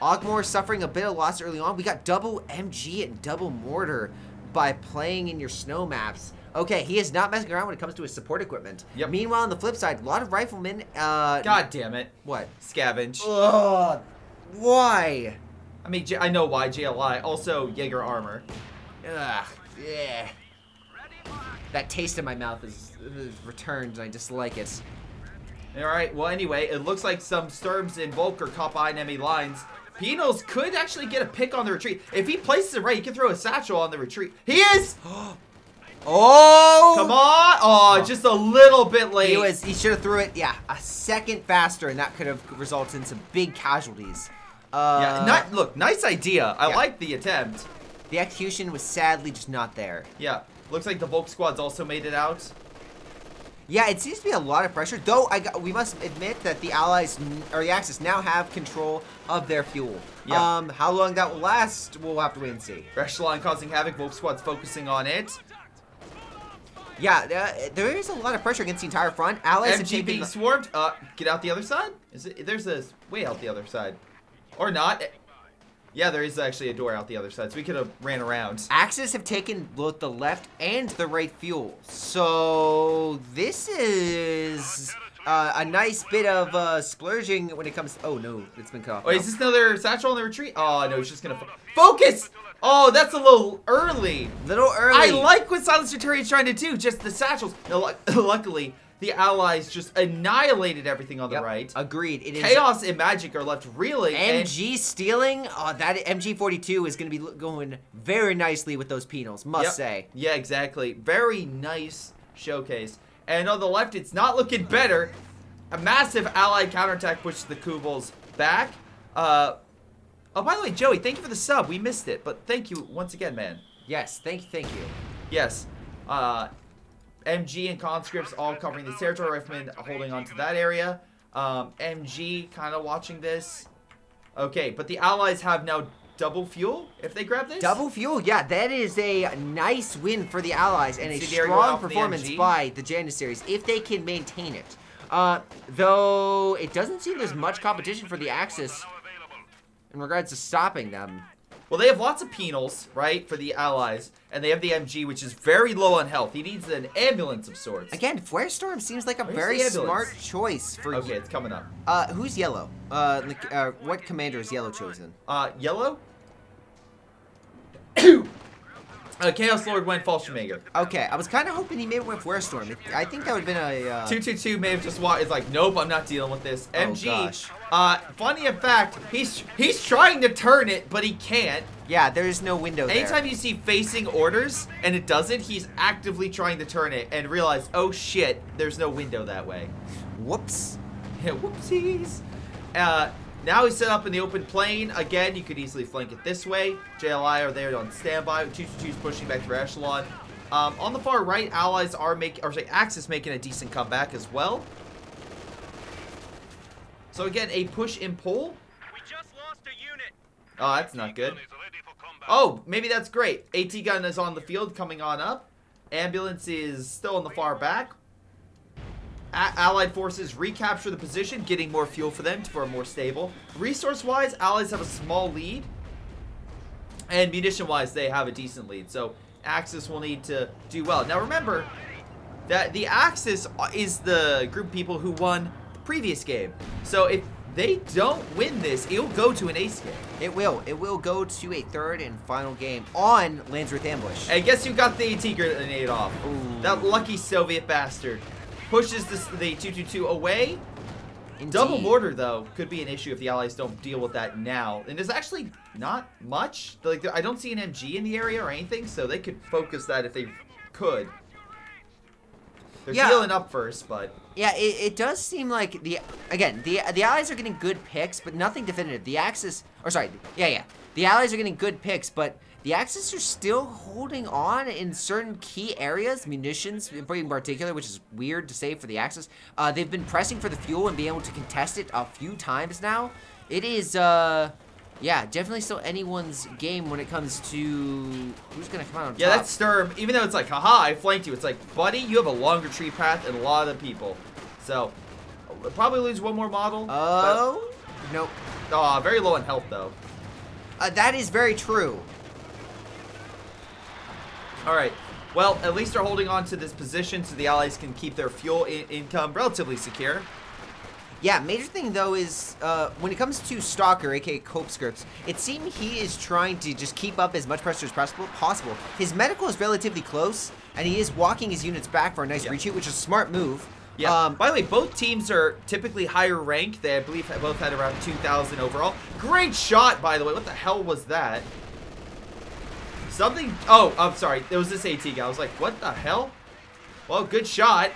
Ogmore suffering a bit of loss early on. We got double MG and double mortar by playing in your snow maps. Okay, he is not messing around when it comes to his support equipment. Yep. Meanwhile, on the flip side, a lot of riflemen... God damn it. What? Scavenge. Ugh. Why? I mean, I know why, JLI. Also, Jaeger armor. Ugh. Yeah. That taste in my mouth is returned, and I dislike it. Alright, well anyway, it looks like some Sturms and Volk are caught behind enemy lines. Penos could actually get a pick on the retreat. If he places it right, he can throw a satchel on the retreat. He is! Oh! Come on! Oh, just a little bit late. He should have threw it, yeah, a second faster, and that could have resulted in some big casualties. Look, nice idea. I like the attempt. The execution was sadly just not there. Yeah, looks like the Volk squad's also made it out. Yeah, it seems to be a lot of pressure, though we must admit that the Allies, or the Axis, now have control of their fuel. Yeah. How long that will last, we'll have to wait and see. Reshlon causing havoc, Volk squad's focusing on it. Yeah, there is a lot of pressure against the entire front. Allies have MG being swarmed. Get out the other side? There's a way out the other side. Or not. Yeah, there is actually a door out the other side, so we could have ran around. Axis have taken both the left and the right fuel. So this is a nice bit of splurging when it comes... Oh, no. It's been cut off. Wait, is this another satchel on the retreat? Oh, no, it's just going to... Focus! Oh, that's a little early. Little early. I like what Silent Centurion's trying to do, just the satchels. No, luckily, the Allies just annihilated everything on the right. Agreed. It is Chaos and Magic are left reeling. MG stealing. Oh, that MG42 is going to be going very nicely with those penals, must say. Yeah, exactly. Very nice showcase. And on the left, it's not looking better. A massive Allied counterattack pushes the Kubels back. Oh, by the way, Joey, thank you for the sub. We missed it, but thank you once again, man. Yes, thank you. Yes. MG and conscripts all covering this territory. Riflemen holding on to that area. MG kind of watching this. Okay, but the Allies have now double fuel if they grab this. Double fuel, yeah. That is a nice win for the Allies and a Incendiary strong performance by the Janissaries if they can maintain it. Though it doesn't seem there's much competition for the Axis in regards to stopping them. Well, they have lots of penals, right, for the Allies, and they have the MG, which is very low on health. He needs an ambulance of sorts. Again, Flare Storm seems like a very smart choice for... Okay, it's coming up. Who's yellow? What commander is yellow chosen? Yellow? Chaos Lord went Fallschirmjäger. Okay, I was kind of hoping he may have went Firestorm. I think that would have been a... 222 may have just walked. It's like, nope, I'm not dealing with this. MG, gosh. funny in fact, he's trying to turn it, but he can't. Yeah, there's no window there. Anytime you see facing orders and it doesn't, he's actively trying to turn it and realize, oh shit, there's no window that way. Whoops. Yeah, whoopsies. Now he's set up in the open plane. Again, you could easily flank it this way. JLI are there on standby. 222's pushing back through Echelon. On the far right, Allies are Axis making a decent comeback as well. So again, a push and pull. We just lost a unit. Oh, that's not good. Oh, maybe that's great. AT gun is on the field, coming on up. Ambulance is still in the far back. Allied forces recapture the position, getting more fuel for them for a more stable. Resource-wise, Allies have a small lead. And munition-wise, they have a decent lead. So Axis will need to do well. Now remember that the Axis is the group of people who won the previous game. So if they don't win this, it'll go to an ace game. It will. It will go to a third and final game on Landsworth Ambush. And guess who got the AT grenade off? Ooh. That lucky Soviet bastard. Pushes the 222 away. Indeed. Double mortar, though, could be an issue if the Allies don't deal with that now. And there's actually not much. Like, I don't see an MG in the area or anything, so they could focus that if they could. They're healing up first, but... Yeah, it does seem like the Allies are getting good picks, but nothing definitive. The Axis... Or sorry, yeah. The Allies are getting good picks, but... The Axis are still holding on in certain key areas, munitions in particular, which is weird to say for the Axis. They've been pressing for the fuel and being able to contest it a few times now. It is, yeah, definitely still anyone's game when it comes to who's going to come out on top. Yeah, that's Sturm. Even though it's like, haha, I flanked you. It's like, buddy, you have a longer tree path and a lot of people. So, we'll probably lose one more model. Oh, nope. Oh, very low in health, though. That is very true. Alright, well, at least they're holding on to this position so the Allies can keep their fuel income relatively secure. Yeah, major thing, though, is when it comes to Stalker, aka CONSCRIPTS, it seems he is trying to just keep up as much pressure as possible. His medical is relatively close, and he is walking his units back for a nice retreat, which is a smart move. Yeah. By the way, both teams are typically higher ranked. They, I believe, both had around 2,000 overall. Great shot, by the way. What the hell was that? Something... Oh, I'm sorry. There was this AT guy. I was like, what the hell? Well, good shot.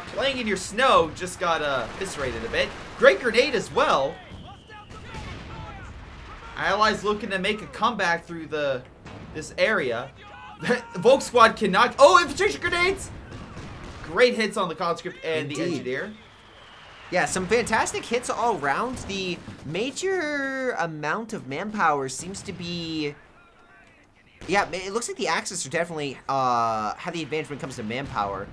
Playing in your snow just got eviscerated a bit. Great grenade as well. Allies looking to make a comeback through this area. Volk squad cannot... Oh, infiltration grenades! Great hits on the conscript and the engineer. Yeah, some fantastic hits all around. The major amount of manpower seems to be... Yeah, it looks like the Axis are definitely have the advantage when it comes to manpower.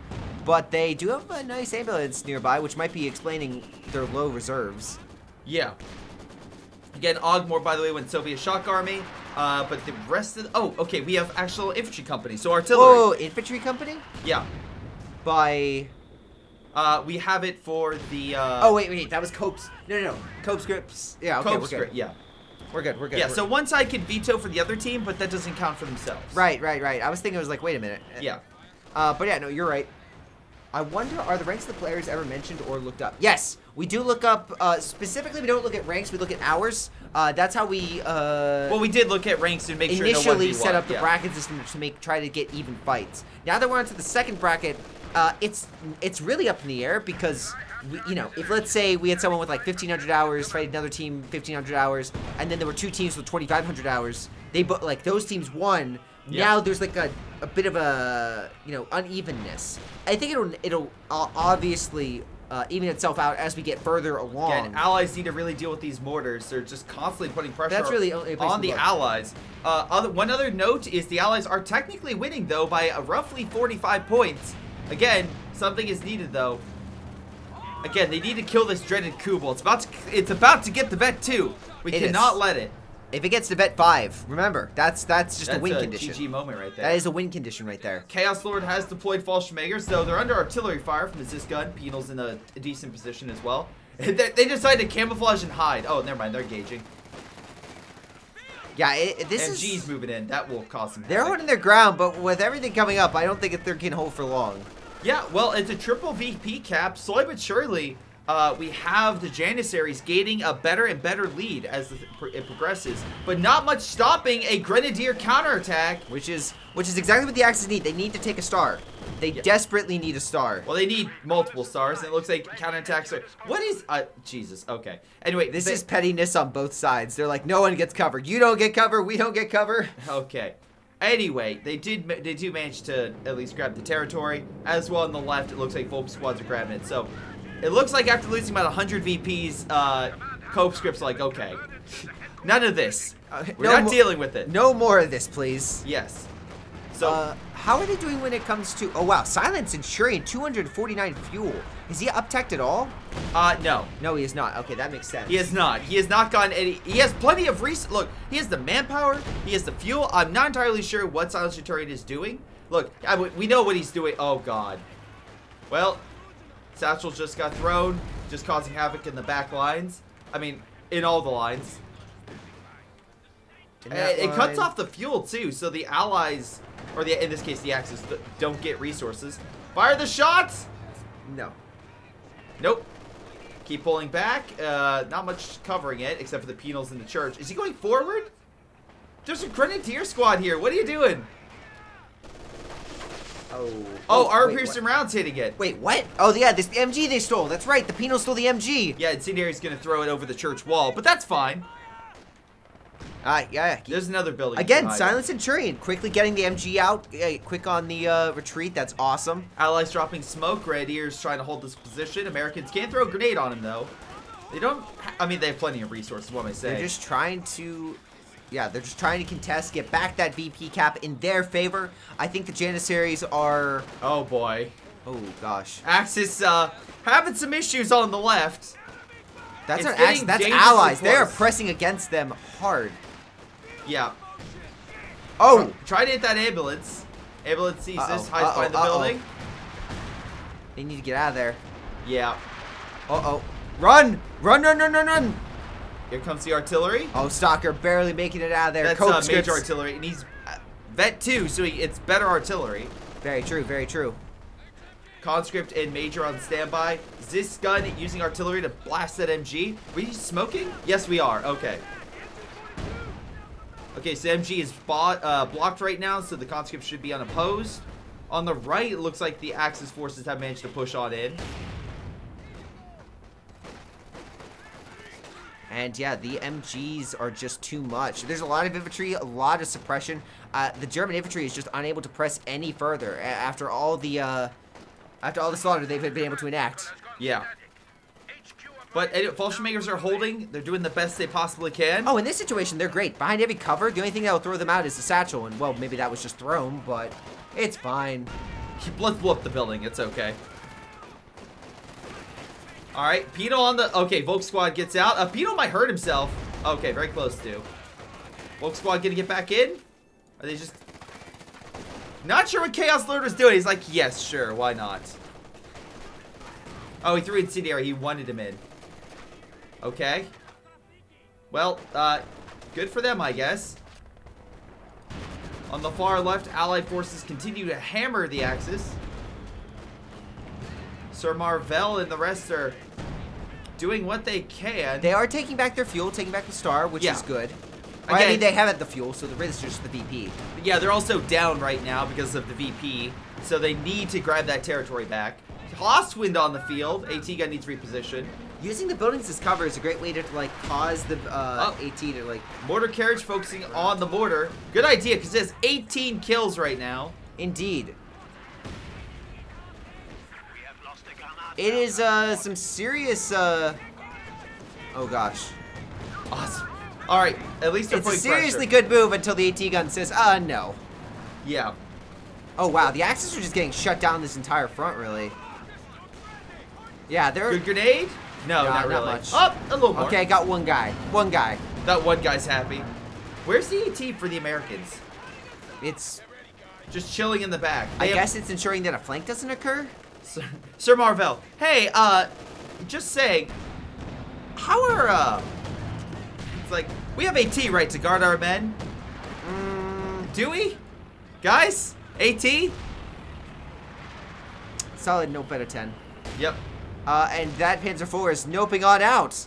But they do have a nice ambulance nearby, which might be explaining their low reserves. Yeah. Again, Ogmore, by the way, went Soviet Shock Army. But the rest of... Oh, okay, we have actual infantry company, so artillery. Oh, infantry company? Yeah. By... we have it for the... Oh, wait, that was Copes. No. CONSCRIPTS. Yeah, okay, we're good. Yeah. We're good. Yeah, so one side can veto for the other team, but that doesn't count for themselves. Right. I was thinking, I was like, wait a minute. Yeah. But yeah, no, you're right. I wonder, are the ranks of the players ever mentioned or looked up? Yes, we do look up, specifically we don't look at ranks, we look at hours. That's how we, well, we did look at ranks to make sure initially set up the bracket system to try to get even fights. Now that we're on to the second bracket, it's really up in the air because, if let's say we had someone with like 1,500 hours fight another team 1,500 hours, and then there were two teams with 2,500 hours, those teams won. Yeah. Now there's like a bit of a unevenness. I think it'll obviously even itself out as we get further along. Again, Allies need to really deal with these mortars. They're just constantly putting pressure really on the Allies. One other note is the Allies are technically winning though by roughly 45 points. Again, something is needed though. Again, they need to kill this dreaded Kubel. It's about to get the vet 2. We cannot let it. If it gets to vet 5, remember, that's just a win condition. GG moment right there. That is a win condition right there. Chaos Lord has deployed Fallschirmjägers, though they're under artillery fire from the Zis gun. Penal's in a decent position as well. They decided to camouflage and hide. Oh, never mind, they're gauging. Yeah, this is... MG's moving in. That will cause some They're havoc. holding their ground, but with everything coming up, I don't think they can hold for long. Yeah, well, it's a triple VP cap. Slowly but surely, we have the Janissaries gaining a better and better lead as it progresses. But not much stopping a Grenadier counterattack. Which is exactly what the Axis need. They need to take a star. They desperately need a star. Well, they need multiple stars, and it looks like counterattacks are... What is... Jesus, okay. Anyway, this is pettiness on both sides. They're like, no one gets cover. You don't get cover, we don't get cover. Okay. Anyway, they do manage to at least grab the territory. As well on the left, it looks like both squads are grabbing it. So, it looks like after losing about 100 VPs, CONSCRIPTS like, okay, none of this. We're not dealing with it. No more of this, please. Yes. So, how are they doing when it comes to... Oh, wow. Silent Centurion, 249 fuel. Is he up-teched at all? No. No, he is not. Okay, that makes sense. He is not. He has not gotten any... He has plenty of... Look, he has the manpower. He has the fuel. I'm not entirely sure what Silent Centurion is doing. Look, we know what he's doing. Oh, God. Well, Satchel just got thrown, just causing havoc in the back lines. I mean, in all the lines. It cuts off the fuel, too, so the allies... Or in this case, the Axis don't get resources. Fire the shots! No. Nope. Keep pulling back. Not much covering it, except for the penals in the church. Is he going forward? There's a Grenadier squad here. What are you doing? Oh, armor piercing rounds hitting it. Wait, what? Oh, yeah, this MG they stole. That's right. The penal stole the MG. Yeah, Incendiary's going to throw it over the church wall, but that's fine. Yeah. There's another building. Again, Silent Centurion quickly getting the MG out. Quick on the retreat. That's awesome. Allies dropping smoke. Grenadiers trying to hold this position. Americans can't throw a grenade on him, though. They don't... I mean, they have plenty of resources, what am I saying? They're just trying to... Yeah, they're just trying to contest, get back that VP cap in their favor. I think the Janissaries are... Oh, boy. Oh, gosh. Axis, having some issues on the left. That's our Axis. That's allies. They are pressing against them hard. Yeah. Oh! Try to hit that ambulance. Ambulance sees this, hides behind the building. They need to get out of there. Yeah. Run! Run! Here comes the artillery. Oh, Stalker barely making it out of there. That's major artillery, and he's vet 2, so it's better artillery. Very true, very true. Conscript and Major on standby. Is this gun using artillery to blast that MG? Are we smoking? Yes, we are. Okay. Okay, so MG is blocked right now, so the conscript should be unopposed. On the right, it looks like the Axis forces have managed to push on in. And yeah, the MGs are just too much. There's a lot of infantry, a lot of suppression. The German infantry is just unable to press any further after all the slaughter they've been able to enact. Yeah. But Fallschirmjägers are holding. They're doing the best they possibly can. Oh, in this situation, they're great. Behind every cover, the only thing that will throw them out is the satchel. And, well, maybe that was just thrown, but it's fine. Let's blow up the building. It's okay. All right, Pino on the... Okay, Volk Squad gets out. Pino might hurt himself. Okay, very close to. Volk Squad gonna get back in? Are they just... Not sure what Chaos Lord was doing. He's like, yes, sure, why not? Oh, he threw Incendiary. He wanted him in. Okay. Well, good for them, I guess. On the far left, Allied forces continue to hammer the Axis. Sir Marvell and the rest are doing what they can. They are taking back their fuel, taking back the star, which is good. Again, I mean, they haven't the fuel, so the risk is just the VP. Yeah, they're also down right now because of the VP, so they need to grab that territory back. Crosswind on the field. AT gun needs reposition. Using the buildings as cover is a great way to, like, cause the AT to, like... Mortar carriage focusing on the mortar. Good idea, because it has 18 kills right now. Indeed. It is, some serious, Oh, gosh. Awesome. All right, at least they're putting pressure. It's a seriously good move until the AT gun says, no. Yeah. Oh, wow, the Axis are just getting shut down this entire front, really. Yeah, they're... Good grenade? No, not really. Much. Oh, a little more. Okay, I got one guy. One guy. That one guy's happy. Where's the AT for the Americans? It's... just chilling in the back. I guess it's ensuring that a flank doesn't occur? Sir Marvell. Hey, just saying, how are It's like, we have AT, right, to guard our men? Do we? Guys? AT? Solid nope out of 10. Yep. And that Panzer IV is noping on out.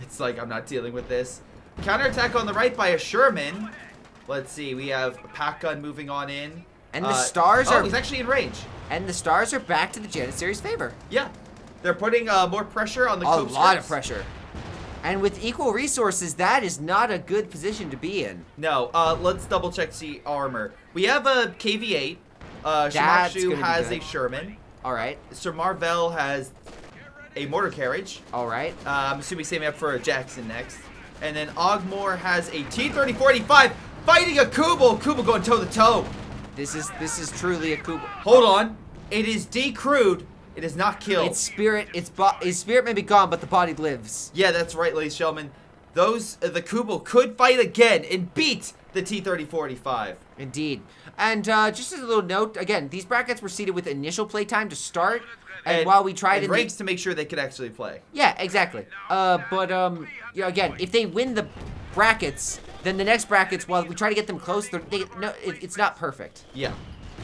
It's like, I'm not dealing with this. Counterattack on the right by a Sherman. Let's see, we have a pack gun moving on in. And the stars Oh, are... he's actually in range. And the stars are back to the Janissary's favor. Yeah. They're putting more pressure on the A conscripts. lot of pressure. And with equal resources, that is not a good position to be in. No, let's double check the armor. We have a KV-8. That's Shimakshu gonna be has good. a Sherman. All right. Sir Marvell has a mortar carriage. All right. I'm assuming same up for Jackson next. And then Ogmore has a T-3045 fighting a Kubel. Kubel going toe-to-toe. This is truly a coup. Hold on. It is decrewed. It is not killed. Its spirit, its spirit may be gone, but the body lives. Yeah, that's right, ladies and gentlemen. Those, the Kubel could fight again and beat the T-3045. Indeed. And just as a little note, again, these brackets were seeded with initial playtime to start. And while we tried and ranks to make sure they could actually play. Yeah, exactly. You know, again, if they win the brackets, then the next brackets, while we try to get them close, it's not perfect. Yeah.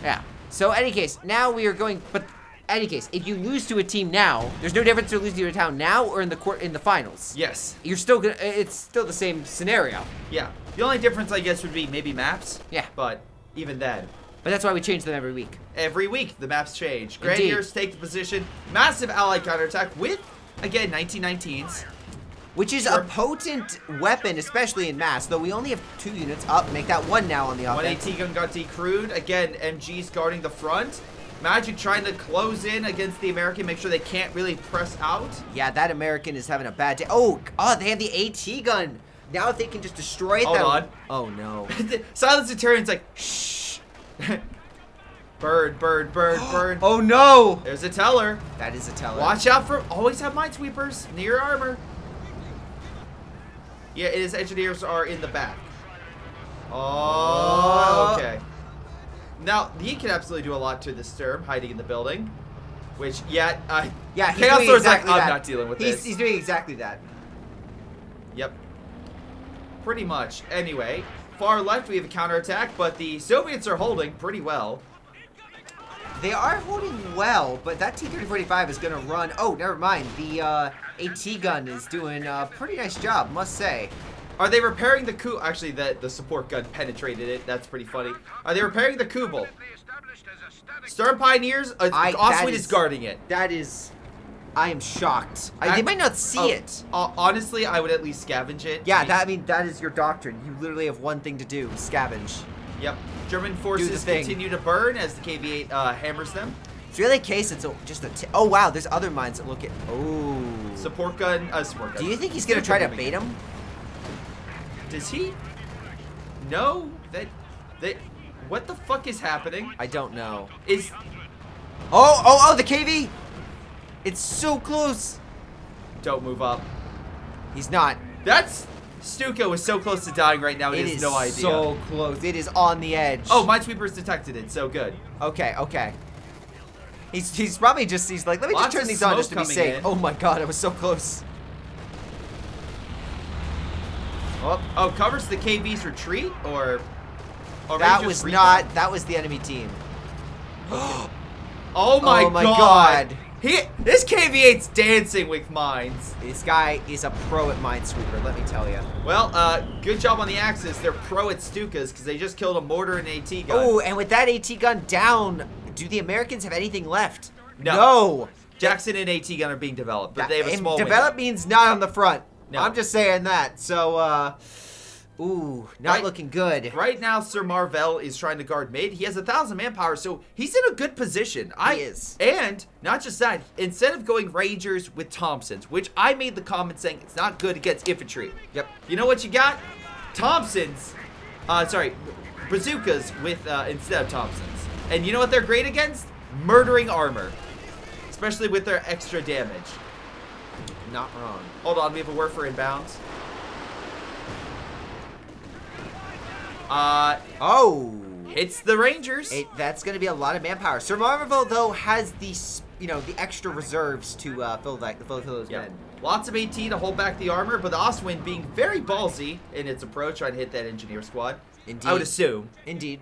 Yeah. So, any case, now we are going. But, any case, if you lose to a team now, there's no difference to losing to a town now or in the finals. Yes. You're still gonna. It's still the same scenario. Yeah. The only difference, I guess, would be maybe maps. Yeah. But even then. But that's why we change them every week. Every week, the maps change. Indeed. Grenadiers take the position. Massive allied counterattack with, again, 1919s. Which is a potent weapon, especially in mass, though we only have 2 units up. Make that 1 now on the offense. One AT gun got decrewed. Again, MG's guarding the front. Magic trying to close in against the American, make sure they can't really press out. Yeah, that American is having a bad day. Oh, they have the AT gun. Now if they can just destroy it. Hold on. Oh, no. Silence Deterrent's like, shh. Bird. Oh, no. There's a teller. That is a teller. Watch out for, always have minesweepers near your armor. Yeah, his engineers are in the back. Oh, okay. Now, he can absolutely do a lot to the Sturm, hiding in the building. Which, yeah, Chaos Lord's exactly like, that. I'm not dealing with this. He's doing exactly that. Yep. Pretty much. Anyway, far left we have a counterattack, but the Soviets are holding pretty well. They are holding well, but that T-3045 is going to run. Oh, never mind. The AT gun is doing a pretty nice job, must say. Are they repairing the Kubel? Actually, the support gun penetrated it. That's pretty funny. Are they repairing the Kubel? Sturm Pioneers, Oswald is guarding it. That is... I am shocked. They might not see it. Honestly, I would at least scavenge it. Yeah, that is your doctrine. You literally have one thing to do, scavenge. Yep. German forces continue to burn as the KV-8 hammers them. It's really a case, it's just a... Oh, wow, there's other mines that look at... Oh. Support gun. Do you think he's going to try to bait him? Does he? No. What the fuck is happening? I don't know. Oh, the KV! It's so close. Don't move up. He's not. Stuka was so close to dying right now, he has no idea. So close. It is on the edge. Oh, Minesweeper's detected it, so good. Okay. He's probably just, he's like, let me just turn these on just to be safe. Oh my god, I was so close. Oh, covers the KV's retreat, or that was not, that was the enemy team. Oh my god. This KV-8's dancing with mines. This guy is a pro at Minesweeper, let me tell you. Well, good job on the Axis. They're pro at Stukas because they just killed a mortar and AT gun. Oh, and with that AT gun down, do the Americans have anything left? No. Jackson and AT gun are being developed, but they have a small develop means not on the front. No. I'm just saying that. So, not looking good. Right now, Sir Marvell is trying to guard mid. He has 1,000 manpower, so he's in a good position. He is. And not just that, instead of going Rangers with Thompsons, which I made the comment saying it's not good against infantry. Yep. You know what you got? Thompsons. Bazookas with instead of Thompsons. And you know what they're great against? Murdering armor. Especially with their extra damage. Not wrong. Hold on, we have a Werfer inbounds. Hits the Rangers. That's going to be a lot of manpower. Sir Marvel, though, has the extra reserves to fill those men. Lots of AT to hold back the armor, but the Ostwind being very ballsy in its approach, trying to hit that engineer squad. Indeed. I would assume. Indeed.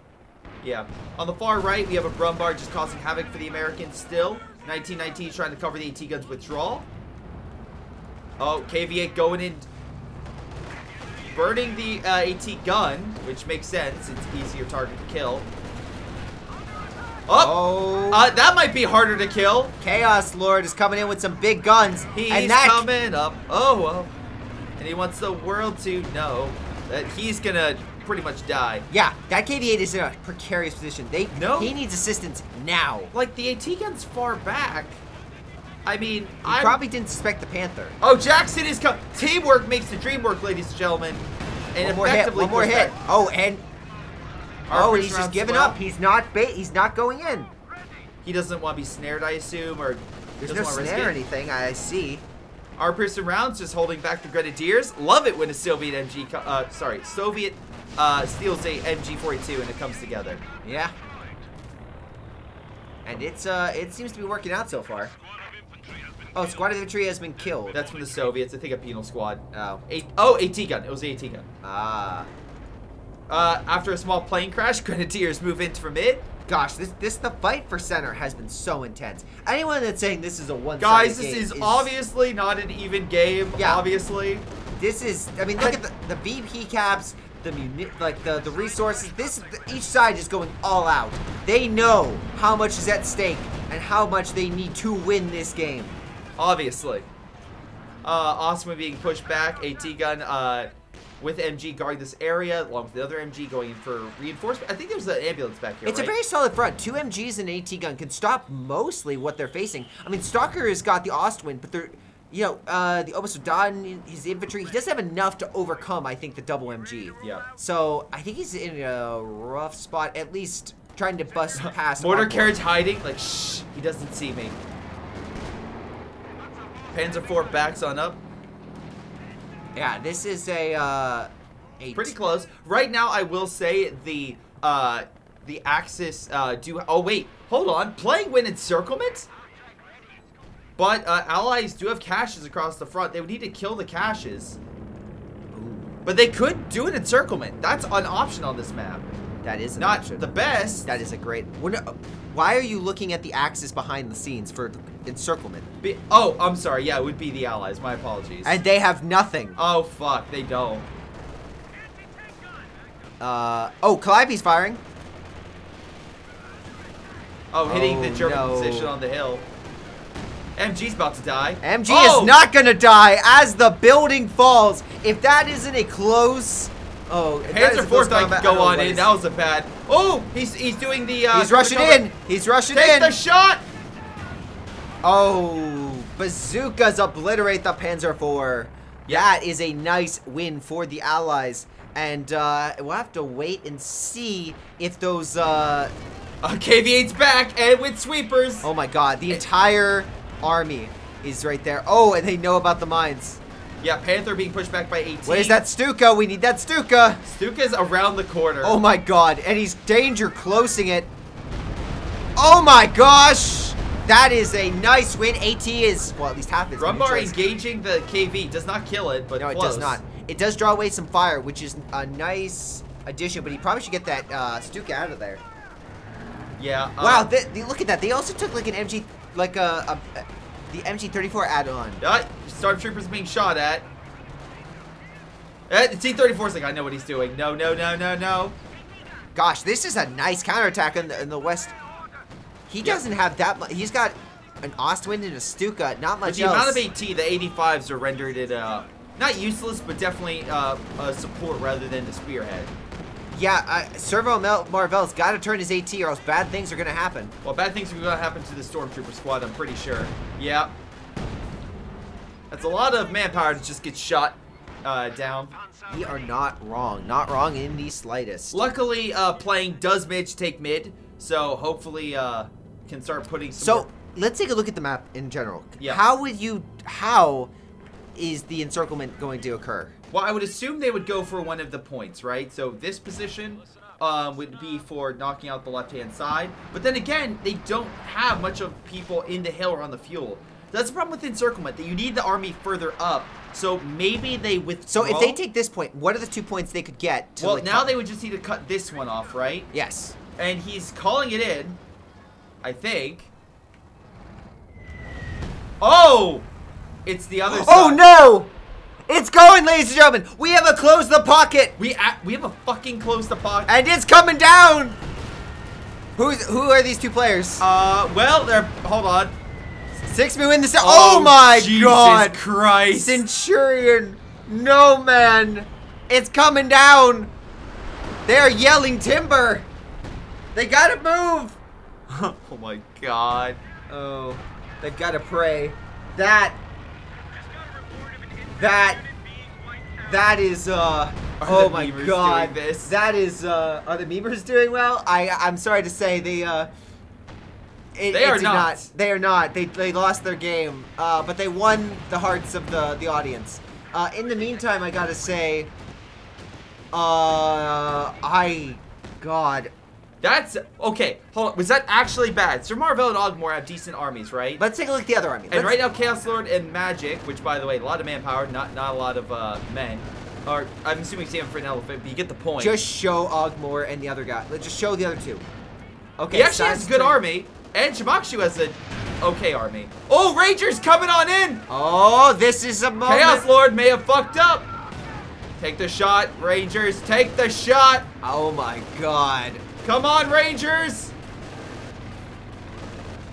Yeah. On the far right, we have a Brumbar just causing havoc for the Americans still. 1919 trying to cover the AT gun's withdrawal. Oh, KV-8 going in. Burning the AT gun, which makes sense. It's easier target to kill. Oh, that might be harder to kill. Chaos Lord is coming in with some big guns. He's coming up. Oh, well. And he wants the world to know that he's going to pretty much die. Yeah, that KV-8 is in a precarious position. He needs assistance now. Like, the AT gun's far back. I mean, I probably didn't suspect the Panther. Oh, Jackson is coming. Teamwork makes the dream work, ladies and gentlemen. And one more hit. Oh, and he's just giving up. He's not going in. He doesn't want to be snared, I assume, or there's no snare or anything. I see. Our Pearson rounds just holding back the Grenadiers. Love it when a Soviet steals a MG42 and it comes together. Yeah. And it seems to be working out so far. Oh, squad of infantry has been killed. That's from the Soviets. I think a penal squad. Oh. AT gun. It was the AT gun. Ah. After a small plane crash, Grenadiers move into for mid. Gosh, the fight for center has been so intense. Anyone that's saying this is a one-sided Guys, this game is obviously not an even game. Yeah. Obviously. This is. I mean, look at the BP caps, the resources. Each side is going all out. They know how much is at stake and how much they need to win this game. Obviously. Ostwind being pushed back. AT gun with MG guarding this area, along with the other MG going in for reinforcement. I think there's an ambulance back here, It's a very solid front. 2 MGs and AT gun can stop mostly what they're facing. I mean, Stalker has got the Ostwind, but they're, the Obasodan, his infantry, he doesn't have enough to overcome, I think, the double MG. Yeah. So, I think he's in a rough spot, at least trying to bust past. Mortar carriage hiding, like, shh, he doesn't see me. Panzer IV backs on up. Yeah, this is a pretty close. Right now, I will say the Axis do. Oh wait, hold on. Playing win encirclement, but allies do have caches across the front. They would need to kill the caches, but they could do an encirclement. That's an option on this map. That is not option. The best. That is a great. Why are you looking at the Axis behind the scenes for encirclement? Oh, I'm sorry. Yeah, it would be the allies. My apologies. And they have nothing. Oh fuck, they don't. Oh, Calliope's firing. Oh, hitting the German position on the hill. MG's about to die. MG is not gonna die as the building falls. If that isn't a close. Oh, Panzer IV could go on in. That was a bad. Oh, he's doing the. He's rushing in. He's rushing in. Take the shot. Oh, bazookas obliterate the Panzer IV. Yeah. That is a nice win for the Allies, and we'll have to wait and see if those. KV-8's back and with sweepers. Oh my God, the entire army is right there. Oh, and they know about the mines. Yeah, Panther being pushed back by 18. Where's that Stuka? We need that Stuka. Stuka's around the corner. Oh my God, and he's danger closing it. Oh my gosh. That is a nice win. AT is, well, at least half its Rumbar engaging the KV. Does not kill it, but no, close. It does not. It does draw away some fire, which is a nice addition, but he probably should get that Stuka out of there. Yeah. Wow, look at that. They also took like an MG, like the MG34 add-on. Stormtroopers being shot at. The T-34's like, I know what he's doing. No, no, no, no, no. Gosh, this is a nice counterattack in the west. He doesn't have that much. He's got an Ostwind and a Stuka, not much else. The amount of AT, the 85s are rendered it not useless, but definitely a support rather than the spearhead. Yeah, Servo Marvel's got to turn his AT or else bad things are going to happen. Well, bad things are going to happen to the Stormtrooper squad, I'm pretty sure. Yeah. That's a lot of manpower to just get shot down. We are not wrong. Not wrong in the slightest. Luckily, playing does manage to take mid, so hopefully can start putting some more. Let's take a look at the map in general. Yeah. How is the encirclement going to occur? Well, I would assume they would go for one of the points, right? So this position would be for knocking out the left-hand side. But then again, they don't have much of people in the hill or on the fuel. That's the problem with encirclement, that you need the army further up. So maybe they withdraw. So if they take this point, what are the 2 points they could get? To, well, like, now they would just need to cut this one off, right? Yes. And he's calling it in, I think. Oh! It's the other side. Oh no! It's going, ladies and gentlemen. We have a close the pocket. We have a fucking close the pocket. And it's coming down. Who are these 2 players? Well, they're hold on. 6 men in the oh my God! Jesus Christ! Centurion, no man, it's coming down. They are yelling timber. They gotta move. Oh my God! Oh, they've gotta pray. That is oh my God! That is are the memers doing well? I'm sorry to say they are not. They are not. They lost their game, but they won the hearts of the audience. In the meantime, I gotta say, God. That's okay. Hold on. Was that actually bad? Sir Marvel and Ogmore have decent armies, right? Let's take a look at the other army. And right now, Chaos Lord and Magic, which by the way, a lot of manpower, not a lot of men. Or I'm assuming same for an elephant, but you get the point. Just show Ogmore and the other guy. Let's just show the other 2. Okay. He actually has a good army, and Shimakshu has an okay army. Oh, Rangers coming on in! Oh, this is a moment. Chaos Lord may have fucked up. Take the shot, Rangers. Take the shot. Oh my God. Come on, Rangers!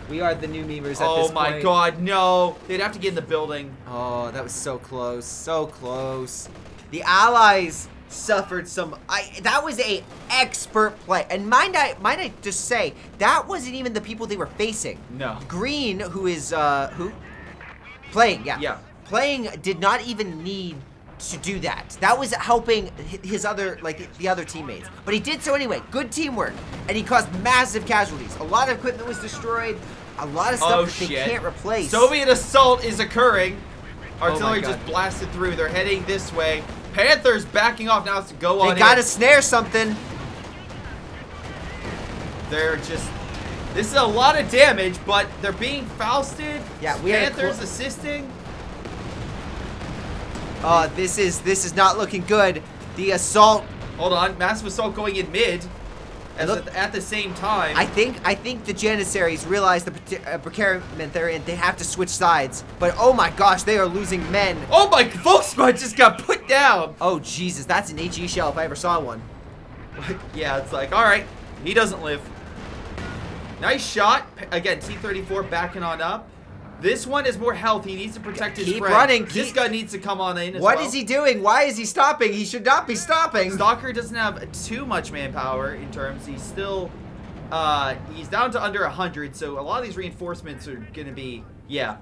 We are the new memers at this point. Oh my God, no. They'd have to get in the building. Oh, that was so close. So close. The allies suffered some... that was a expert play. And might I just say, that wasn't even the people they were facing. No. Green, who is... who? Playing, yeah. Yeah. Playing did not even need to do that. That was helping his other, like, the other teammates. But he did so anyway. Good teamwork. And he caused massive casualties. A lot of equipment was destroyed. A lot of stuff that they can't replace. Soviet assault is occurring. Artillery just blasted through. They're heading this way. Panthers backing off now to go on. They gotta snare something. They're just... This is a lot of damage, but they're being Fausted. Yeah, Panthers assisting. This is not looking good. The assault. Hold on, massive assault going in mid. At the same time. I think the Janissaries realize the predicament they're in. They have to switch sides. But oh my gosh, they are losing men. Oh my, Volkswagen just got put down. Oh Jesus, that's an HE shell if I ever saw one. Yeah, it's like, all right, he doesn't live. Nice shot. Again, T-34 backing on up. This one is more health. He needs to protect his friend. Running. This guy needs to come on in as well. What is he doing? Why is he stopping? He should not be stopping. Stalker doesn't have too much manpower in terms. He's still, he's down to under 100. So a lot of these reinforcements are going to be, yeah.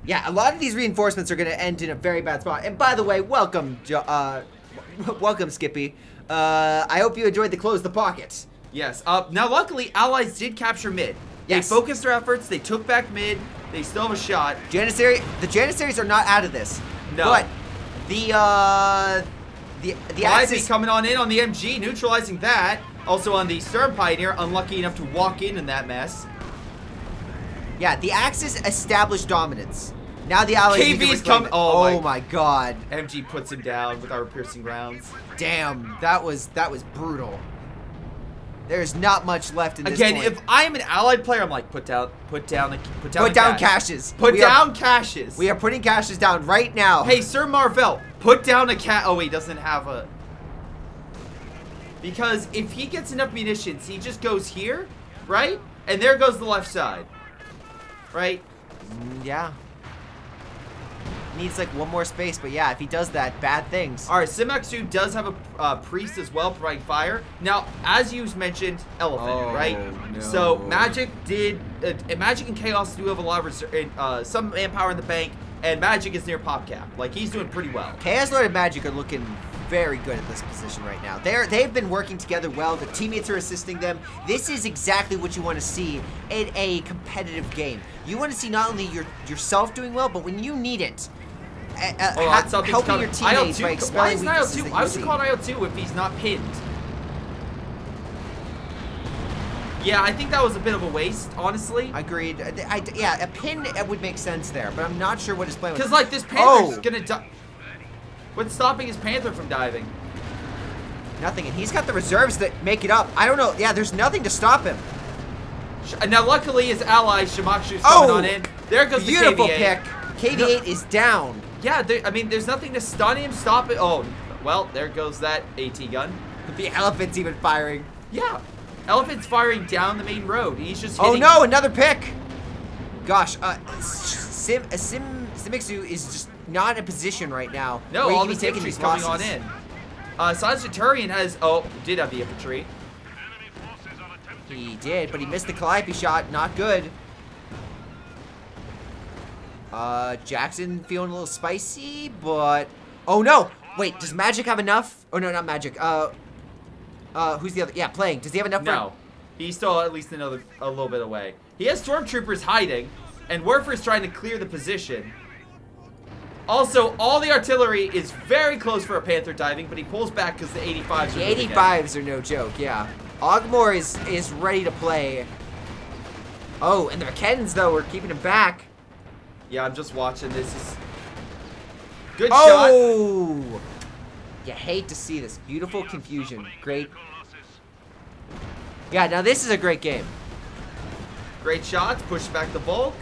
Yeah, a lot of these reinforcements are going to end in a very bad spot. And by the way, welcome, welcome, Skippy. I hope you enjoyed the close the pocket. Yes. Now, luckily, Allies did capture mid. Yes. They focused their efforts. They took back mid. They still have a shot. The Janissaries are not out of this. No. But the Axis coming on in on the MG, neutralizing that. Also on the Stern Pioneer, unlucky enough to walk in that mess. Yeah, the Axis established dominance. Now the Allies KV's coming. Oh my God. MG puts him down with our piercing rounds. Damn, that was brutal. There's not much left in this Again, point. if I'm an Allied player, I'm like, put down caches. Put down caches. We are putting caches down right now. Hey, Sir Marvell, put down a cat. Oh, he doesn't have a. Because if he gets enough munitions, he just goes here, right? And there goes the left side, right? Yeah. Needs like one more space, but yeah, if he does that, bad things. All right, Simaxu does have a priest as well, providing fire. Now, as you mentioned, elephant, right? No. So Magic Magic and Chaos do have a lot of some manpower in the bank, and Magic is near pop cap. Like he's doing pretty well. Chaos Lord and Magic are looking very good at this position right now. They've been working together well. The teammates are assisting them. This is exactly what you want to see in a competitive game. You want to see not only yourself doing well, but when you need it. Helping your teammates by expelling weaknesses. I would call it IL-2 if he's not pinned. Yeah, I think that was a bit of a waste, honestly. Agreed. Yeah, a pin would make sense there, but I'm not sure what his plan was. Because, like, this Panther's gonna die. What's stopping his Panther from diving? Nothing, and he's got the reserves that make it up. I don't know. Yeah, there's nothing to stop him. Now, luckily, his ally, Shamakshu's coming on in. There goes the KV-8. Beautiful pick. KV-8 is down. Yeah, I mean, there's nothing to stun him, stop it. Oh, well, there goes that AT gun. The Elephant's even firing. Yeah. Elephant's firing down the main road. He's just hitting. Oh no, another pick! Gosh, Simixu is just not in a position right now. No, all these infantry's coming on in. Sagittarian has, did have the infantry. He did, but he missed the Calliope shot. Not good. Jackson feeling a little spicy, but... Oh no! Wait, does Magic have enough? Oh no, not Magic. Who's the other? Yeah, Playing. Does he have enough? No. He's still at least a little bit away. He has stormtroopers hiding, and Werfer's trying to clear the position. Also, all the artillery is very close for a Panther diving, but he pulls back because the 85s are The 85s are no joke, yeah. Ogmore is ready to play. Oh, and the McKennans, though, are keeping him back. Yeah, I'm just watching. This is... Good shot. Oh! You hate to see this. Beautiful confusion. Great. Yeah, now this is a great game. Great shots. Push back the bulk.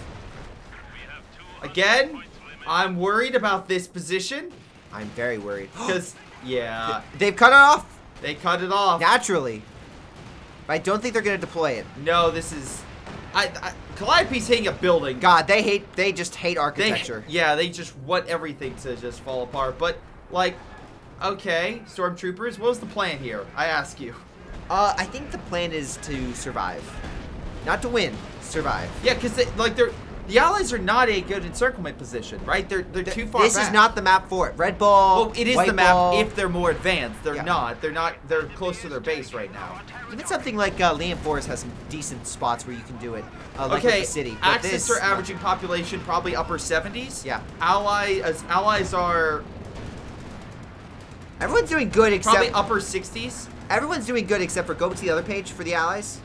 Again, I'm worried about this position. I'm very worried. Because, yeah. They've cut it off. They cut it off. Naturally. I don't think they're going to deploy it. No, this is... Calliope's hitting a building. God, they just hate architecture. They just want everything to just fall apart. But, like... Okay, stormtroopers, what was the plan here? I ask you. I think the plan is to survive. Not to win, survive. Yeah, because the allies are not a good encirclement position, right? They're too far back. This is not the map for it. Red ball. Well, it is the map if they're more advanced. They're not. They're close to their base right now. Even something like Liam Forest has some decent spots where you can do it. Like the city. Axis are averaging population probably upper 70s. Yeah. Allies are... Everyone's doing good except... Probably upper 60s. Everyone's doing good except for go to the other page for the allies.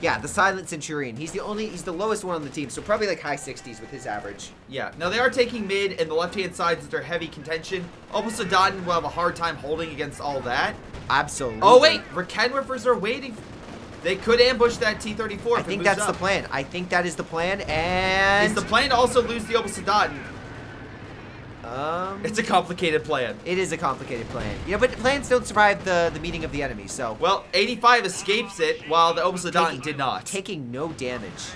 Yeah, the Silent Centurion. He's the lowest one on the team, so probably like high 60s with his average. Yeah. Now they are taking mid, and the left-hand side is their heavy contention. Obosadan will have a hard time holding against all that. Absolutely. Oh wait, Kenwerfers are waiting. They could ambush that T-34. I think that's the plan. I think that is the plan, and... Is the plan to also lose the Obosadan? It's a complicated plan. It is a complicated plan. You know, but plans don't survive the meeting of the enemy, so... Well, 85 escapes it, while the Obosadan did not. Taking no damage.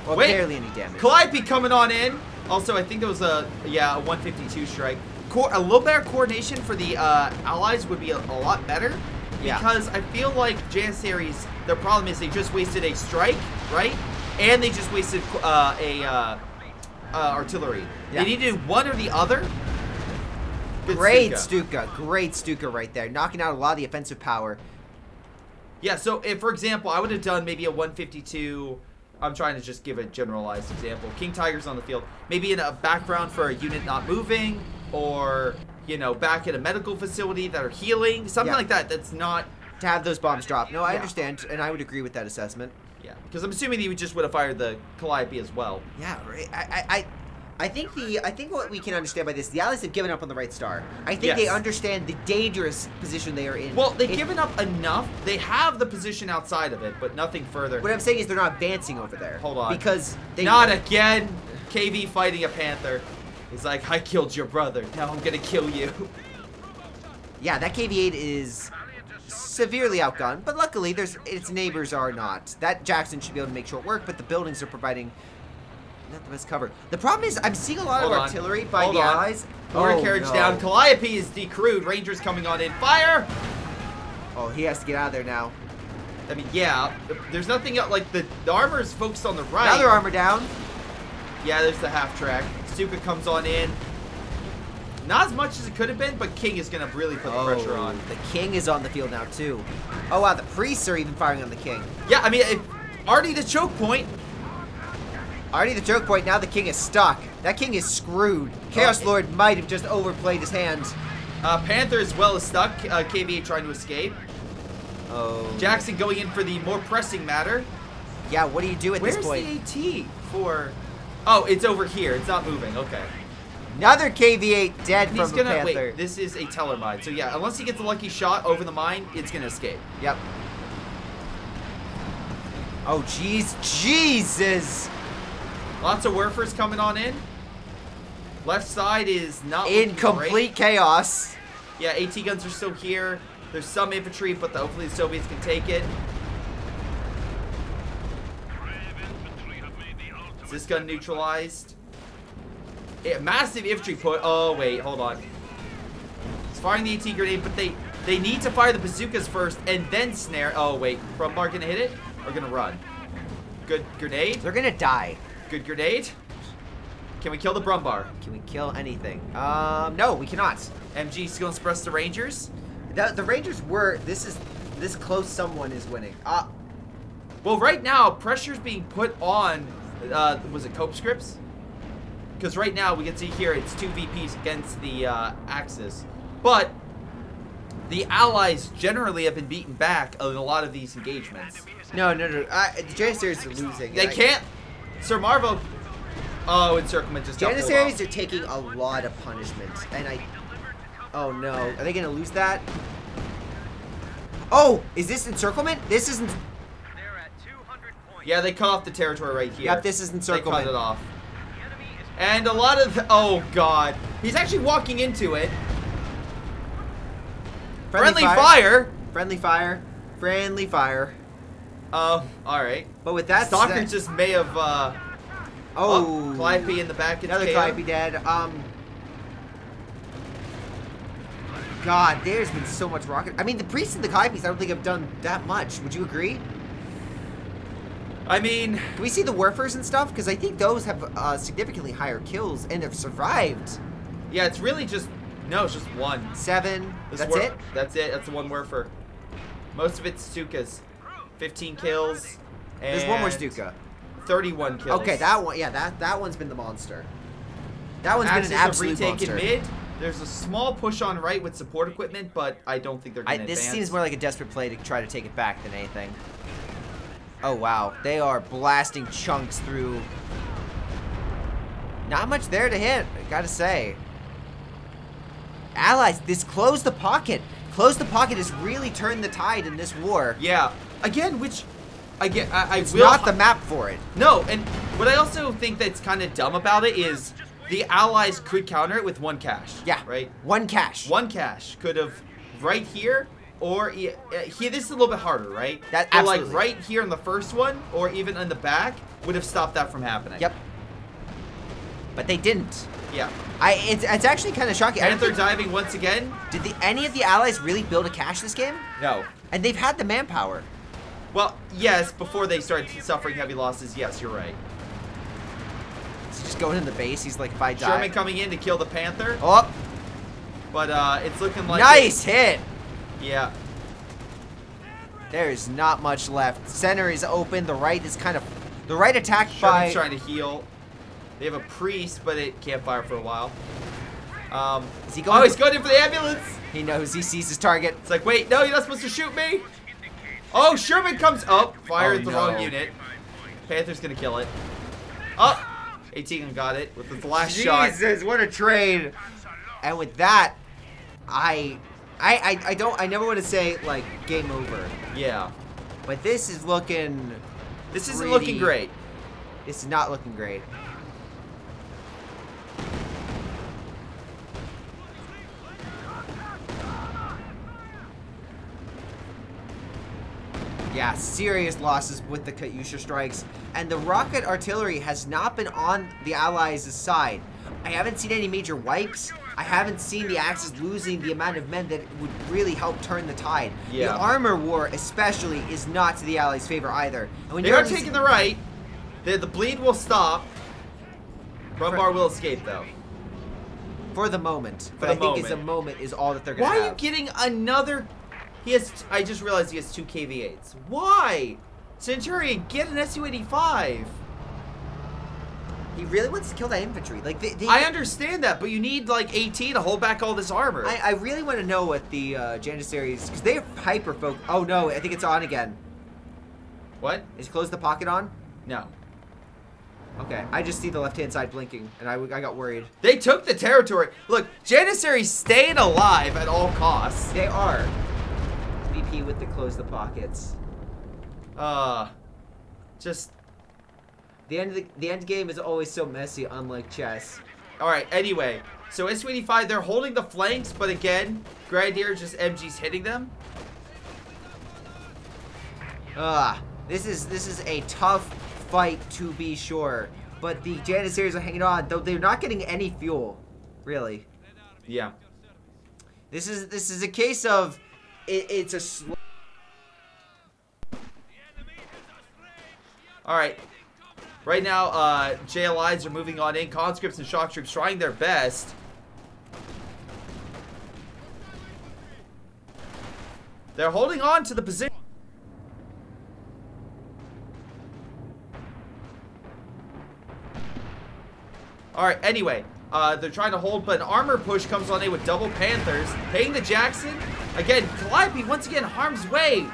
Well, barely any damage. Calliope coming on in. Also, I think there was a 152 strike. A little better coordination for the allies would be a lot better. Yeah. Because I feel like Janissaries, their problem is they just wasted a strike, right? And they just wasted artillery. Yeah. They needed one or the other. Great Stuka. Great Stuka right there. Knocking out a lot of the offensive power. Yeah, so if, for example, I would have done maybe a 152... I'm trying to just give a generalized example. King Tiger's on the field. Maybe in a background for a unit not moving, or, you know, back at a medical facility that are healing. Something like that. That's not... To have those bombs drop. No, I understand, and I would agree with that assessment. Yeah, because I'm assuming he just would have fired the Calliope as well. Yeah, I think what we can understand by this, the allies have given up on the right star. I think they understand the dangerous position they are in. Well, they've given up enough. They have the position outside of it, but nothing further. What I'm saying is they're not advancing over there. Hold on. Because they... Not again! KV fighting a Panther. He's like, I killed your brother. Now I'm gonna kill you. Yeah, that KV-8 is severely outgunned, but luckily its neighbors are not. That Jackson should be able to make short work, but the buildings are providing not the best cover. The problem is I'm seeing a lot of artillery by the allies. Mortar carriage down. Calliope is decrewed. Rangers coming on in. Fire! Oh, he has to get out of there now. I mean, yeah. There's nothing else. Like, the armor is focused on the right. Another armor down. Yeah, there's the half track. Stuka comes on in. Not as much as it could have been, but King is going to really put the pressure on. The King is on the field now, too. Oh, wow. The priests are even firing on the King. Yeah, I mean, already the choke point. Already the choke point. Now the King is stuck. That King is screwed. Chaos Lord might have just overplayed his hands. Panther as well is stuck. KV-8 trying to escape. Oh. Jackson going in for the more pressing matter. Yeah, what do you do at this point? Where's the AT for... Oh, it's over here. It's not moving. Okay. Another KV-8 dead And from he's the gonna, Panther. wait, this is a teller mine. So yeah, unless he gets a lucky shot over the mine, it's gonna escape. Yep. Oh, jeez. Jesus! Lots of Werfers coming on in. Left side is not In complete great. chaos. Yeah, AT guns are still here. There's some infantry, but hopefully the Soviets can take it. Is this gun neutralized? Yeah, massive infantry put. Oh, wait, hold on. It's firing the AT grenade, but they need to fire the bazookas first and then snare. Oh, wait. Brumbar gonna hit it or gonna run? Good grenade. They're gonna die. Good grenade. Can we kill the Brumbar? Can we kill anything? No, we cannot. MG's gonna suppress the Rangers. The Rangers were. This close. Someone is winning. Well, right now pressure's being put on. Was it CONSCRIPTS? Because right now we can see here it's 2 VPs against the Axis, but the Allies generally have been beaten back in a lot of these engagements. No. The Janissaries are losing. They can't. Sir Marvo. Oh, encirclement just got pulled Janissaries off. are taking a lot of punishment, and Oh no, are they gonna lose that? Oh, is this encirclement? This isn't. Yeah, they cut off the territory right here. Yep, this is encirclement. They cut it off. And a lot of oh god, he's actually walking into it. Friendly fire. Friendly fire. Friendly fire. Oh, all right. But with that, Stalker just may have. Oh, Calliope in the back. Another Calliope dead. God, there's been so much rocket. I mean, the priests and the Calliopes, I don't think have done that much. Would you agree? I mean, can we see the Werfers and stuff? Because I think those have significantly higher kills and have survived. Yeah, it's really just it's just one. 7. That's it. That's it. That's the one Werfer. Most of it's Stukas. 15 kills. And there's one more Stuka. 31 kills. Okay, that one. Yeah, that one's been the monster. That one's been an absolute monster. Mid. There's a small push on right with support equipment, but I don't think they're going to advance. This seems more like a desperate play to try to take it back than anything. Oh, wow. They are blasting chunks through. Not much there to hit, I gotta say. Allies, close the pocket. Close the pocket has really turned the tide in this war. Yeah. Again, which... It's not the map for it. No, and what I also think that's kind of dumb about it is the Allies could counter it with one cache. Yeah. Right? One cache. One cache could have right here or here. This is a little bit harder, right? Absolutely. Like right here in the first one or even in the back would have stopped that from happening. Yep. But they didn't. Yeah. It's actually kind of shocking. Panther diving once again. Did any of the Allies really build a cache this game? No. And they've had the manpower. Well, yes, before they started suffering heavy losses, yes, you're right. Is he just going in the base? He's like, if I die. Sherman coming in to kill the Panther. Oh. But it's looking like... Nice hit. Yeah. There's not much left. Center is open. The right is kind of... The right attacked by... Sherman's trying to heal. They have a priest, but it can't fire for a while. Is he going? Oh, he's going in for the ambulance. He knows. He sees his target. It's like, wait, no, you're not supposed to shoot me. Oh, Sherman comes up. Fired the wrong unit. Panther's going to kill it. Oh, 18 got it with the last shot. Jesus, what a trade. And with that, I never want to say, like, game over. Yeah. But this is looking... This isn't looking great. This is not looking great. Yeah, serious losses with the Katyusha strikes. And the rocket artillery has not been on the Allies' side. I haven't seen any major wipes. I haven't seen the Axis losing the amount of men that would really help turn the tide. Yeah. The armor war, especially, is not to the Allies' favor either. And when they are taking the right. The bleed will stop. Brumbar will escape, though. For the moment. But I think the moment is all that they're going to have. Why are you getting another... He has... I just realized he has 2 KV-8s. Why? Centurion, get an Su-85. He really wants to kill that infantry. Like I understand that, but you need like 18 to hold back all this armor. I really want to know what the Janissaries, because they have hyper focus. Oh no, I think it's on again. What? Is close the pocket on? No. Okay, I just see the left-hand side blinking, and I got worried. They took the territory. Look, Janissaries staying alive at all costs. They are. VP with the close the pockets. Just the end game is always so messy, unlike chess. All right. Anyway, so S25 they're holding the flanks, but again, Grenadier just MG's hitting them. This is a tough fight to be sure, but the Janissaries are hanging on, though they're not getting any fuel, really. Yeah. This is a case of it's a slow. All right. Right now, JLIs are moving on in. Conscripts and shock troops trying their best. They're holding on to the position. All right, anyway, they're trying to hold, but an armor push comes on in with double Panthers. Hitting the Jackson. Again, Calliope once again harm's way.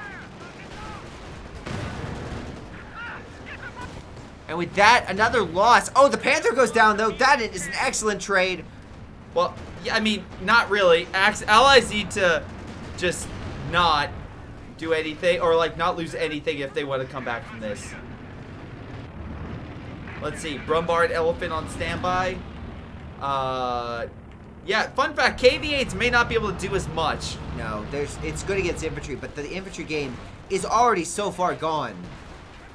And with that, another loss. Oh, the Panther goes down, though. That is an excellent trade. Well, yeah, I mean, not really. Allies need to just not do anything, or like not lose anything if they want to come back from this. Let's see, Brumbard Elephant on standby. Yeah, fun fact, KV-8s may not be able to do as much. No, it's good against infantry, but the infantry game is already so far gone.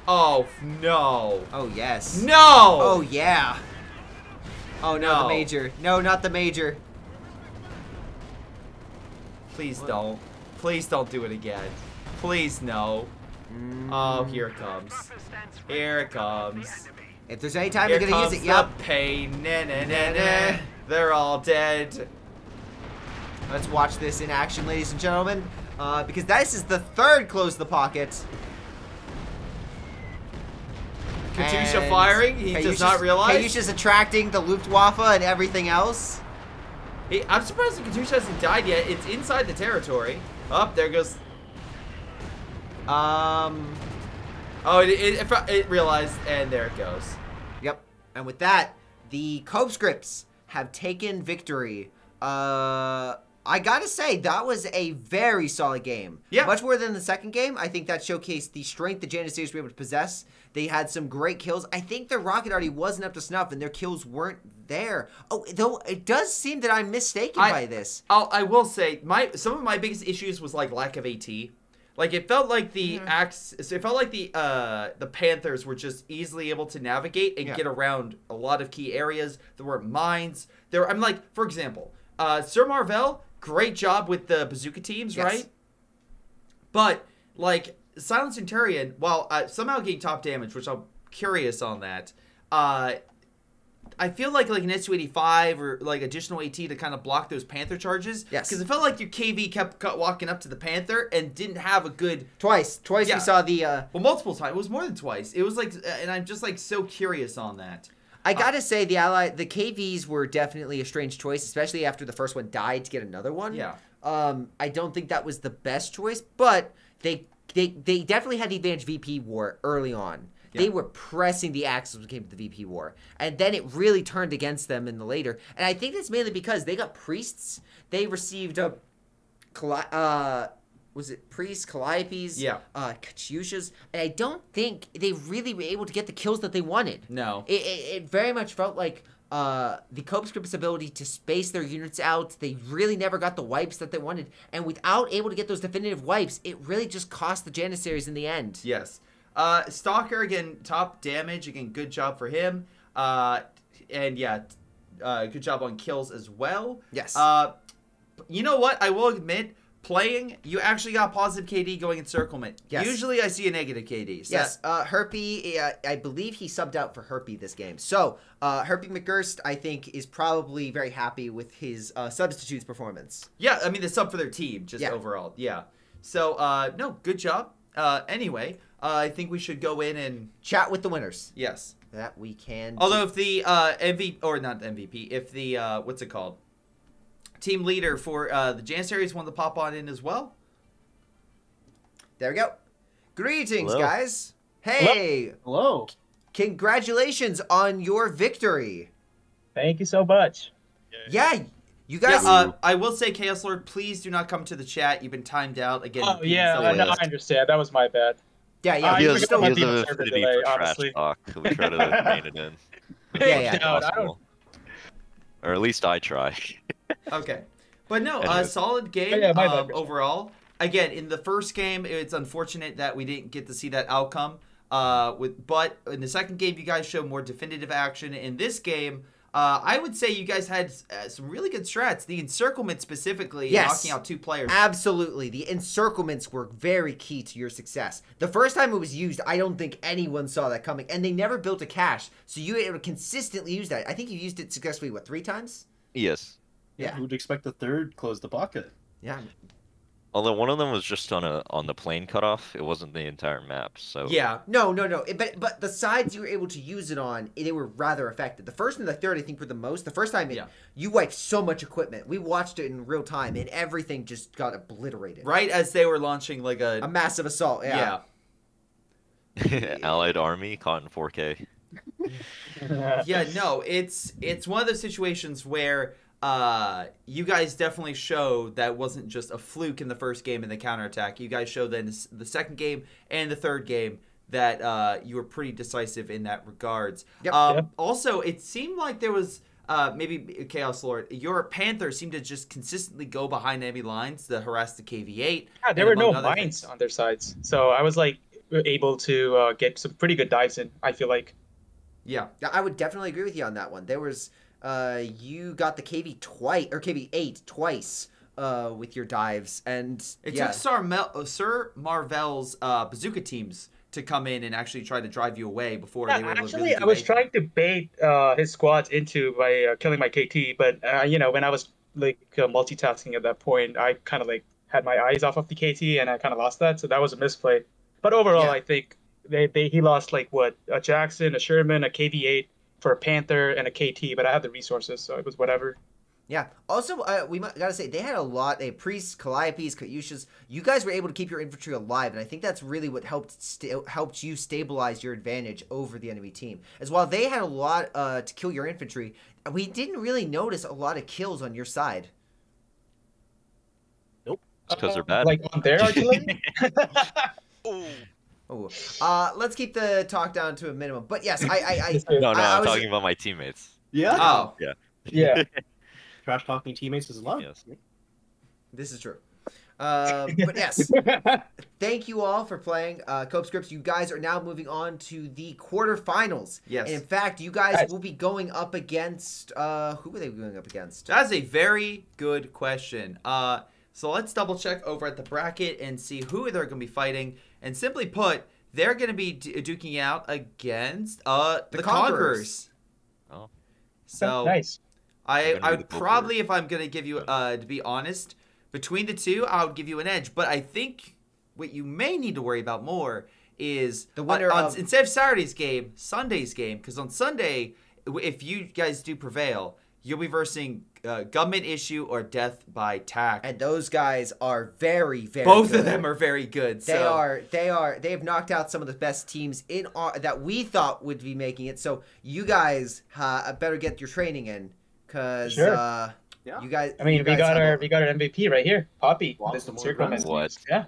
Oh, no. Oh, yes. No! Oh, yeah. Oh, no, No. the Major. No, not the Major. Please don't. Please don't do it again. Please, no. Oh, here it comes. Here it comes. If there's any time Here you're going to comes use it, yep. the pain. Nah, nah, nah, nah. They're all dead. Let's watch this in action, ladies and gentlemen. Because this is the third close the pocket. Katusha And firing. He does not realize. Katusha's attracting the Luftwaffe and everything else. I'm surprised that Katusha hasn't died yet. It's inside the territory. Oh, there goes. Oh, it realized, and there it goes. Yep. And with that, the CONSCRIPTS have taken victory. I gotta say, that was a very solid game. Yeah. Much more than the second game. I think that showcased the strength the Janissaries were able to possess. They had some great kills. I think their rocket arty wasn't up to snuff, and their kills weren't there. Oh, though it does seem that I'm mistaken by this. I will say, some of my biggest issues was like lack of AT. Like it felt like the the Panthers were just easily able to navigate and get around a lot of key areas. There were mines. I'm like, for example, Sir Marvell, great job with the bazooka teams, right? But like Silent Centurion, while somehow getting top damage, which I'm curious on that. I feel like an S285 or like additional AT to kind of block those Panther charges. Yes. Because it felt like your KV kept walking up to the Panther and didn't have a good... Twice we saw the... Well, multiple times. It was more than twice. It was like... And I'm just like so curious on that. I gotta say, the KVs were definitely a strange choice, especially after the first one died to get another one. Yeah. I don't think that was the best choice, but they definitely had the advantage VP war early on. Yeah. They were pressing the Axis when it came to the VP war. And then it really turned against them in the later. And I think that's mainly because they got priests. They received was it priests, Calliopes, Katyushas, and I don't think they really were able to get the kills that they wanted. No. It very much felt like the CONSCRIPTS' ability to space their units out, they really never got the wipes that they wanted. And without able to get those definitive wipes, it really just cost the Janissaries in the end. Yes. Stalker, again, top damage. Again, good job for him. And yeah, good job on kills as well. Yes. You know what? I will admit, playing, you actually got positive KD going encirclement. Yes. Usually I see a negative KD. So yes. Herpy, I believe he subbed out for Herpy this game. So, Herpy McGurst, I think, is probably very happy with his substitutes performance. Yeah, I mean, the sub for their team, just overall. Yeah. So, no, good job. Anyway, I think we should go in and... chat with the winners. Yes. that we can. Although if the MVP or not MVP, if the what's it called, team leader for the Jan series wanted to pop on in as well. There we go. Greetings, Hello. guys. Hey. Hello. Congratulations on your victory. Thank you so much. Yeah, you guys. I will say, Chaos Lord, please do not come to the chat. You've been timed out again. Oh yeah, no, I understand. That was my bad. Yeah, yeah. He has still might a be on server affinity delay, for trash honestly. talk. We try to rein it in. Yeah, yeah. No, I don't. Or at least I try. Okay, but no, Anyways. solid game Yeah, my bad. overall. Again, in the first game, it's unfortunate that we didn't get to see that outcome. But in the second game, you guys showed more definitive action. In this game, I would say you guys had some really good strats. The encirclement specifically, Yes. knocking out 2 players. Absolutely. The encirclements were very key to your success. The first time it was used, I don't think anyone saw that coming. And they never built a cache. So you were able to consistently use that. I think you used it successfully, what, 3 times? Yes. Yeah. Who'd expect the third close the pocket? Yeah. Although one of them was just on the plane cutoff, it wasn't the entire map. So Yeah. No. But the sides you were able to use it on, they were rather effective. The first and the third, I think, were the most. The first time, you wiped so much equipment. We watched it in real time, and everything just got obliterated. Right as they were launching like A massive assault, yeah. Allied army caught in 4K. Yeah, no, it's one of those situations where you guys definitely showed that wasn't just a fluke in the first game in the counterattack. You guys showed that in the second game and the third game that you were pretty decisive in that regards. Yep. Also, it seemed like there was maybe Chaos Lord, your Panther seemed to just consistently go behind enemy lines to harass the KV-8. Yeah, there were no mines on their sides, so I was like able to get some pretty good dives in. I feel like. Yeah, I would definitely agree with you on that one. There was you got the KV twice or KV-8 twice with your dives, and it took Sir Marvel's bazooka teams to come in and actually try to drive you away before they were able to really I was trying to bait his squads into by killing my KT, but you know, when I was like multitasking at that point, I kind of like had my eyes off of the KT and I kind of lost that, so that was a misplay. But overall, I think he lost like what, a Jackson, a Sherman, a KV-8 for a Panther and a KT, but I had the resources, so it was whatever. Yeah. Also, we gotta say they had a lot. They had priests, Calliopes, Caduceus. You guys were able to keep your infantry alive, and I think that's really what helped you stabilize your advantage over the enemy team. As while they had a lot to kill your infantry, we didn't really notice a lot of kills on your side. Nope. It's because they're bad. Like on their artillery. Oh, let's keep the talk down to a minimum. But yes, I'm talking about my teammates. Yeah. Oh. Yeah. Yeah. Trash talking teammates is love. Yes. This is true. But yes, thank you all for playing. CONSCRIPTS, you guys are now moving on to the quarterfinals. Yes. And in fact, you guys will be going up against, who are they going up against? That's a very good question. So let's double check over at the bracket and see who they're going to be fighting. And simply put, they're going to be duking out against the Conquerors. Oh. So nice. I would probably, if I'm going to give you, to be honest, between the two, I would give you an edge. But I think what you may need to worry about more is the winner instead of Saturday's game, Sunday's game. Because on Sunday, if you guys do prevail, you'll be versing Government Issue or Death by TAC. And those guys are very, very Both good. of them are very good. They have knocked out some of the best teams in that we thought would be making it. So you guys better get your training in, because you guys. I mean, we got our MVP right here, Poppy. What? Yeah.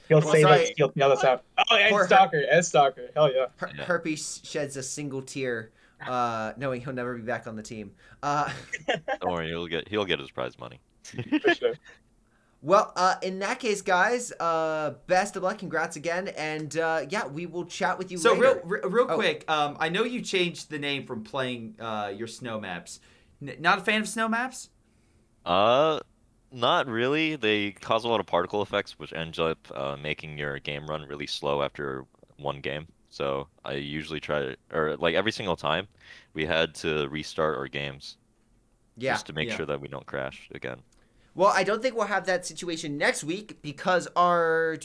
He'll say that. He'll yell us out. Oh, Ed Stalker. Hell yeah. Herpes sheds a single tear, knowing he'll never be back on the team. Don't worry, he'll get his prize money. For sure. Well, in that case, guys, best of luck. Congrats again, and yeah, we will chat with you later. So real quick, I know you changed the name from playing your snow maps. Not a fan of snow maps? Not really. They cause a lot of particle effects, which ends up making your game run really slow after one game. So I usually try, or like every single time, we had to restart our games. Yeah. Just to make sure that we don't crash again. Well, I don't think we'll have that situation next week because do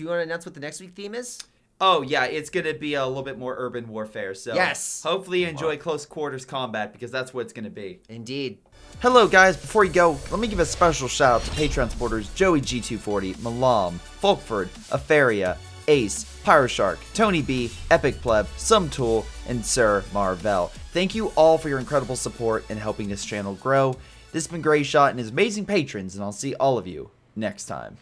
you want to announce what the next week theme is? Oh, yeah, it's going to be a little bit more urban warfare. So yes. Hopefully you enjoy close quarters combat because that's what it's going to be. Indeed. Hello, guys. Before you go, let me give a special shout out to Patreon supporters Joey G240, Milam, Folkford, Aphyria, Ace, Pyroshark, tonybee, Epic Pleb, XSomeToolx, and Sir Marvel. Thank you all for your incredible support in helping this channel grow. This has been Greyshot and his amazing patrons, and I'll see all of you next time.